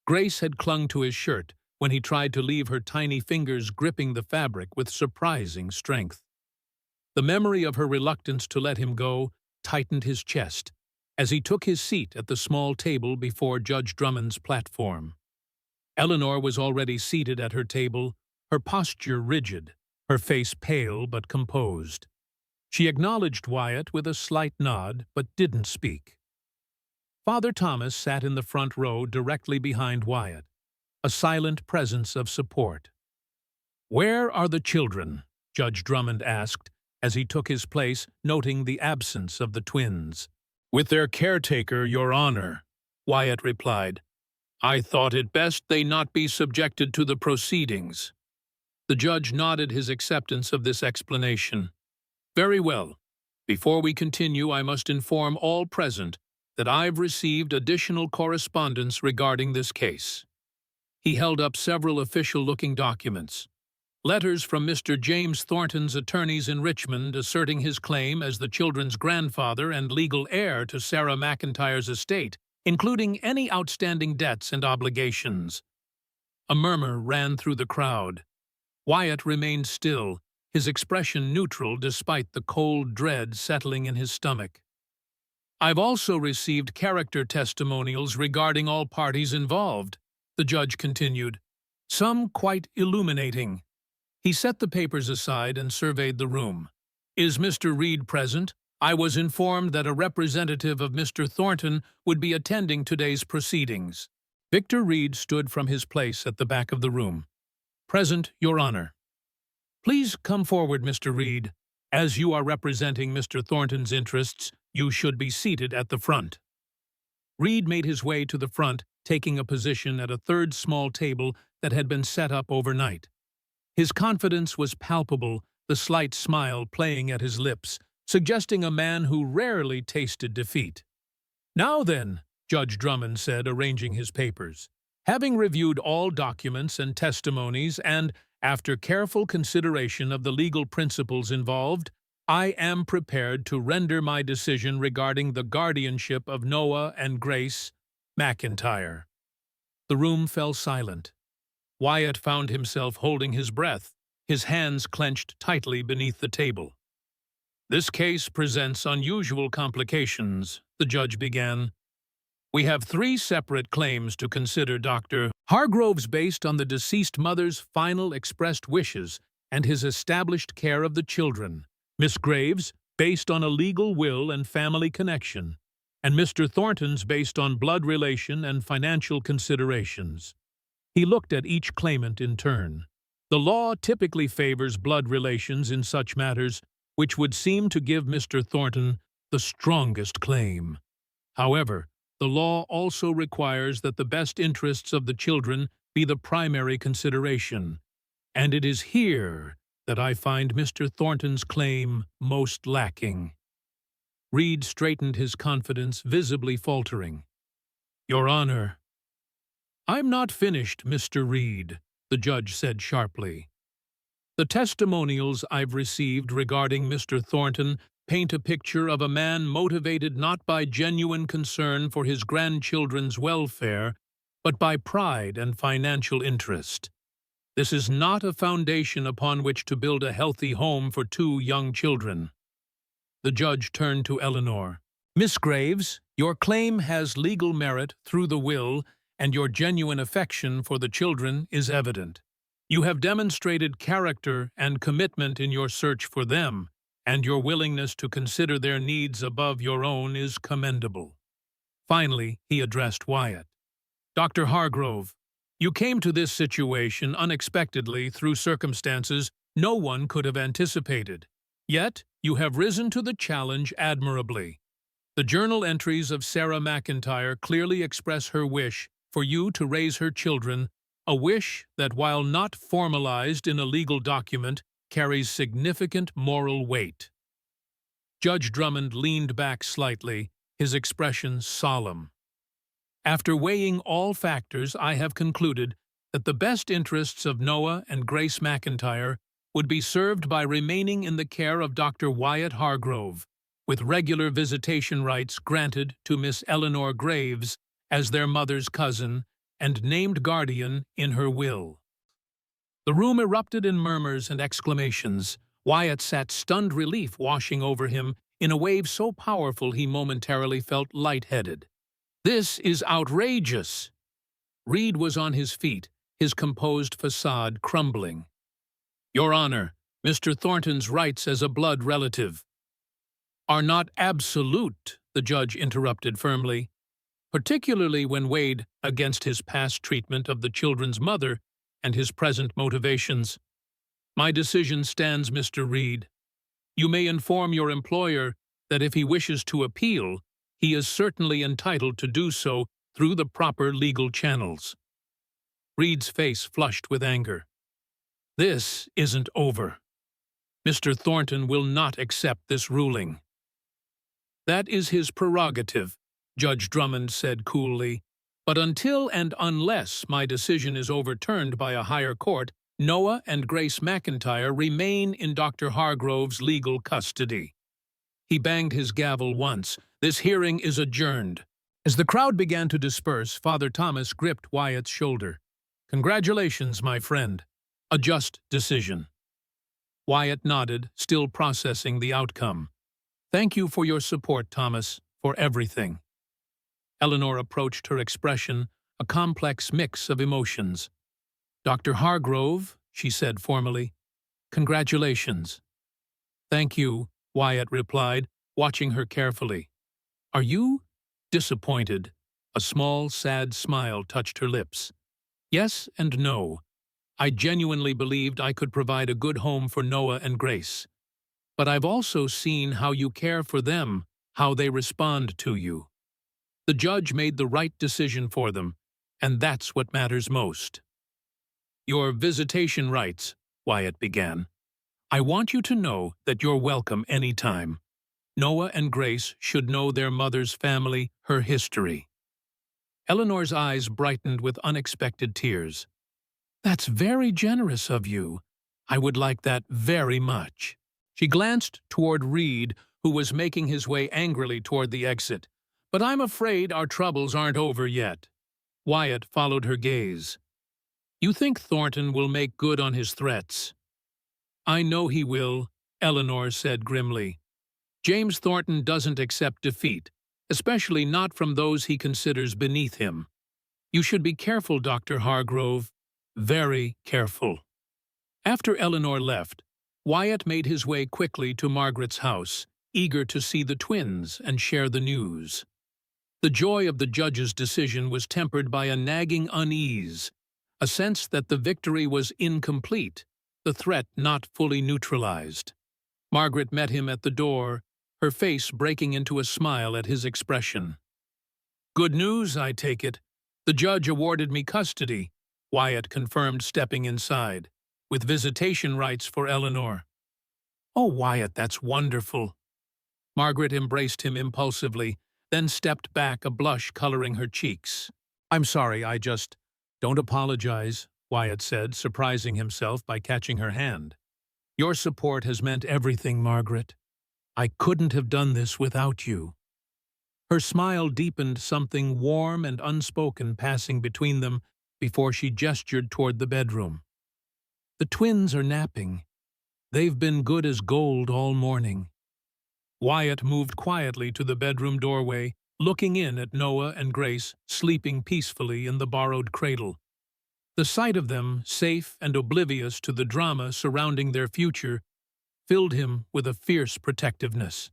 Grace had clung to his shirt when he tried to leave, her tiny fingers gripping the fabric with surprising strength. The memory of her reluctance to let him go tightened his chest, as he took his seat at the small table before Judge Drummond's platform. Eleanor was already seated at her table, her posture rigid, her face pale but composed. She acknowledged Wyatt with a slight nod, but didn't speak. Father Thomas sat in the front row directly behind Wyatt, a silent presence of support. "Where are the children?" Judge Drummond asked, as he took his place, noting the absence of the twins. "With their caretaker, Your Honor," Wyatt replied. "I thought it best they not be subjected to the proceedings." The judge nodded his acceptance of this explanation. "Very well. Before we continue, I must inform all present that I've received additional correspondence regarding this case." He held up several official-looking documents. Letters from Mr. James Thornton's attorneys in Richmond asserting his claim as the children's grandfather and legal heir to Sarah McIntyre's estate, including any outstanding debts and obligations. A murmur ran through the crowd. Wyatt remained still, his expression neutral despite the cold dread settling in his stomach. "I've also received character testimonials regarding all parties involved," the judge continued, "some quite illuminating." He set the papers aside and surveyed the room. "Is Mr. Reed present? I was informed that a representative of Mr. Thornton would be attending today's proceedings." Victor Reed stood from his place at the back of the room. "Present, Your Honor." "Please come forward, Mr. Reed. As you are representing Mr. Thornton's interests, you should be seated at the front." Reed made his way to the front, taking a position at a third small table that had been set up overnight. His confidence was palpable, the slight smile playing at his lips, suggesting a man who rarely tasted defeat. "Now then," Judge Drummond said, arranging his papers, "having reviewed all documents and testimonies and, after careful consideration of the legal principles involved, I am prepared to render my decision regarding the guardianship of Noah and Grace McIntyre." The room fell silent. Wyatt found himself holding his breath, his hands clenched tightly beneath the table. "This case presents unusual complications," the judge began. "We have 3 separate claims to consider, Dr. Hargrove's based on the deceased mother's final expressed wishes and his established care of the children, Miss Graves based on a legal will and family connection, and Mr. Thornton's based on blood relation and financial considerations." He looked at each claimant in turn. The law typically favors blood relations in such matters, which would seem to give Mr. Thornton the strongest claim. However, the law also requires that the best interests of the children be the primary consideration, and it is here that I find Mr. Thornton's claim most lacking. Reed straightened his confidence, visibly faltering. "Your Honor." "I'm not finished, Mr. Reed," the judge said sharply. "The testimonials I've received regarding Mr. Thornton paint a picture of a man motivated not by genuine concern for his grandchildren's welfare, but by pride and financial interest. This is not a foundation upon which to build a healthy home for 2 young children." The judge turned to Eleanor. "Miss Graves, your claim has legal merit through the will, and your genuine affection for the children is evident. You have demonstrated character and commitment in your search for them, and your willingness to consider their needs above your own is commendable." Finally, he addressed Wyatt. "Dr. Hargrove, you came to this situation unexpectedly through circumstances no one could have anticipated. Yet, you have risen to the challenge admirably. The journal entries of Sarah McIntyre clearly express her wish for you to raise her children, a wish that, while not formalized in a legal document, carries significant moral weight." Judge Drummond leaned back slightly, his expression solemn. "After weighing all factors, I have concluded that the best interests of Noah and Grace McIntyre would be served by remaining in the care of Dr. Wyatt Hargrove, with regular visitation rights granted to Miss Eleanor Graves as their mother's cousin and named guardian in her will." The room erupted in murmurs and exclamations. Wyatt sat stunned relief washing over him, in a wave so powerful he momentarily felt lightheaded. "This is outrageous!" Reed was on his feet, his composed facade crumbling. "Your Honor, Mr. Thornton's rights as a blood relative are not absolute," the judge interrupted firmly, "particularly when weighed against his past treatment of the children's mother and his present motivations. My decision stands, Mr. Reed. You may inform your employer that if he wishes to appeal, he is certainly entitled to do so through the proper legal channels." Reed's face flushed with anger. "This isn't over. Mr. Thornton will not accept this ruling." "That is his prerogative," Judge Drummond said coolly. "But until and unless my decision is overturned by a higher court, Noah and Grace McIntyre remain in Dr. Hargrove's legal custody." He banged his gavel once. "This hearing is adjourned." As the crowd began to disperse, Father Thomas gripped Wyatt's shoulder. "Congratulations, my friend. A just decision." Wyatt nodded, still processing the outcome. "Thank you for your support, Thomas, for everything." Eleanor approached her expression, a complex mix of emotions. "Dr. Hargrove," she said formally, "congratulations." "Thank you," Wyatt replied, watching her carefully. "Are you disappointed?" A small, sad smile touched her lips. "Yes and no. I genuinely believed I could provide a good home for Noah and Grace. But I've also seen how you care for them, how they respond to you. The judge made the right decision for them, and that's what matters most." "Your visitation rights," Wyatt began. "I want you to know that you're welcome any time. Noah and Grace should know their mother's family, her history." Eleanor's eyes brightened with unexpected tears. "That's very generous of you. I would like that very much." She glanced toward Reed, who was making his way angrily toward the exit. "But I'm afraid our troubles aren't over yet." Wyatt followed her gaze. "You think Thornton will make good on his threats?" "I know he will," Eleanor said grimly. "James Thornton doesn't accept defeat, especially not from those he considers beneath him. You should be careful, Dr. Hargrove. Very careful." After Eleanor left, Wyatt made his way quickly to Margaret's house, eager to see the twins and share the news. The joy of the judge's decision was tempered by a nagging unease, a sense that the victory was incomplete, the threat not fully neutralized. Margaret met him at the door, her face breaking into a smile at his expression. "Good news, I take it. The judge awarded me custody," Wyatt confirmed, stepping inside, "with visitation rights for Eleanor." "Oh, Wyatt, that's wonderful." Margaret embraced him impulsively, then stepped back, a blush coloring her cheeks. "I'm sorry, Don't apologize," Wyatt said, surprising himself by catching her hand. "Your support has meant everything, Margaret. I couldn't have done this without you." Her smile deepened, something warm and unspoken passing between them before she gestured toward the bedroom. "The twins are napping. They've been good as gold all morning." Wyatt moved quietly to the bedroom doorway, looking in at Noah and Grace sleeping peacefully in the borrowed cradle. The sight of them, safe and oblivious to the drama surrounding their future, filled him with a fierce protectiveness.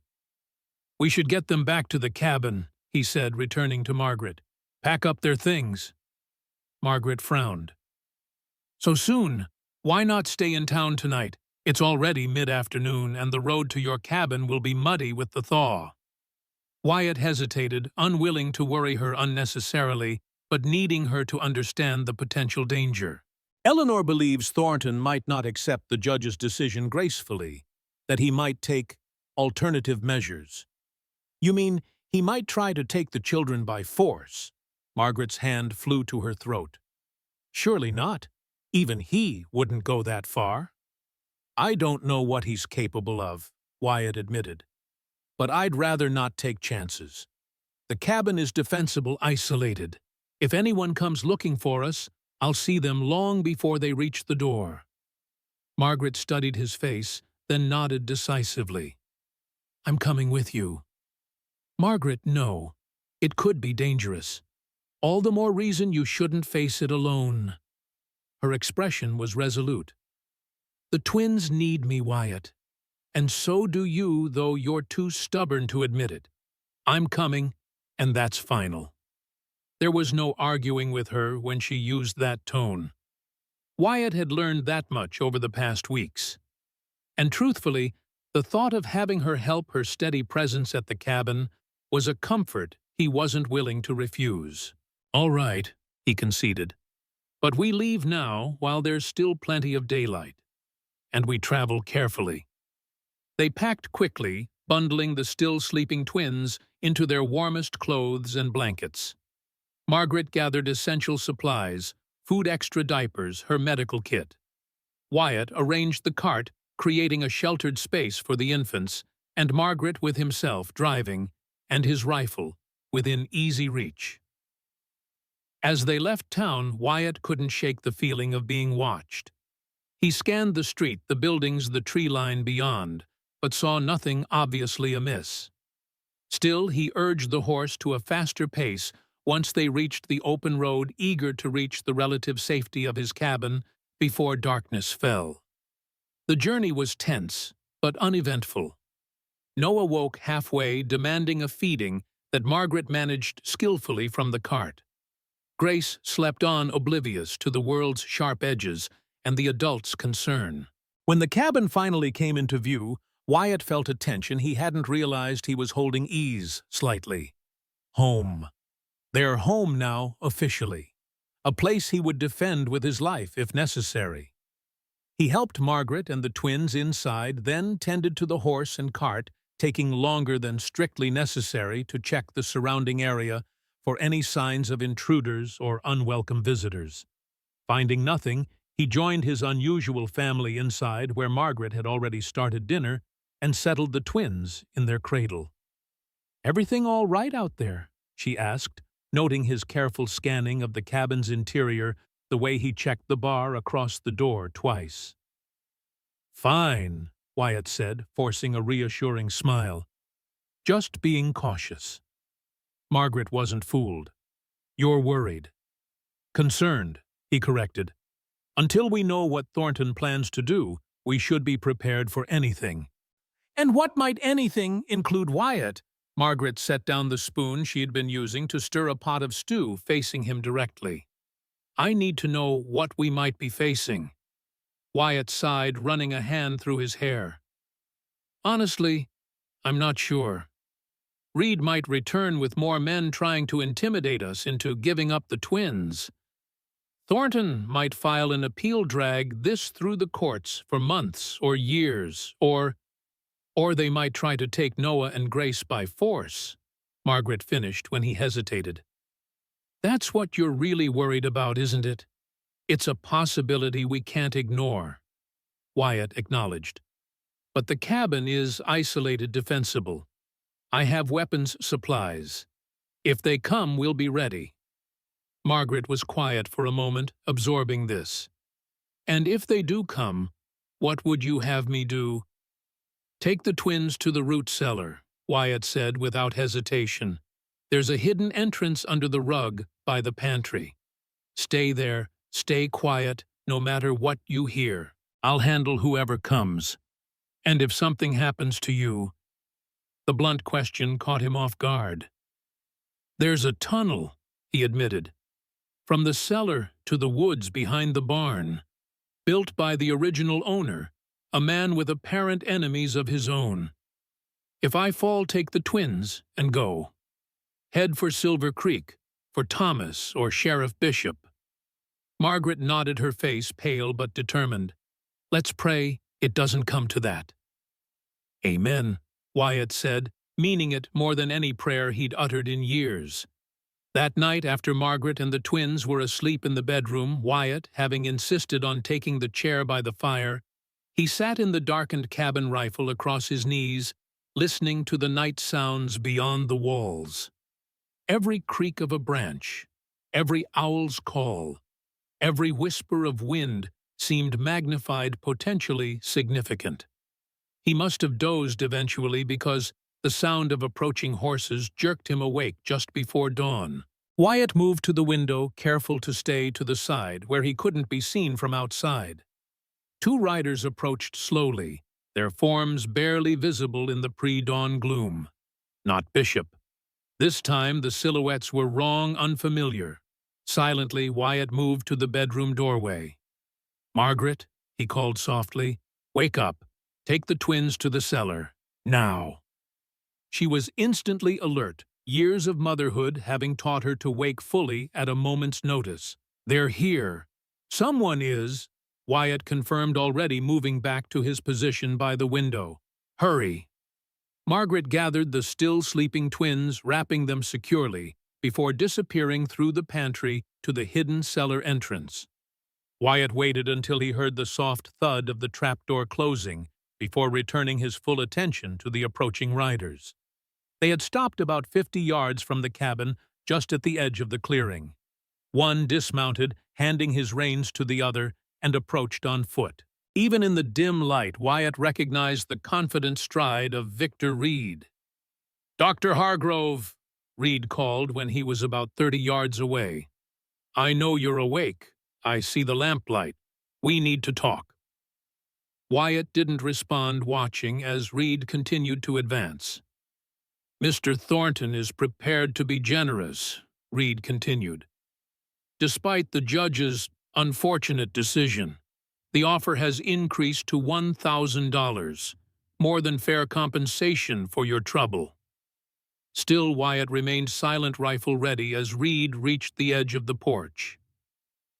"We should get them back to the cabin," he said, returning to Margaret. "Pack up their things." Margaret frowned. "So soon? Why not stay in town tonight? It's already mid-afternoon, and the road to your cabin will be muddy with the thaw." Wyatt hesitated, unwilling to worry her unnecessarily, but needing her to understand the potential danger. "Eleanor believes Thornton might not accept the judge's decision gracefully, that he might take alternative measures." "You mean he might try to take the children by force?" Margaret's hand flew to her throat. "Surely not. Even he wouldn't go that far." "I don't know what he's capable of," Wyatt admitted. "But I'd rather not take chances. The cabin is defensible, isolated. If anyone comes looking for us, I'll see them long before they reach the door." Margaret studied his face, then nodded decisively. I'm coming with you. Margaret, no. It could be dangerous. All the more reason you shouldn't face it alone. Her expression was resolute. The twins need me, Wyatt. And so do you, though you're too stubborn to admit it. I'm coming, and that's final. There was no arguing with her when she used that tone. Wyatt had learned that much over the past weeks. And truthfully, the thought of having her help her steady presence at the cabin was a comfort he wasn't willing to refuse. All right, he conceded. But we leave now while there's still plenty of daylight. And we travel carefully. They packed quickly, bundling the still sleeping twins into their warmest clothes and blankets. Margaret gathered essential supplies, food extra diapers, her medical kit. Wyatt arranged the cart, creating a sheltered space for the infants, and Margaret with himself driving, and his rifle, within easy reach. As they left town, Wyatt couldn't shake the feeling of being watched. He scanned the street, the buildings, the tree line beyond, but saw nothing obviously amiss. Still, he urged the horse to a faster pace once they reached the open road, eager to reach the relative safety of his cabin before darkness fell. The journey was tense, but uneventful. Noah woke halfway, demanding a feeding that Margaret managed skillfully from the cart. Grace slept on, oblivious to the world's sharp edges and the adults' concern. When the cabin finally came into view, Wyatt felt a tension he hadn't realized he was holding ease slightly. Home. Their home now, officially. A place he would defend with his life if necessary. He helped Margaret and the twins inside, then tended to the horse and cart, taking longer than strictly necessary to check the surrounding area for any signs of intruders or unwelcome visitors. Finding nothing, he joined his unusual family inside where Margaret had already started dinner and settled the twins in their cradle. "Everything all right out there?" she asked, noting his careful scanning of the cabin's interior, the way he checked the bar across the door twice. "Fine," Wyatt said, forcing a reassuring smile. "Just being cautious." Margaret wasn't fooled. "You're worried." "Concerned," he corrected. "Until we know what Thornton plans to do, we should be prepared for anything." "And what might anything include, Wyatt?" Margaret set down the spoon she had been using to stir a pot of stew, facing him directly. "I need to know what we might be facing." Wyatt sighed, running a hand through his hair. "Honestly, I'm not sure. Reed might return with more men trying to intimidate us into giving up the twins. Thornton might file an appeal, drag this through the courts for months or years, or they might try to take Noah and Grace by force," Margaret finished when he hesitated. "That's what you're really worried about, isn't it? It's a possibility we can't ignore," Wyatt acknowledged. "But the cabin is isolated, defensible. I have weapons supplies. If they come, we'll be ready." Margaret was quiet for a moment, absorbing this. "And if they do come, what would you have me do?" "Take the twins to the root cellar," Wyatt said without hesitation. "There's a hidden entrance under the rug by the pantry. Stay there, stay quiet, no matter what you hear. I'll handle whoever comes. And if something happens to you—" The blunt question caught him off guard. "There's a tunnel," he admitted, "from the cellar to the woods behind the barn, built by the original owner, a man with apparent enemies of his own. If I fall, take the twins and go. Head for Silver Creek, for Thomas or Sheriff Bishop." Margaret nodded, her face pale but determined. "Let's pray it doesn't come to that." "Amen," Wyatt said, meaning it more than any prayer he'd uttered in years. That night, after Margaret and the twins were asleep in the bedroom, Wyatt, having insisted on taking the chair by the fire, he sat in the darkened cabin, rifle across his knees, listening to the night sounds beyond the walls. Every creak of a branch, every owl's call, every whisper of wind seemed magnified, potentially significant. He must have dozed eventually because the sound of approaching horses jerked him awake just before dawn. Wyatt moved to the window, careful to stay to the side where he couldn't be seen from outside. Two riders approached slowly, their forms barely visible in the pre-dawn gloom. Not Bishop. This time the silhouettes were wrong, unfamiliar. Silently, Wyatt moved to the bedroom doorway. "Margaret," he called softly, "wake up. Take the twins to the cellar. Now." She was instantly alert, years of motherhood having taught her to wake fully at a moment's notice. "They're here." "Someone is," Wyatt confirmed, already moving back to his position by the window. "Hurry." Margaret gathered the still sleeping twins, wrapping them securely, before disappearing through the pantry to the hidden cellar entrance. Wyatt waited until he heard the soft thud of the trapdoor closing before returning his full attention to the approaching riders. They had stopped about 50 yards from the cabin, just at the edge of the clearing. One dismounted, handing his reins to the other, and approached on foot. Even in the dim light, Wyatt recognized the confident stride of Victor Reed. "Dr. Hargrove," Reed called when he was about 30 yards away. "I know you're awake. I see the lamplight. We need to talk." Wyatt didn't respond, watching as Reed continued to advance. "Mr. Thornton is prepared to be generous," Reed continued. "Despite the judge's unfortunate decision, the offer has increased to $1,000, more than fair compensation for your trouble." Still, Wyatt remained silent, rifle ready, as Reed reached the edge of the porch.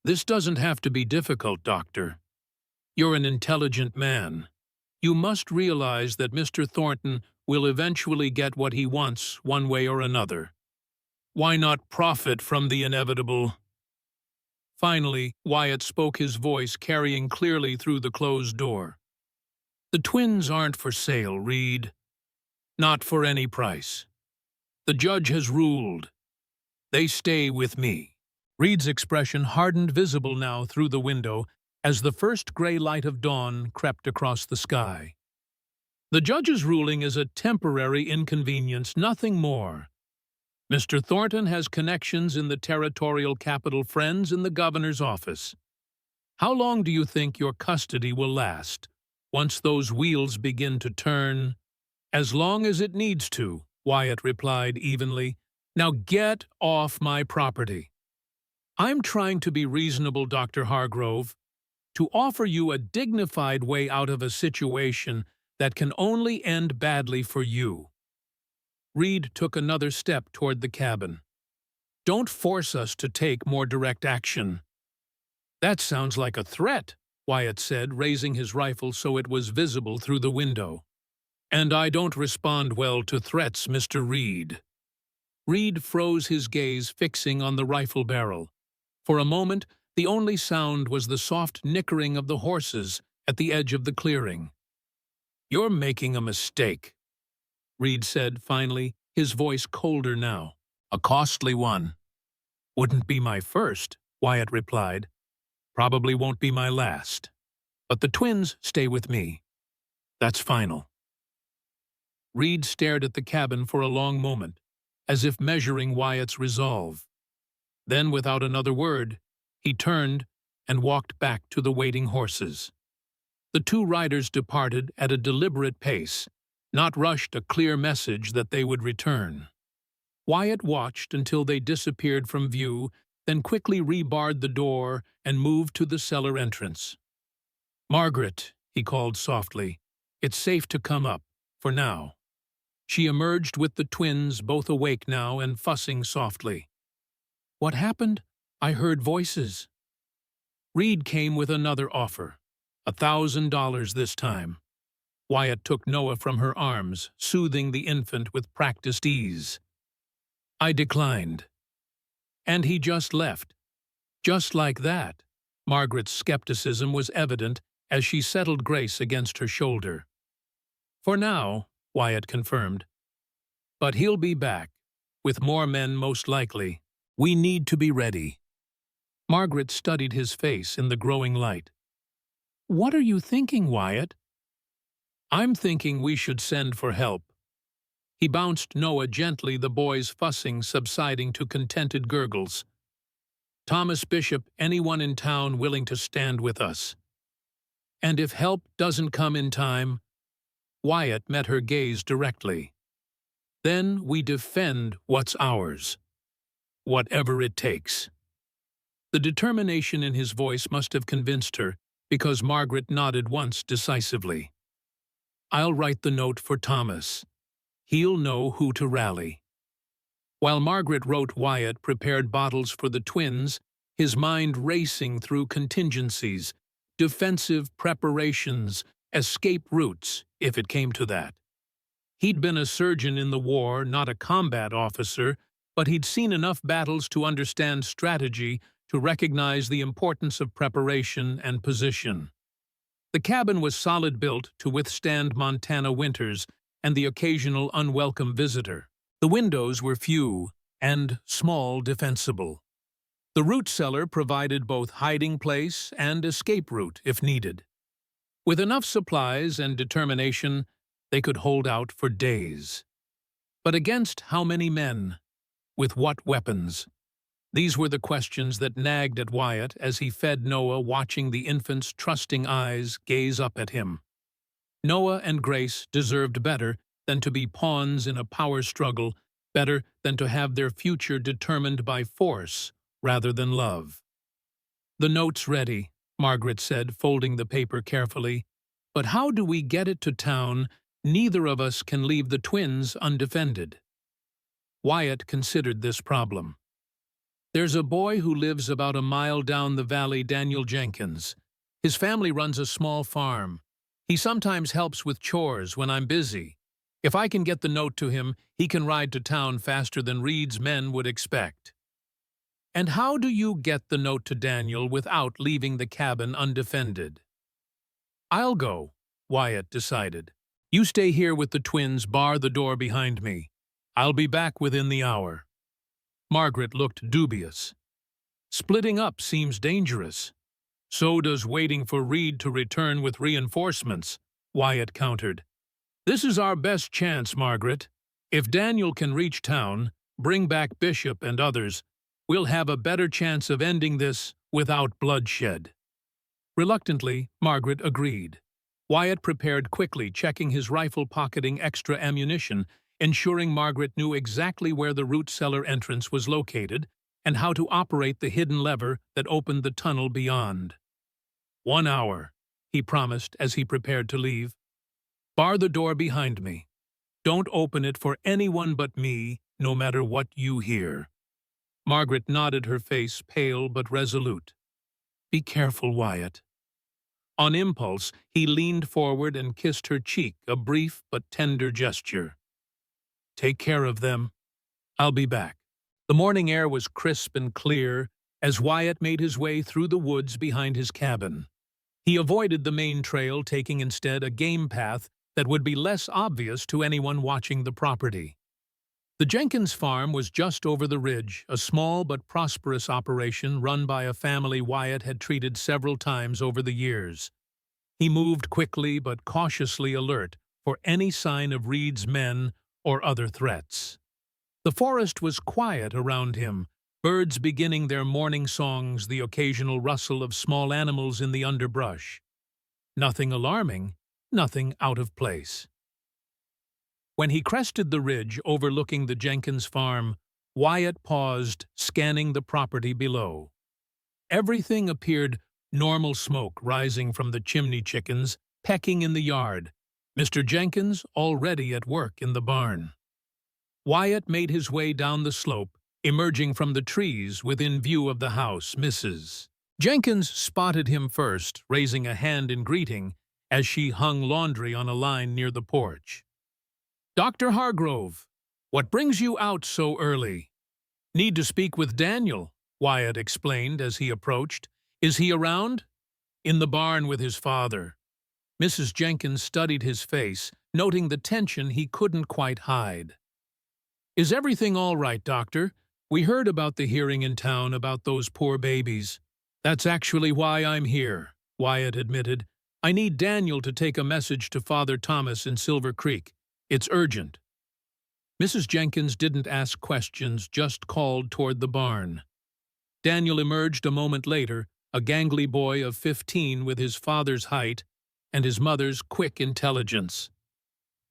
"This doesn't have to be difficult, Doctor. You're an intelligent man. You must realize that Mr. Thornton will eventually get what he wants one way or another. Why not profit from the inevitable?" Finally, Wyatt spoke, his voice carrying clearly through the closed door. "The twins aren't for sale, Reed. Not for any price. The judge has ruled. They stay with me." Reed's expression hardened, visible now through the window, as the first gray light of dawn crept across the sky. "The judge's ruling is a temporary inconvenience, nothing more. Mr. Thornton has connections in the territorial capital, friends in the governor's office. How long do you think your custody will last, once those wheels begin to turn?" "As long as it needs to," Wyatt replied evenly. "Now get off my property." "I'm trying to be reasonable, Dr. Hargrove, to offer you a dignified way out of a situation that can only end badly for you." Reed took another step toward the cabin. "Don't force us to take more direct action." "That sounds like a threat," Wyatt said, raising his rifle so it was visible through the window. "And I don't respond well to threats, Mr. Reed." Reed froze, his gaze fixing on the rifle barrel. For a moment, the only sound was the soft nickering of the horses at the edge of the clearing. "You're making a mistake," Reed said finally, his voice colder now. "A costly one." "Wouldn't be my first," Wyatt replied. "Probably won't be my last. But the twins stay with me. That's final." Reed stared at the cabin for a long moment, as if measuring Wyatt's resolve. Then, without another word, he turned and walked back to the waiting horses. The two riders departed at a deliberate pace, not rushed, a clear message that they would return. Wyatt watched until they disappeared from view, then quickly rebarred the door and moved to the cellar entrance. "Margaret," he called softly, "it's safe to come up, for now." She emerged with the twins, both awake now and fussing softly. "What happened?" "I heard voices." Reed came with another offer, $1,000 this time. Wyatt took Noah from her arms, soothing the infant with practiced ease. "I declined." "And he just left." "Just like that." Margaret's skepticism was evident as she settled Grace against her shoulder. "For now," Wyatt confirmed. "But he'll be back, with more men most likely. We need to be ready." Margaret studied his face in the growing light. "What are you thinking, Wyatt?" I'm thinking we should send for help. He bounced Noah gently, the boy's fussing subsiding to contented gurgles. Thomas Bishop, anyone in town willing to stand with us. And if help doesn't come in time, Wyatt met her gaze directly. Then we defend what's ours. Whatever it takes. The determination in his voice must have convinced her, because Margaret nodded once decisively. I'll write the note for Thomas. He'll know who to rally. While Margaret wrote, Wyatt prepared bottles for the twins, his mind racing through contingencies, defensive preparations, escape routes, if it came to that. He'd been a surgeon in the war, not a combat officer, but he'd seen enough battles to understand strategy, to recognize the importance of preparation and position. The cabin was solid built to withstand Montana winters and the occasional unwelcome visitor. The windows were few and small defensible. The root cellar provided both hiding place and escape route if needed. With enough supplies and determination, they could hold out for days. But against how many men? With what weapons? These were the questions that nagged at Wyatt as he fed Noah, watching the infant's trusting eyes gaze up at him. Noah and Grace deserved better than to be pawns in a power struggle, better than to have their future determined by force rather than love. The note's ready, Margaret said, folding the paper carefully. But how do we get it to town? Neither of us can leave the twins undefended. Wyatt considered this problem. There's a boy who lives about a mile down the valley, Daniel Jenkins. His family runs a small farm. He sometimes helps with chores when I'm busy. If I can get the note to him, he can ride to town faster than Reed's men would expect. And how do you get the note to Daniel without leaving the cabin undefended? I'll go, Wyatt decided. You stay here with the twins, bar the door behind me. I'll be back within the hour. Margaret looked dubious. Splitting up seems dangerous. So does waiting for Reed to return with reinforcements, Wyatt countered. This is our best chance, Margaret. If Daniel can reach town, bring back Bishop and others, we'll have a better chance of ending this without bloodshed. Reluctantly, Margaret agreed. Wyatt prepared quickly, checking his rifle, pocketing extra ammunition, ensuring Margaret knew exactly where the root cellar entrance was located and how to operate the hidden lever that opened the tunnel beyond. 1 hour, he promised as he prepared to leave. Bar the door behind me. Don't open it for anyone but me, no matter what you hear. Margaret nodded, her face pale but resolute. Be careful, Wyatt. On impulse, he leaned forward and kissed her cheek, a brief but tender gesture. Take care of them. I'll be back. The morning air was crisp and clear as Wyatt made his way through the woods behind his cabin. He avoided the main trail, taking instead a game path that would be less obvious to anyone watching the property. The Jenkins farm was just over the ridge, a small but prosperous operation run by a family Wyatt had treated several times over the years. He moved quickly but cautiously, alert for any sign of Reed's men or other threats. The forest was quiet around him, birds beginning their morning songs, the occasional rustle of small animals in the underbrush. Nothing alarming, nothing out of place. When he crested the ridge overlooking the Jenkins farm, Wyatt paused, scanning the property below. Everything appeared normal, smoke rising from the chimney chickens, pecking in the yard, Mr. Jenkins already at work in the barn. Wyatt made his way down the slope, emerging from the trees within view of the house. Mrs. Jenkins spotted him first, raising a hand in greeting as she hung laundry on a line near the porch. Dr. Hargrove, what brings you out so early? Need to speak with Daniel, Wyatt explained as he approached. Is he around? In the barn with his father. Mrs. Jenkins studied his face, noting the tension he couldn't quite hide. Is everything all right, Doctor? We heard about the hearing in town about those poor babies. That's actually why I'm here, Wyatt admitted, I need Daniel to take a message to Father Thomas in Silver Creek. It's urgent. Mrs. Jenkins didn't ask questions, just called toward the barn. Daniel emerged a moment later, a gangly boy of 15 with his father's height and his mother's quick intelligence.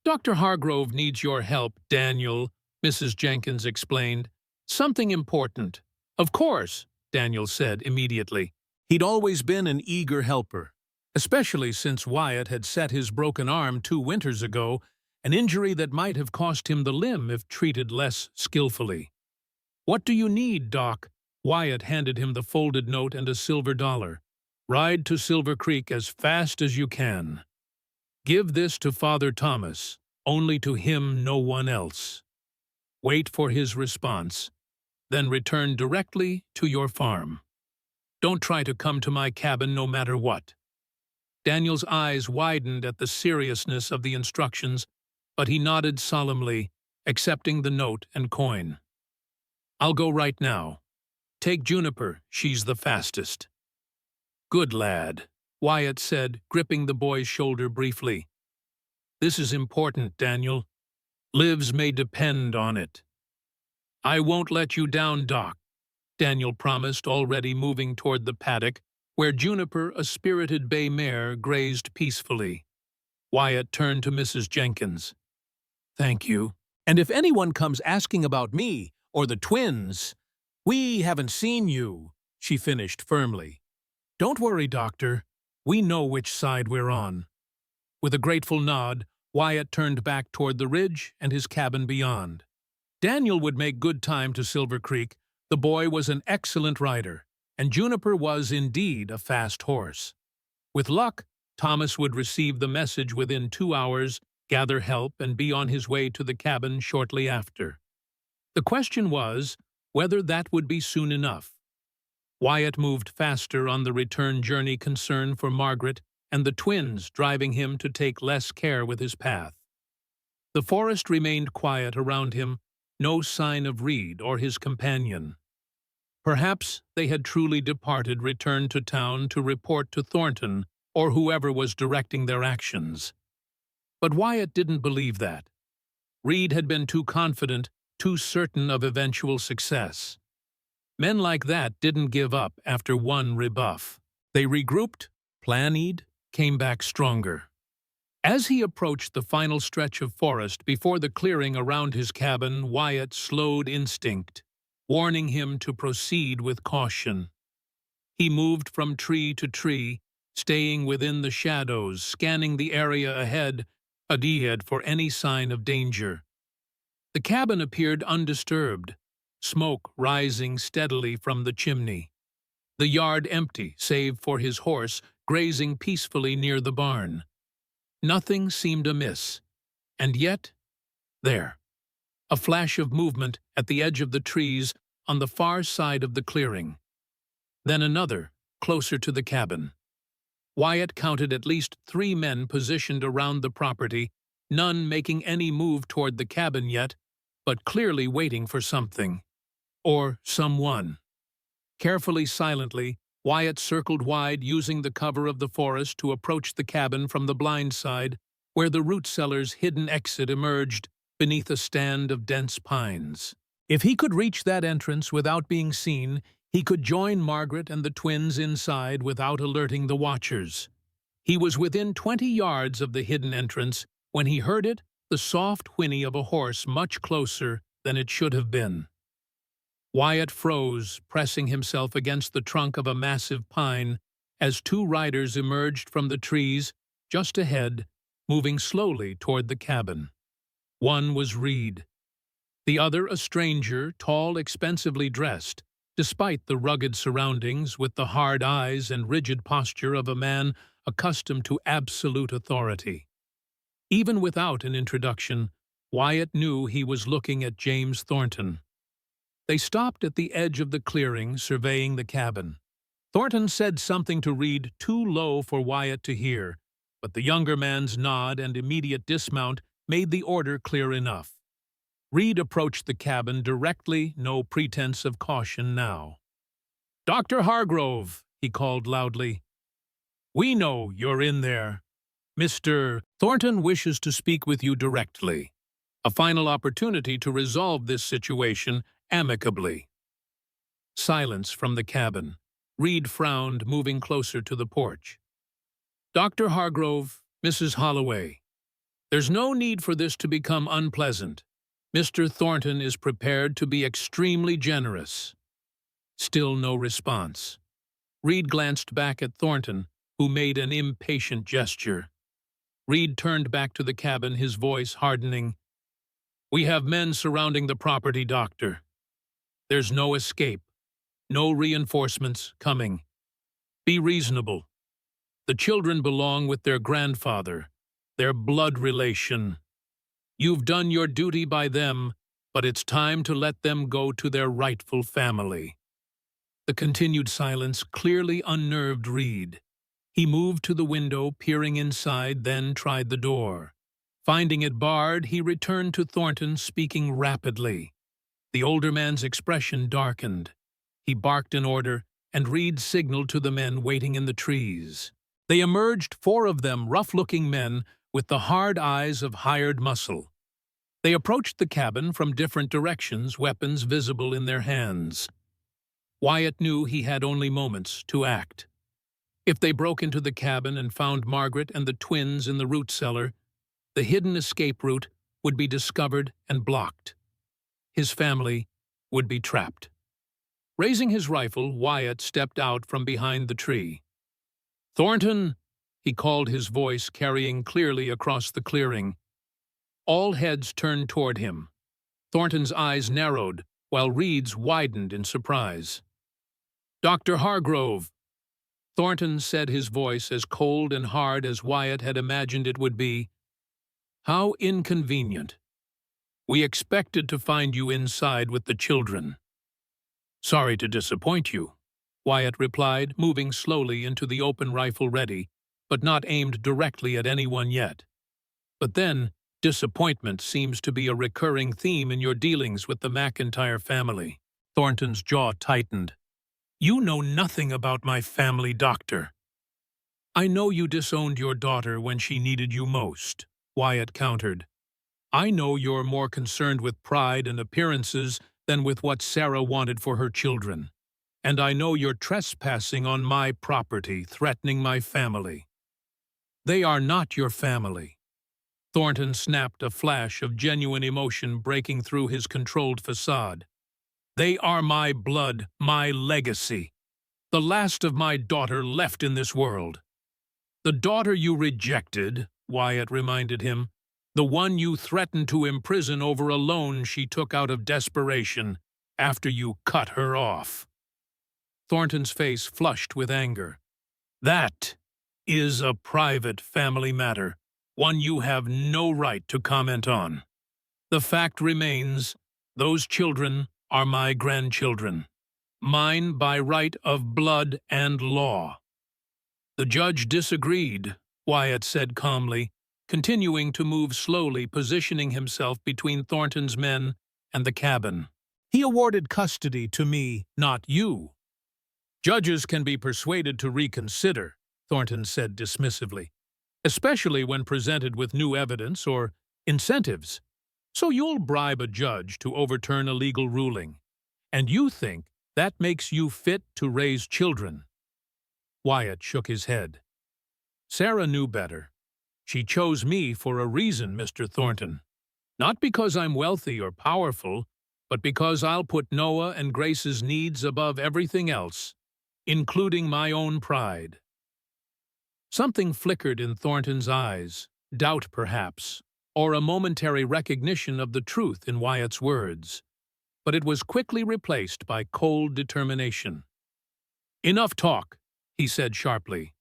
Dr. Hargrove needs your help, Daniel, Mrs. Jenkins explained. Something important. Of course, Daniel said immediately. He'd always been an eager helper, especially since Wyatt had set his broken arm 2 winters ago, an injury that might have cost him the limb if treated less skillfully. What do you need, Doc? Wyatt handed him the folded note and a silver dollar. Ride to Silver Creek as fast as you can. Give this to Father Thomas, only to him, no one else. Wait for his response, then return directly to your farm. Don't try to come to my cabin no matter what. Daniel's eyes widened at the seriousness of the instructions, but he nodded solemnly, accepting the note and coin. I'll go right now. Take Juniper, she's the fastest. Good lad, Wyatt said, gripping the boy's shoulder briefly. This is important, Daniel. Lives may depend on it. I won't let you down, Doc, Daniel promised, already moving toward the paddock, where Juniper, a spirited bay mare, grazed peacefully. Wyatt turned to Mrs. Jenkins. Thank you. And if anyone comes asking about me or the twins, we haven't seen you, she finished firmly. Don't worry, Doctor. We know which side we're on. With a grateful nod, Wyatt turned back toward the ridge and his cabin beyond. Daniel would make good time to Silver Creek. The boy was an excellent rider, and Juniper was indeed a fast horse. With luck, Thomas would receive the message within 2 hours, gather help, and be on his way to the cabin shortly after. The question was whether that would be soon enough. Wyatt moved faster on the return journey, concern for Margaret and the twins driving him to take less care with his path. The forest remained quiet around him, no sign of Reed or his companion. Perhaps they had truly departed, returned to town to report to Thornton or whoever was directing their actions. But Wyatt didn't believe that. Reed had been too confident, too certain of eventual success. Men like that didn't give up after one rebuff. They regrouped, planned, came back stronger. As he approached the final stretch of forest before the clearing around his cabin, Wyatt slowed instinct, warning him to proceed with caution. He moved from tree to tree, staying within the shadows, scanning the area ahead for any sign of danger. The cabin appeared undisturbed, smoke rising steadily from the chimney. The yard empty, save for his horse grazing peacefully near the barn. Nothing seemed amiss, and yet, there, a flash of movement at the edge of the trees on the far side of the clearing. Then another, closer to the cabin. Wyatt counted at least 3 men positioned around the property, none making any move toward the cabin yet, but clearly waiting for something. Or someone. Carefully, silently, Wyatt circled wide, using the cover of the forest to approach the cabin from the blind side, where the root cellar's hidden exit emerged beneath a stand of dense pines. If he could reach that entrance without being seen, he could join Margaret and the twins inside without alerting the watchers. He was within 20 yards of the hidden entrance when he heard it, the soft whinny of a horse much closer than it should have been. Wyatt froze, pressing himself against the trunk of a massive pine, as 2 riders emerged from the trees just ahead, moving slowly toward the cabin. One was Reed. The other a stranger, tall, expensively dressed, despite the rugged surroundings, with the hard eyes and rigid posture of a man accustomed to absolute authority. Even without an introduction, Wyatt knew he was looking at James Thornton. They stopped at the edge of the clearing, surveying the cabin. Thornton said something to Reed too low for Wyatt to hear, but the younger man's nod and immediate dismount made the order clear enough. Reed approached the cabin directly, no pretense of caution now. "Dr. Hargrove," he called loudly. We know you're in there. Mr. Thornton wishes to speak with you directly. A final opportunity to resolve this situation amicably. Silence from the cabin. Reed frowned, moving closer to the porch. Dr. Hargrove, Mrs. Holloway, there's no need for this to become unpleasant. Mr. Thornton is prepared to be extremely generous. Still no response. Reed glanced back at Thornton, who made an impatient gesture. Reed turned back to the cabin, his voice hardening. We have men surrounding the property, Doctor. There's no escape. No reinforcements coming. Be reasonable. The children belong with their grandfather, their blood relation. You've done your duty by them, but it's time to let them go to their rightful family. The continued silence clearly unnerved Reed. He moved to the window, peering inside, then tried the door. Finding it barred, he returned to Thornton, speaking rapidly. The older man's expression darkened. He barked an order, and Reed signaled to the men waiting in the trees. They emerged, 4 of them rough-looking men with the hard eyes of hired muscle. They approached the cabin from different directions, weapons visible in their hands. Wyatt knew he had only moments to act. If they broke into the cabin and found Margaret and the twins in the root cellar, the hidden escape route would be discovered and blocked. His family would be trapped. Raising his rifle, Wyatt stepped out from behind the tree. "Thornton," he called, his voice carrying clearly across the clearing. All heads turned toward him. Thornton's eyes narrowed, while Reed's widened in surprise. "Dr. Hargrove," Thornton said, his voice as cold and hard as Wyatt had imagined it would be. "How inconvenient. We expected to find you inside with the children." "Sorry to disappoint you," Wyatt replied, moving slowly into the open rifle ready, but not aimed directly at anyone yet. "But then, disappointment seems to be a recurring theme in your dealings with the McIntyre family." Thornton's jaw tightened. "You know nothing about my family, Doctor." "I know you disowned your daughter when she needed you most," Wyatt countered. "I know you're more concerned with pride and appearances than with what Sarah wanted for her children. And I know you're trespassing on my property, threatening my family." "They are not your family." Thornton snapped, a flash of genuine emotion breaking through his controlled facade. "They are my blood, my legacy. The last of my daughter left in this world." "The daughter you rejected," Wyatt reminded him. "The one you threatened to imprison over a loan she took out of desperation after you cut her off." Thornton's face flushed with anger. "That is a private family matter, one you have no right to comment on. The fact remains, those children are my grandchildren, mine by right of blood and law." "The judge disagreed," Wyatt said calmly, continuing to move slowly, positioning himself between Thornton's men and the cabin. "He awarded custody to me, not you." "Judges can be persuaded to reconsider," Thornton said dismissively, "especially when presented with new evidence or incentives. So you'll bribe a judge to overturn a legal ruling, and you think that makes you fit to raise children?" Wyatt shook his head. "Sarah knew better. She chose me for a reason, Mr. Thornton. Not because I'm wealthy or powerful, but because I'll put Noah and Grace's needs above everything else, including my own pride." Something flickered in Thornton's eyes, doubt perhaps, or a momentary recognition of the truth in Wyatt's words. But it was quickly replaced by cold determination. "Enough talk," he said sharply.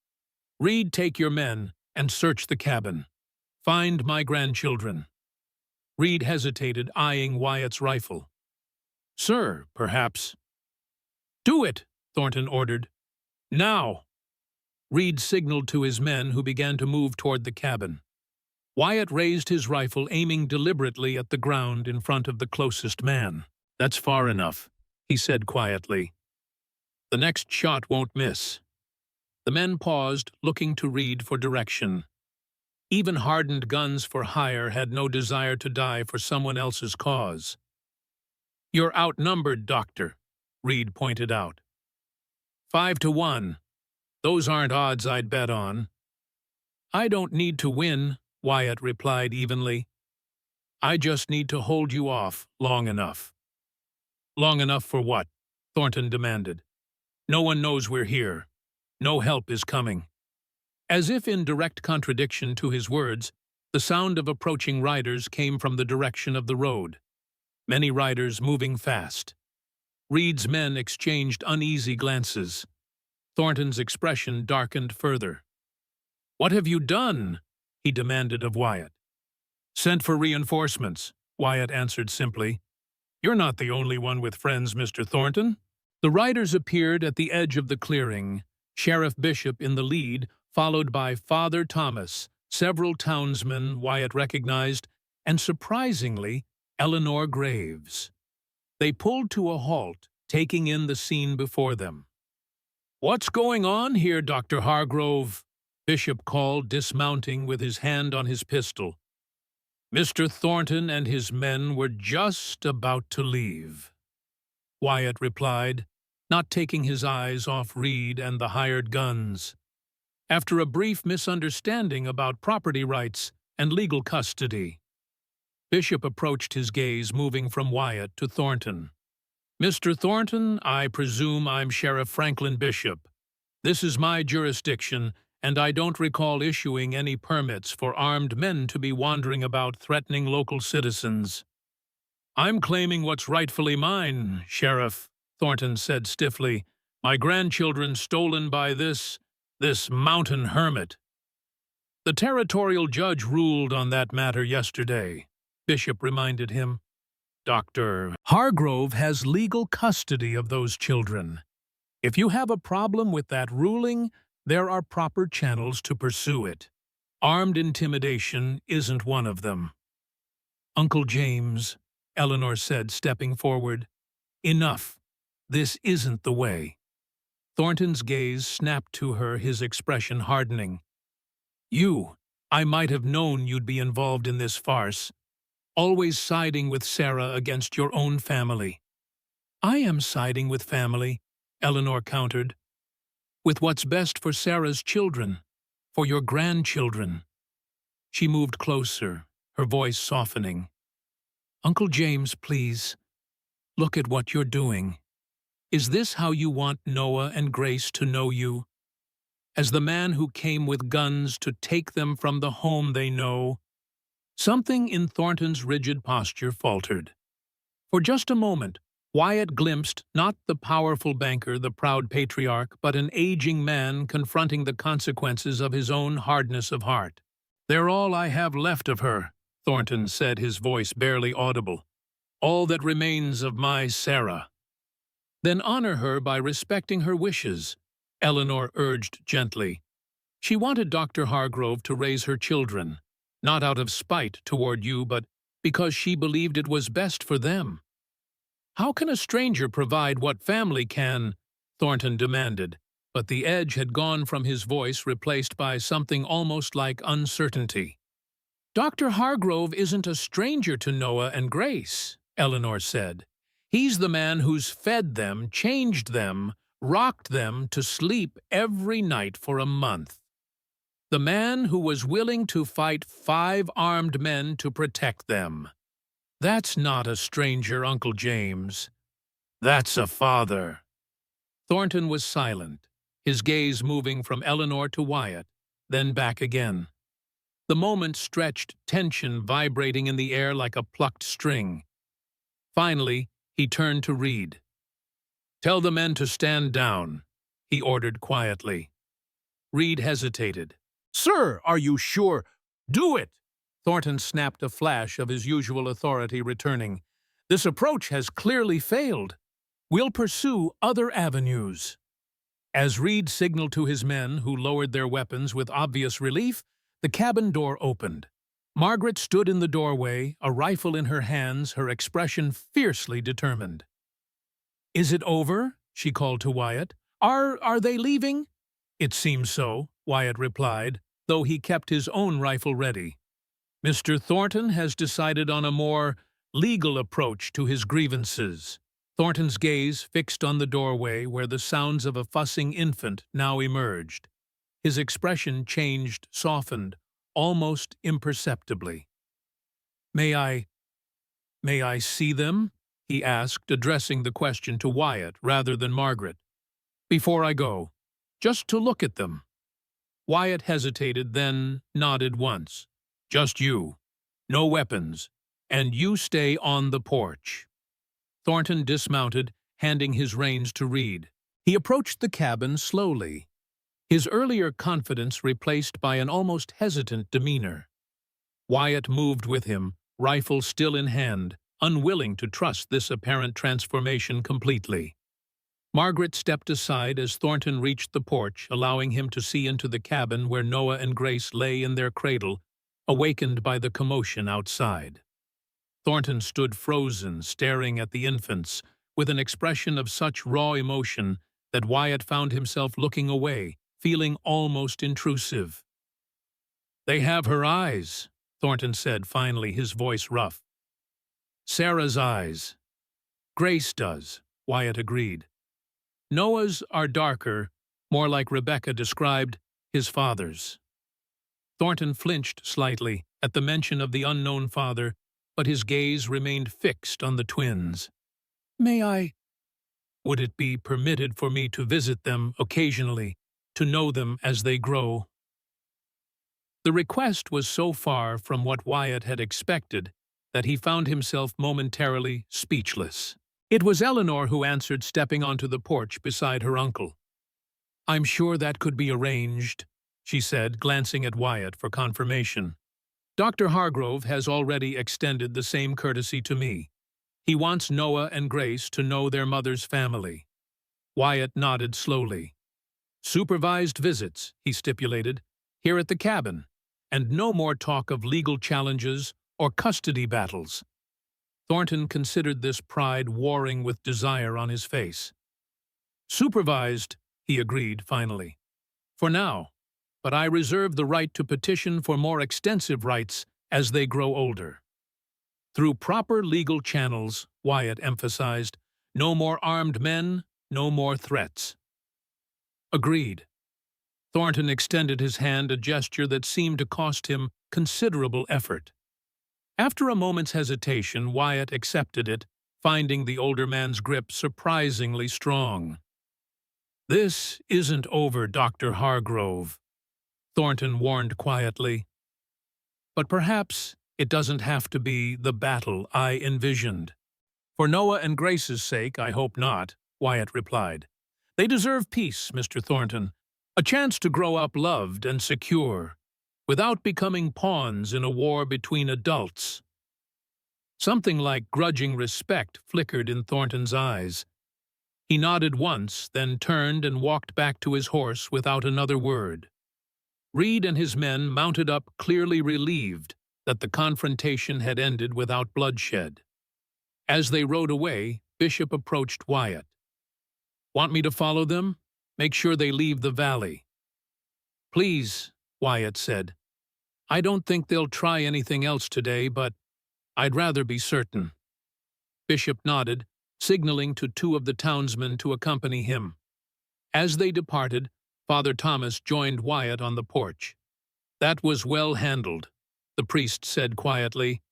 "Reed, take your men and search the cabin. Find my grandchildren." Reed hesitated, eyeing Wyatt's rifle. "Sir, perhaps—" "Do it," Thornton ordered. "Now!" Reed signaled to his men, who began to move toward the cabin. Wyatt raised his rifle, aiming deliberately at the ground in front of the closest man. "That's far enough," he said quietly. "The next shot won't miss." The men paused, looking to Reed for direction. Even hardened guns for hire had no desire to die for someone else's cause. "You're outnumbered, Doctor," Reed pointed out. 5-1. Those aren't odds I'd bet on. "I don't need to win," Wyatt replied evenly. "I just need to hold you off long enough." "Long enough for what?" Thornton demanded. "No one knows we're here. No help is coming." As if in direct contradiction to his words, the sound of approaching riders came from the direction of the road. Many riders moving fast. Reed's men exchanged uneasy glances. Thornton's expression darkened further. "What have you done?" he demanded of Wyatt. "Sent for reinforcements," Wyatt answered simply. "You're not the only one with friends, Mr. Thornton." The riders appeared at the edge of the clearing, Sheriff Bishop in the lead, followed by Father Thomas, several townsmen Wyatt recognized, and surprisingly, Eleanor Graves. They pulled to a halt, taking in the scene before them. "What's going on here, Dr. Hargrove?" Bishop called, dismounting with his hand on his pistol. "Mr. Thornton and his men were just about to leave," Wyatt replied, not taking his eyes off Reed and the hired guns. "After a brief misunderstanding about property rights and legal custody." Bishop approached his gaze, moving from Wyatt to Thornton. "Mr. Thornton, I presume I'm Sheriff Franklin Bishop. This is my jurisdiction, and I don't recall issuing any permits for armed men to be wandering about threatening local citizens." "I'm claiming what's rightfully mine, Sheriff," Thornton said stiffly. "My grandchildren stolen by this mountain hermit." "The territorial judge ruled on that matter yesterday," Bishop reminded him. "Dr. Hargrove has legal custody of those children. If you have a problem with that ruling, there are proper channels to pursue it. Armed intimidation isn't one of them." "Uncle James," Eleanor said, stepping forward. "Enough. This isn't the way." Thornton's gaze snapped to her, his expression hardening. I might have known you'd be involved in this farce, always siding with Sarah against your own family." "I am siding with family," Eleanor countered. "With what's best for Sarah's children, for your grandchildren." She moved closer, her voice softening. "Uncle James, please, look at what you're doing. Is this how you want Noah and Grace to know you? As the man who came with guns to take them from the home they know?" Something in Thornton's rigid posture faltered. For just a moment, Wyatt glimpsed not the powerful banker, the proud patriarch, but an aging man confronting the consequences of his own hardness of heart. "They're all I have left of her," Thornton said, his voice barely audible. "All that remains of my Sarah." "Then honor her by respecting her wishes," Eleanor urged gently. She wanted Dr. Hargrove to raise her children, not out of spite toward you, but because she believed it was best for them. "How can a stranger provide what family can?" Thornton demanded, but the edge had gone from his voice, replaced by something almost like uncertainty. "Dr. Hargrove isn't a stranger to Noah and Grace," Eleanor said. "He's the man who's fed them, changed them, rocked them to sleep every night for a month. The man who was willing to fight 5 armed men to protect them. That's not a stranger, Uncle James. That's a father." Thornton was silent, his gaze moving from Eleanor to Wyatt, then back again. The moment stretched, tension vibrating in the air like a plucked string. Finally, he turned to Reed. "Tell the men to stand down," he ordered quietly. Reed hesitated. "Sir, are you sure?" "Do it!" Thornton snapped, a flash of his usual authority returning. "This approach has clearly failed. We'll pursue other avenues." As Reed signaled to his men, who lowered their weapons with obvious relief, the cabin door opened. Margaret stood in the doorway, a rifle in her hands, her expression fiercely determined. "Is it over?" she called to Wyatt. Are they leaving?" It seems so, Wyatt replied, though he kept his own rifle ready. Mr. Thornton has decided on a more legal approach to his grievances. Thornton's gaze fixed on the doorway where the sounds of a fussing infant now emerged. His expression changed, softened, almost imperceptibly. May I see them?" he asked, addressing the question to Wyatt rather than Margaret. "Before I go, just to look at them." Wyatt hesitated, then nodded once. "Just you. No weapons. And you stay on the porch." Thornton dismounted, handing his reins to Reed. He approached the cabin slowly, his earlier confidence replaced by an almost hesitant demeanor. Wyatt moved with him, rifle still in hand, unwilling to trust this apparent transformation completely. Margaret stepped aside as Thornton reached the porch, allowing him to see into the cabin where Noah and Grace lay in their cradle, awakened by the commotion outside. Thornton stood frozen, staring at the infants, with an expression of such raw emotion that Wyatt found himself looking away, feeling almost intrusive. "They have her eyes," Thornton said finally, his voice rough. "Sarah's eyes." "Grace does," Wyatt agreed. "Noah's are darker, more like Rebecca described his father's." Thornton flinched slightly at the mention of the unknown father, but his gaze remained fixed on the twins. Would it be permitted for me to visit them occasionally, to know them as they grow?" The request was so far from what Wyatt had expected that he found himself momentarily speechless. It was Eleanor who answered, stepping onto the porch beside her uncle. "I'm sure that could be arranged," she said, glancing at Wyatt for confirmation. "Dr. Hargrove has already extended the same courtesy to me. He wants Noah and Grace to know their mother's family." Wyatt nodded slowly. "Supervised visits," he stipulated, "here at the cabin, and no more talk of legal challenges or custody battles." Thornton considered this pride warring with desire on his face. "Supervised," he agreed finally. "For now, but I reserve the right to petition for more extensive rights as they grow older." "Through proper legal channels," Wyatt emphasized. "No more armed men, no more threats." "Agreed." Thornton extended his hand, a gesture that seemed to cost him considerable effort. After a moment's hesitation, Wyatt accepted it, finding the older man's grip surprisingly strong. "This isn't over, Dr. Hargrove," Thornton warned quietly. "But perhaps it doesn't have to be the battle I envisioned." "For Noah and Grace's sake, I hope not," Wyatt replied. "They deserve peace, Mr. Thornton, a chance to grow up loved and secure, without becoming pawns in a war between adults." Something like grudging respect flickered in Thornton's eyes. He nodded once, then turned and walked back to his horse without another word. Reed and his men mounted up, clearly relieved that the confrontation had ended without bloodshed. As they rode away, Bishop approached Wyatt. "Want me to follow them? Make sure they leave the valley." "Please," Wyatt said. "I don't think they'll try anything else today, but I'd rather be certain." Bishop nodded, signaling to two of the townsmen to accompany him. As they departed, Father Thomas joined Wyatt on the porch. "That was well handled," the priest said quietly,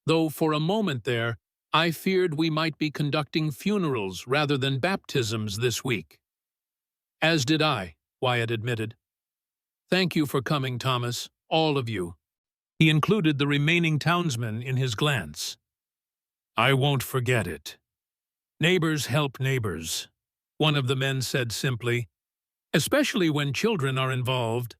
"though for a moment there I feared we might be conducting funerals rather than baptisms this week." "As did I," Wyatt admitted. "Thank you for coming, Thomas, all of you." He included the remaining townsmen in his glance. "I won't forget it. Neighbors help neighbors," one of the men said simply, "especially when children are involved."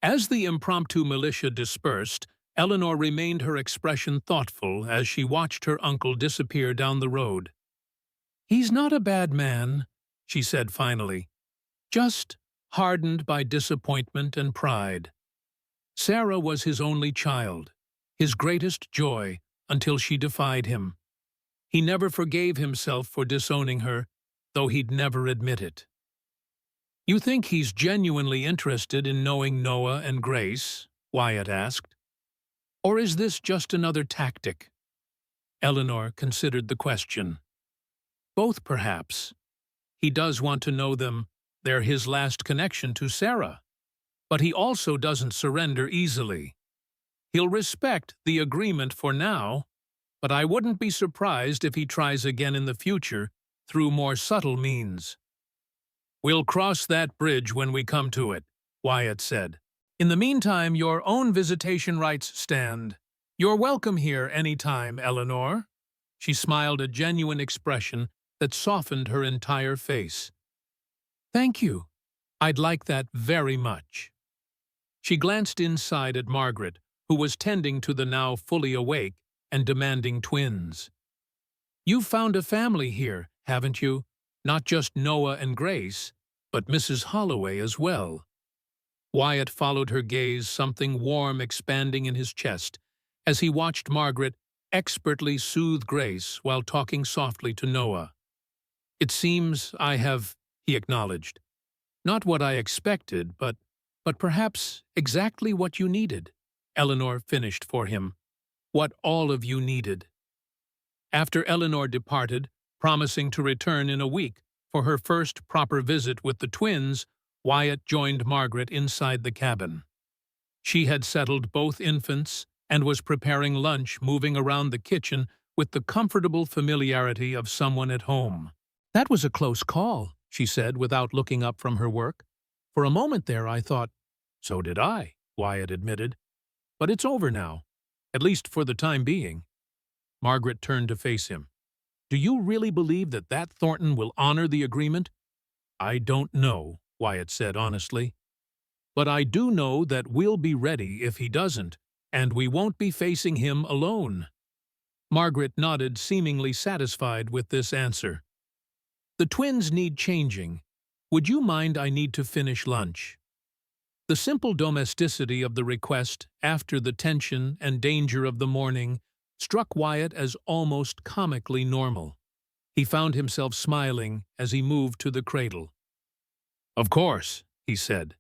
As the impromptu militia dispersed, Eleanor remained her expression thoughtful as she watched her uncle disappear down the road. "He's not a bad man," she said finally, "just hardened by disappointment and pride. Sarah was his only child, his greatest joy, until she defied him. He never forgave himself for disowning her, though he'd never admit it." You think he's genuinely interested in knowing Noah and Grace? Wyatt asked. Or is this just another tactic? Eleanor considered the question. Both, perhaps. He does want to know them. They're his last connection to Sarah. But he also doesn't surrender easily. He'll respect the agreement for now, but I wouldn't be surprised if he tries again in the future through more subtle means. We'll cross that bridge when we come to it, Wyatt said. In the meantime, your own visitation rights stand. You're welcome here any time, Eleanor. She smiled a genuine expression that softened her entire face. Thank you. I'd like that very much. She glanced inside at Margaret, who was tending to the now fully awake and demanding twins. You've found a family here, haven't you? Not just Noah and Grace, but Mrs. Holloway as well. Wyatt followed her gaze, something warm expanding in his chest, as he watched Margaret expertly soothe Grace while talking softly to Noah. It seems I have, he acknowledged. Not what I expected, but perhaps exactly what you needed. Eleanor finished for him. What all of you needed. After Eleanor departed, promising to return in a week for her first proper visit with the twins, Wyatt joined Margaret inside the cabin. She had settled both infants and was preparing lunch, moving around the kitchen with the comfortable familiarity of someone at home. That was a close call, she said without looking up from her work. For a moment there I thought, so did I, Wyatt admitted. But it's over now, at least for the time being. Margaret turned to face him. Do you really believe that Thornton will honor the agreement? I don't know, Wyatt said honestly. But I do know that we'll be ready if he doesn't, and we won't be facing him alone. Margaret nodded, seemingly satisfied with this answer. The twins need changing. Would you mind I need to finish lunch? The simple domesticity of the request, after the tension and danger of the morning, struck Wyatt as almost comically normal. He found himself smiling as he moved to the cradle. Of course, he said.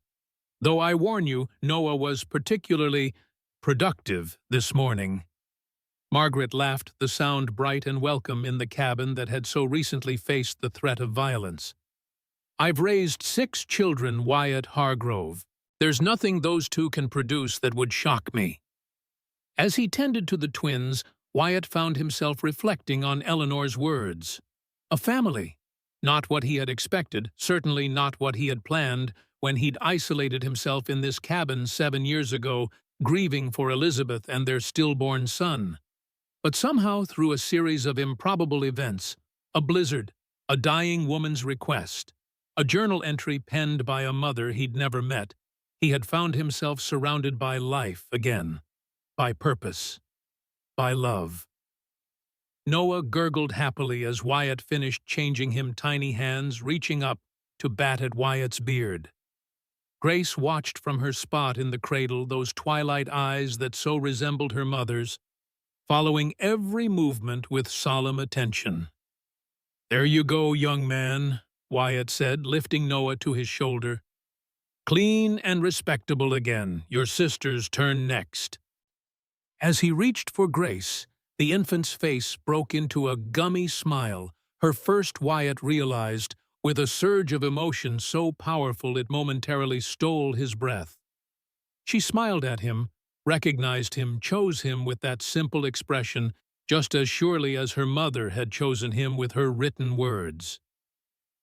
Though I warn you, Noah was particularly productive this morning. Margaret laughed, the sound bright and welcome in the cabin that had so recently faced the threat of violence. I've raised 6 children, Wyatt Hargrove. There's nothing those two can produce that would shock me. As he tended to the twins, Wyatt found himself reflecting on Eleanor's words. A family. Not what he had expected, certainly not what he had planned when he'd isolated himself in this cabin 7 years ago, grieving for Elizabeth and their stillborn son. But somehow, through a series of improbable events, a blizzard, a dying woman's request, a journal entry penned by a mother he'd never met, he had found himself surrounded by life again, by purpose, by love. Noah gurgled happily as Wyatt finished changing him, tiny hands reaching up to bat at Wyatt's beard. Grace watched from her spot in the cradle, those twilight eyes that so resembled her mother's, following every movement with solemn attention. There you go, young man, Wyatt said, lifting Noah to his shoulder. Clean and respectable again. Your sister's turn next. As he reached for Grace, the infant's face broke into a gummy smile, her first, Wyatt realized, with a surge of emotion so powerful it momentarily stole his breath. She smiled at him, recognized him, chose him with that simple expression, just as surely as her mother had chosen him with her written words.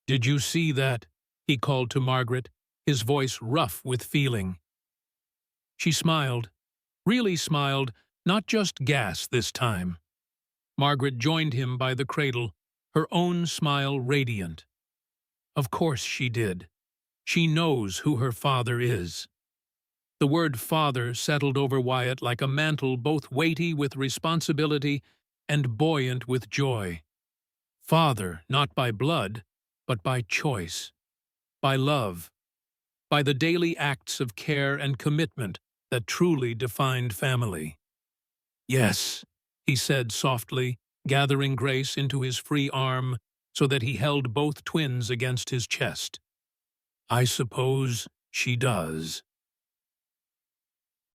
Did you see that? He called to Margaret, his voice rough with feeling. She smiled, really smiled, not just gas this time. Margaret joined him by the cradle, her own smile radiant. Of course she did. She knows who her father is. The word father settled over Wyatt like a mantle, both weighty with responsibility and buoyant with joy. Father, not by blood, but by choice, by love, by the daily acts of care and commitment that truly defined family. Yes, he said softly, gathering Grace into his free arm so that he held both twins against his chest. I suppose she does.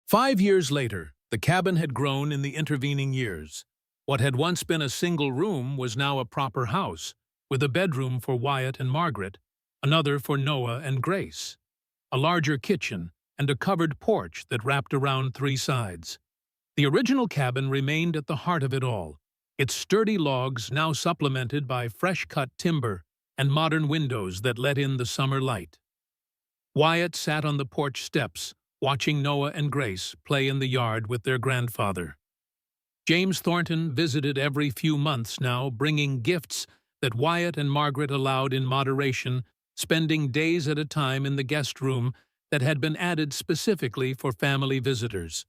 5 years later, the cabin had grown in the intervening years. What had once been a single room was now a proper house, with a bedroom for Wyatt and Margaret, another for Noah and Grace, a larger kitchen, and a covered porch that wrapped around 3 sides. The original cabin remained at the heart of it all, its sturdy logs now supplemented by fresh-cut timber and modern windows that let in the summer light. Wyatt sat on the porch steps, watching Noah and Grace play in the yard with their grandfather. James Thornton visited every few months now, bringing gifts that Wyatt and Margaret allowed in moderation, spending days at a time in the guest room that had been added specifically for family visitors.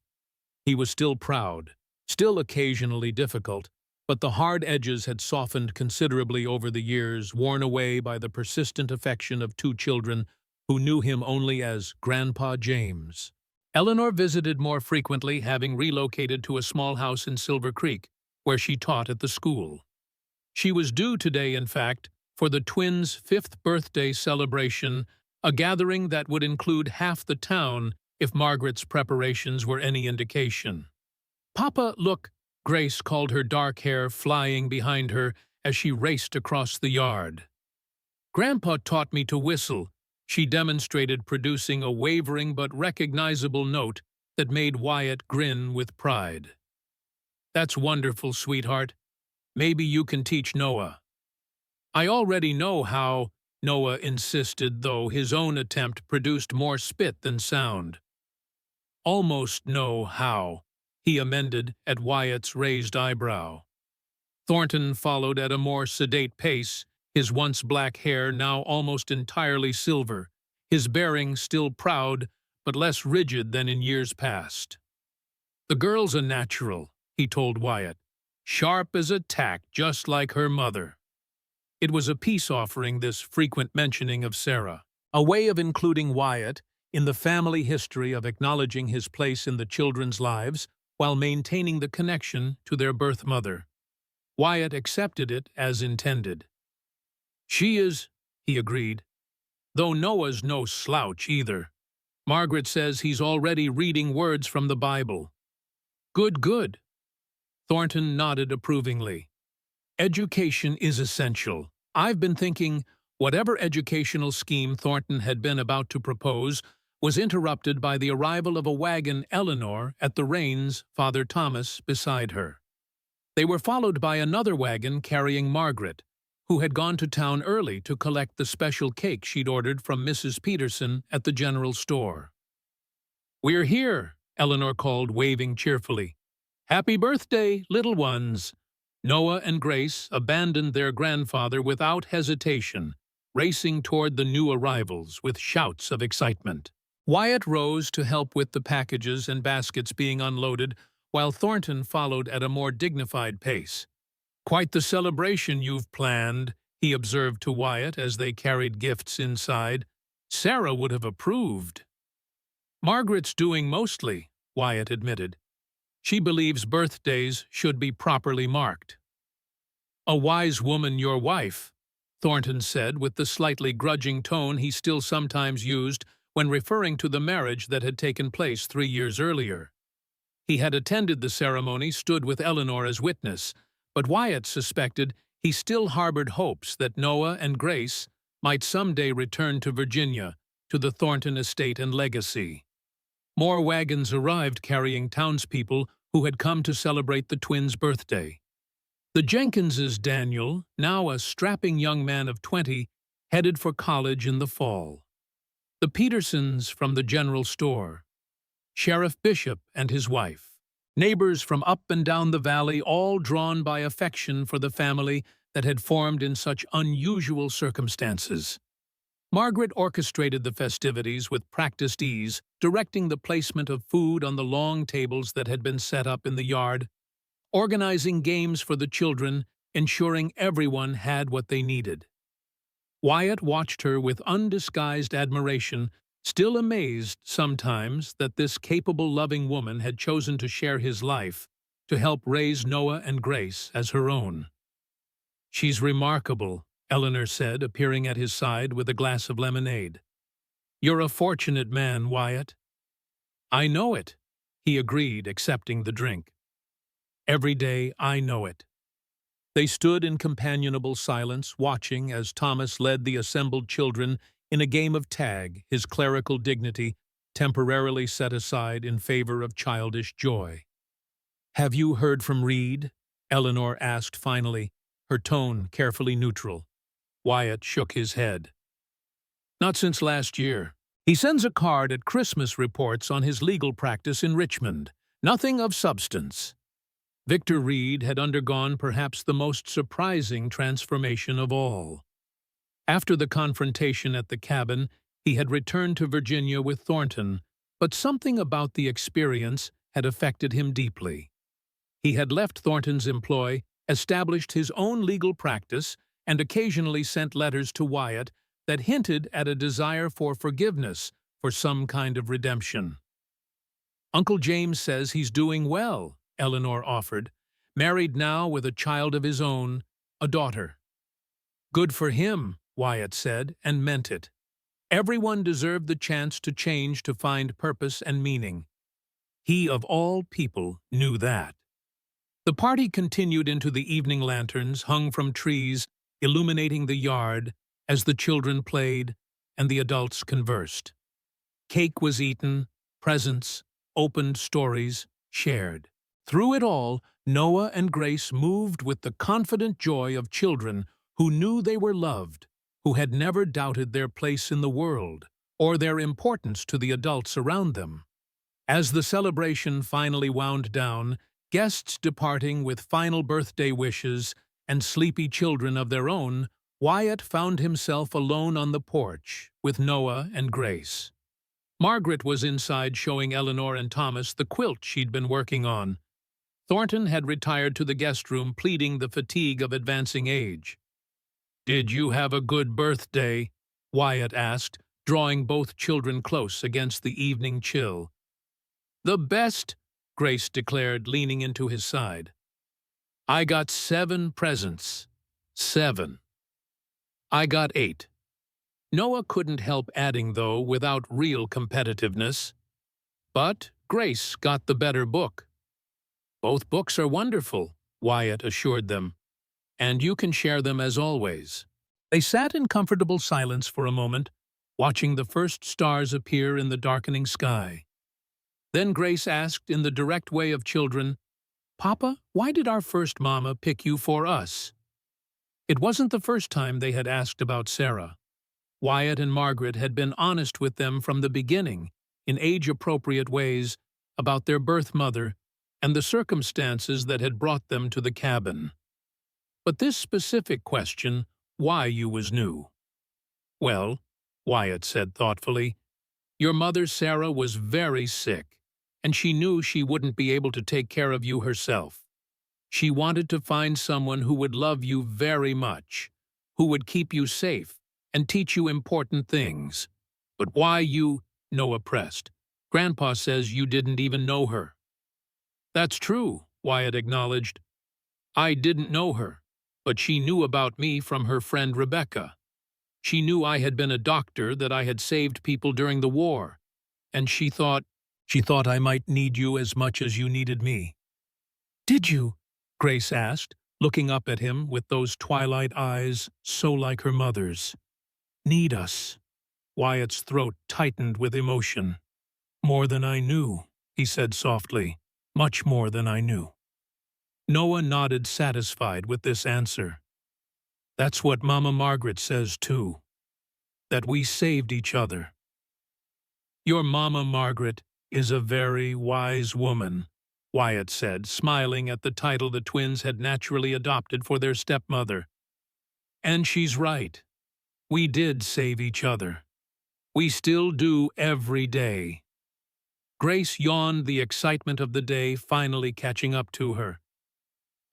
He was still proud, still occasionally difficult, but the hard edges had softened considerably over the years, worn away by the persistent affection of 2 children who knew him only as Grandpa James. Eleanor visited more frequently, having relocated to a small house in Silver Creek, where she taught at the school. She was due today, in fact, for the twins' 5th birthday celebration, a gathering that would include half the town if Margaret's preparations were any indication. "Papa, look," Grace called, her dark hair flying behind her as she raced across the yard. "Grandpa taught me to whistle," she demonstrated, producing a wavering but recognizable note that made Wyatt grin with pride. "That's wonderful, sweetheart. Maybe you can teach Noah." "I already know how," Noah insisted, though his own attempt produced more spit than sound. "Almost know how," he amended at Wyatt's raised eyebrow. Thornton followed at a more sedate pace, his once black hair now almost entirely silver, his bearing still proud but less rigid than in years past. "The girl's a natural," he told Wyatt, "sharp as a tack, just like her mother." It was a peace offering, this frequent mentioning of Sarah, a way of including Wyatt in the family history, of acknowledging his place in the children's lives while maintaining the connection to their birth mother. Wyatt accepted it as intended. "She is," he agreed, "though Noah's no slouch either. Margaret says he's already reading words from the Bible." "Good, good." Thornton nodded approvingly. "Education is essential. I've been thinking," whatever educational scheme Thornton had been about to propose was interrupted by the arrival of a wagon, Eleanor, at the reins, Father Thomas beside her. They were followed by another wagon carrying Margaret, who had gone to town early to collect the special cake she'd ordered from Mrs. Peterson at the general store. "We're here," Eleanor called, waving cheerfully. "Happy birthday, little ones." Noah and Grace abandoned their grandfather without hesitation, racing toward the new arrivals with shouts of excitement. Wyatt rose to help with the packages and baskets being unloaded, while Thornton followed at a more dignified pace. "Quite the celebration you've planned," he observed to Wyatt as they carried gifts inside. "Sarah would have approved." "Margaret's doing mostly," Wyatt admitted. "She believes birthdays should be properly marked." "A wise woman, your wife," Thornton said with the slightly grudging tone he still sometimes used when referring to the marriage that had taken place 3 years earlier. He had attended the ceremony, stood with Eleanor as witness, but Wyatt suspected he still harbored hopes that Noah and Grace might someday return to Virginia, to the Thornton estate and legacy. More wagons arrived carrying townspeople who had come to celebrate the twins' birthday. The Jenkinses' Daniel, now a strapping young man of 20, headed for college in the fall. The Petersons from the general store. Sheriff Bishop and his wife. Neighbors from up and down the valley, all drawn by affection for the family that had formed in such unusual circumstances. Margaret orchestrated the festivities with practiced ease, directing the placement of food on the long tables that had been set up in the yard, organizing games for the children, ensuring everyone had what they needed. Wyatt watched her with undisguised admiration, still amazed sometimes that this capable, loving woman had chosen to share his life, to help raise Noah and Grace as her own. "She's remarkable," Eleanor said, appearing at his side with a glass of lemonade. You're a fortunate man, Wyatt. I know it, he agreed, accepting the drink. Every day I know it. They stood in companionable silence, watching as Thomas led the assembled children in a game of tag, his clerical dignity temporarily set aside in favor of childish joy. "Have you heard from Reed?" Eleanor asked finally, her tone carefully neutral. Wyatt shook his head. "Not since last year. He sends a card at Christmas reports on his legal practice in Richmond. Nothing of substance." Victor Reed had undergone perhaps the most surprising transformation of all. After the confrontation at the cabin, he had returned to Virginia with Thornton, but something about the experience had affected him deeply. He had left Thornton's employ, established his own legal practice, and occasionally sent letters to Wyatt that hinted at a desire for forgiveness, for some kind of redemption. "Uncle James says he's doing well," Eleanor offered, "married now with a child of his own, a daughter." "Good for him," Wyatt said, and meant it. Everyone deserved the chance to change, to find purpose and meaning. He, of all people, knew that. The party continued into the evening lanterns hung from trees, illuminating the yard, as the children played and the adults conversed. Cake was eaten, presents, opened stories, shared. Through it all, Noah and Grace moved with the confident joy of children who knew they were loved, who had never doubted their place in the world or their importance to the adults around them. As the celebration finally wound down, guests departing with final birthday wishes and sleepy children of their own, Wyatt found himself alone on the porch with Noah and Grace. Margaret was inside showing Eleanor and Thomas the quilt she'd been working on. Thornton had retired to the guest room, pleading the fatigue of advancing age. "Did you have a good birthday?" Wyatt asked, drawing both children close against the evening chill. "The best," Grace declared, leaning into his side. "I got 7 presents. 7. I got 8. Noah couldn't help adding, though, without real competitiveness. "But Grace got the better book." "Both books are wonderful," Wyatt assured them, "and you can share them as always." They sat in comfortable silence for a moment, watching the first stars appear in the darkening sky. Then Grace asked in the direct way of children, "Papa, why did our first mama pick you for us?" It wasn't the first time they had asked about Sarah. Wyatt and Margaret had been honest with them from the beginning, in age-appropriate ways, about their birth mother and the circumstances that had brought them to the cabin. But this specific question, why you was new? "Well," Wyatt said thoughtfully, "your mother Sarah was very sick, and she knew she wouldn't be able to take care of you herself. She wanted to find someone who would love you very much, who would keep you safe and teach you important things. But why you," Noah pressed. "Grandpa says you didn't even know her." "That's true," Wyatt acknowledged. "I didn't know her, but she knew about me from her friend Rebecca. She knew I had been a doctor, that I had saved people during the war, and she thought I might need you as much as you needed me." "Did you?" Grace asked, looking up at him with those twilight eyes so like her mother's. "Need us?" Wyatt's throat tightened with emotion. "More than I knew," he said softly. "Much more than I knew." Noah nodded, satisfied with this answer. "That's what Mama Margaret says, too. That we saved each other." "Your Mama Margaret is a very wise woman," Wyatt said, smiling at the title the twins had naturally adopted for their stepmother. "And she's right. We did save each other. We still do every day." Grace yawned, the excitement of the day finally catching up to her.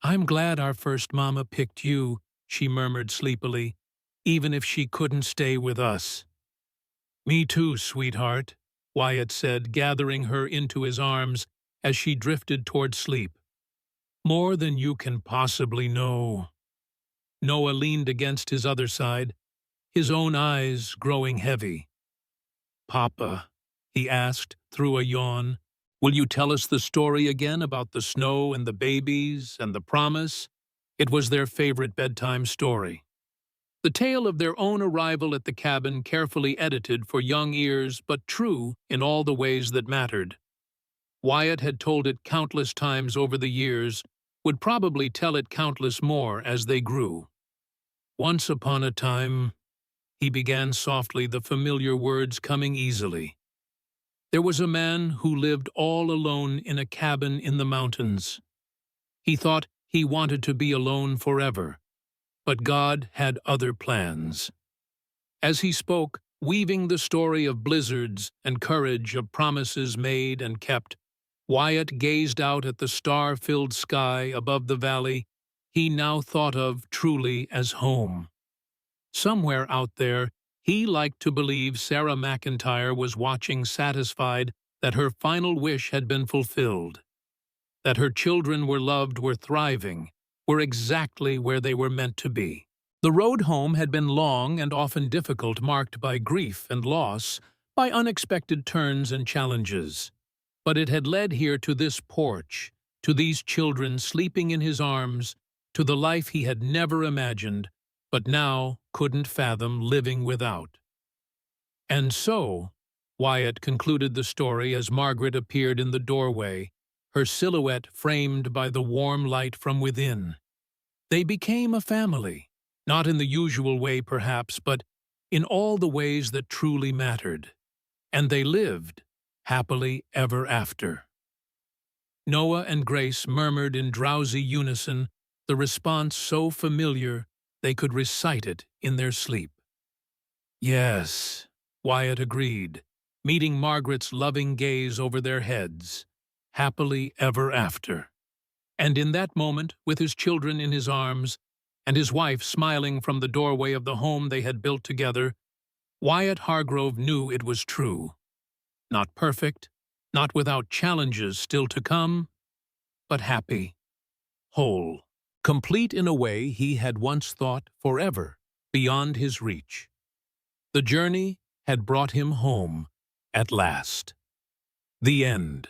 "I'm glad our first mama picked you," she murmured sleepily, "even if she couldn't stay with us." "Me too, sweetheart," Wyatt said, gathering her into his arms as she drifted toward sleep. "More than you can possibly know." Noah leaned against his other side, his own eyes growing heavy. Papa?" he asked through a yawn. "Will you tell us the story again about the snow and the babies and the promise?" It was their favorite bedtime story. The tale of their own arrival at the cabin, carefully edited for young ears but true in all the ways that mattered. Wyatt had told it countless times over the years, would probably tell it countless more as they grew. "Once upon a time," he began softly, the familiar words coming easily. "There was a man who lived all alone in a cabin in the mountains. He thought he wanted to be alone forever, but God had other plans." As he spoke, weaving the story of blizzards and courage, of promises made and kept, Wyatt gazed out at the star-filled sky above the valley he now thought of truly as home. Somewhere out there, he liked to believe Sarah McIntyre was watching, satisfied that her final wish had been fulfilled, that her children were loved, were thriving, were exactly where they were meant to be. The road home had been long and often difficult, marked by grief and loss, by unexpected turns and challenges. But it had led here to this porch, to these children sleeping in his arms, to the life he had never imagined, but now couldn't fathom living without. And so, Wyatt concluded the story as Margaret appeared in the doorway, her silhouette framed by the warm light from within. They became a family, not in the usual way perhaps, but in all the ways that truly mattered. And they lived happily ever after. Noah and Grace murmured in drowsy unison, the response so familiar they could recite it in their sleep. "Yes," Wyatt agreed, meeting Margaret's loving gaze over their heads, "happily ever after." And in that moment, with his children in his arms, and his wife smiling from the doorway of the home they had built together, Wyatt Hargrove knew it was true. Not perfect, not without challenges still to come, but happy, whole, complete in a way he had once thought forever beyond his reach. The journey had brought him home at last. The end.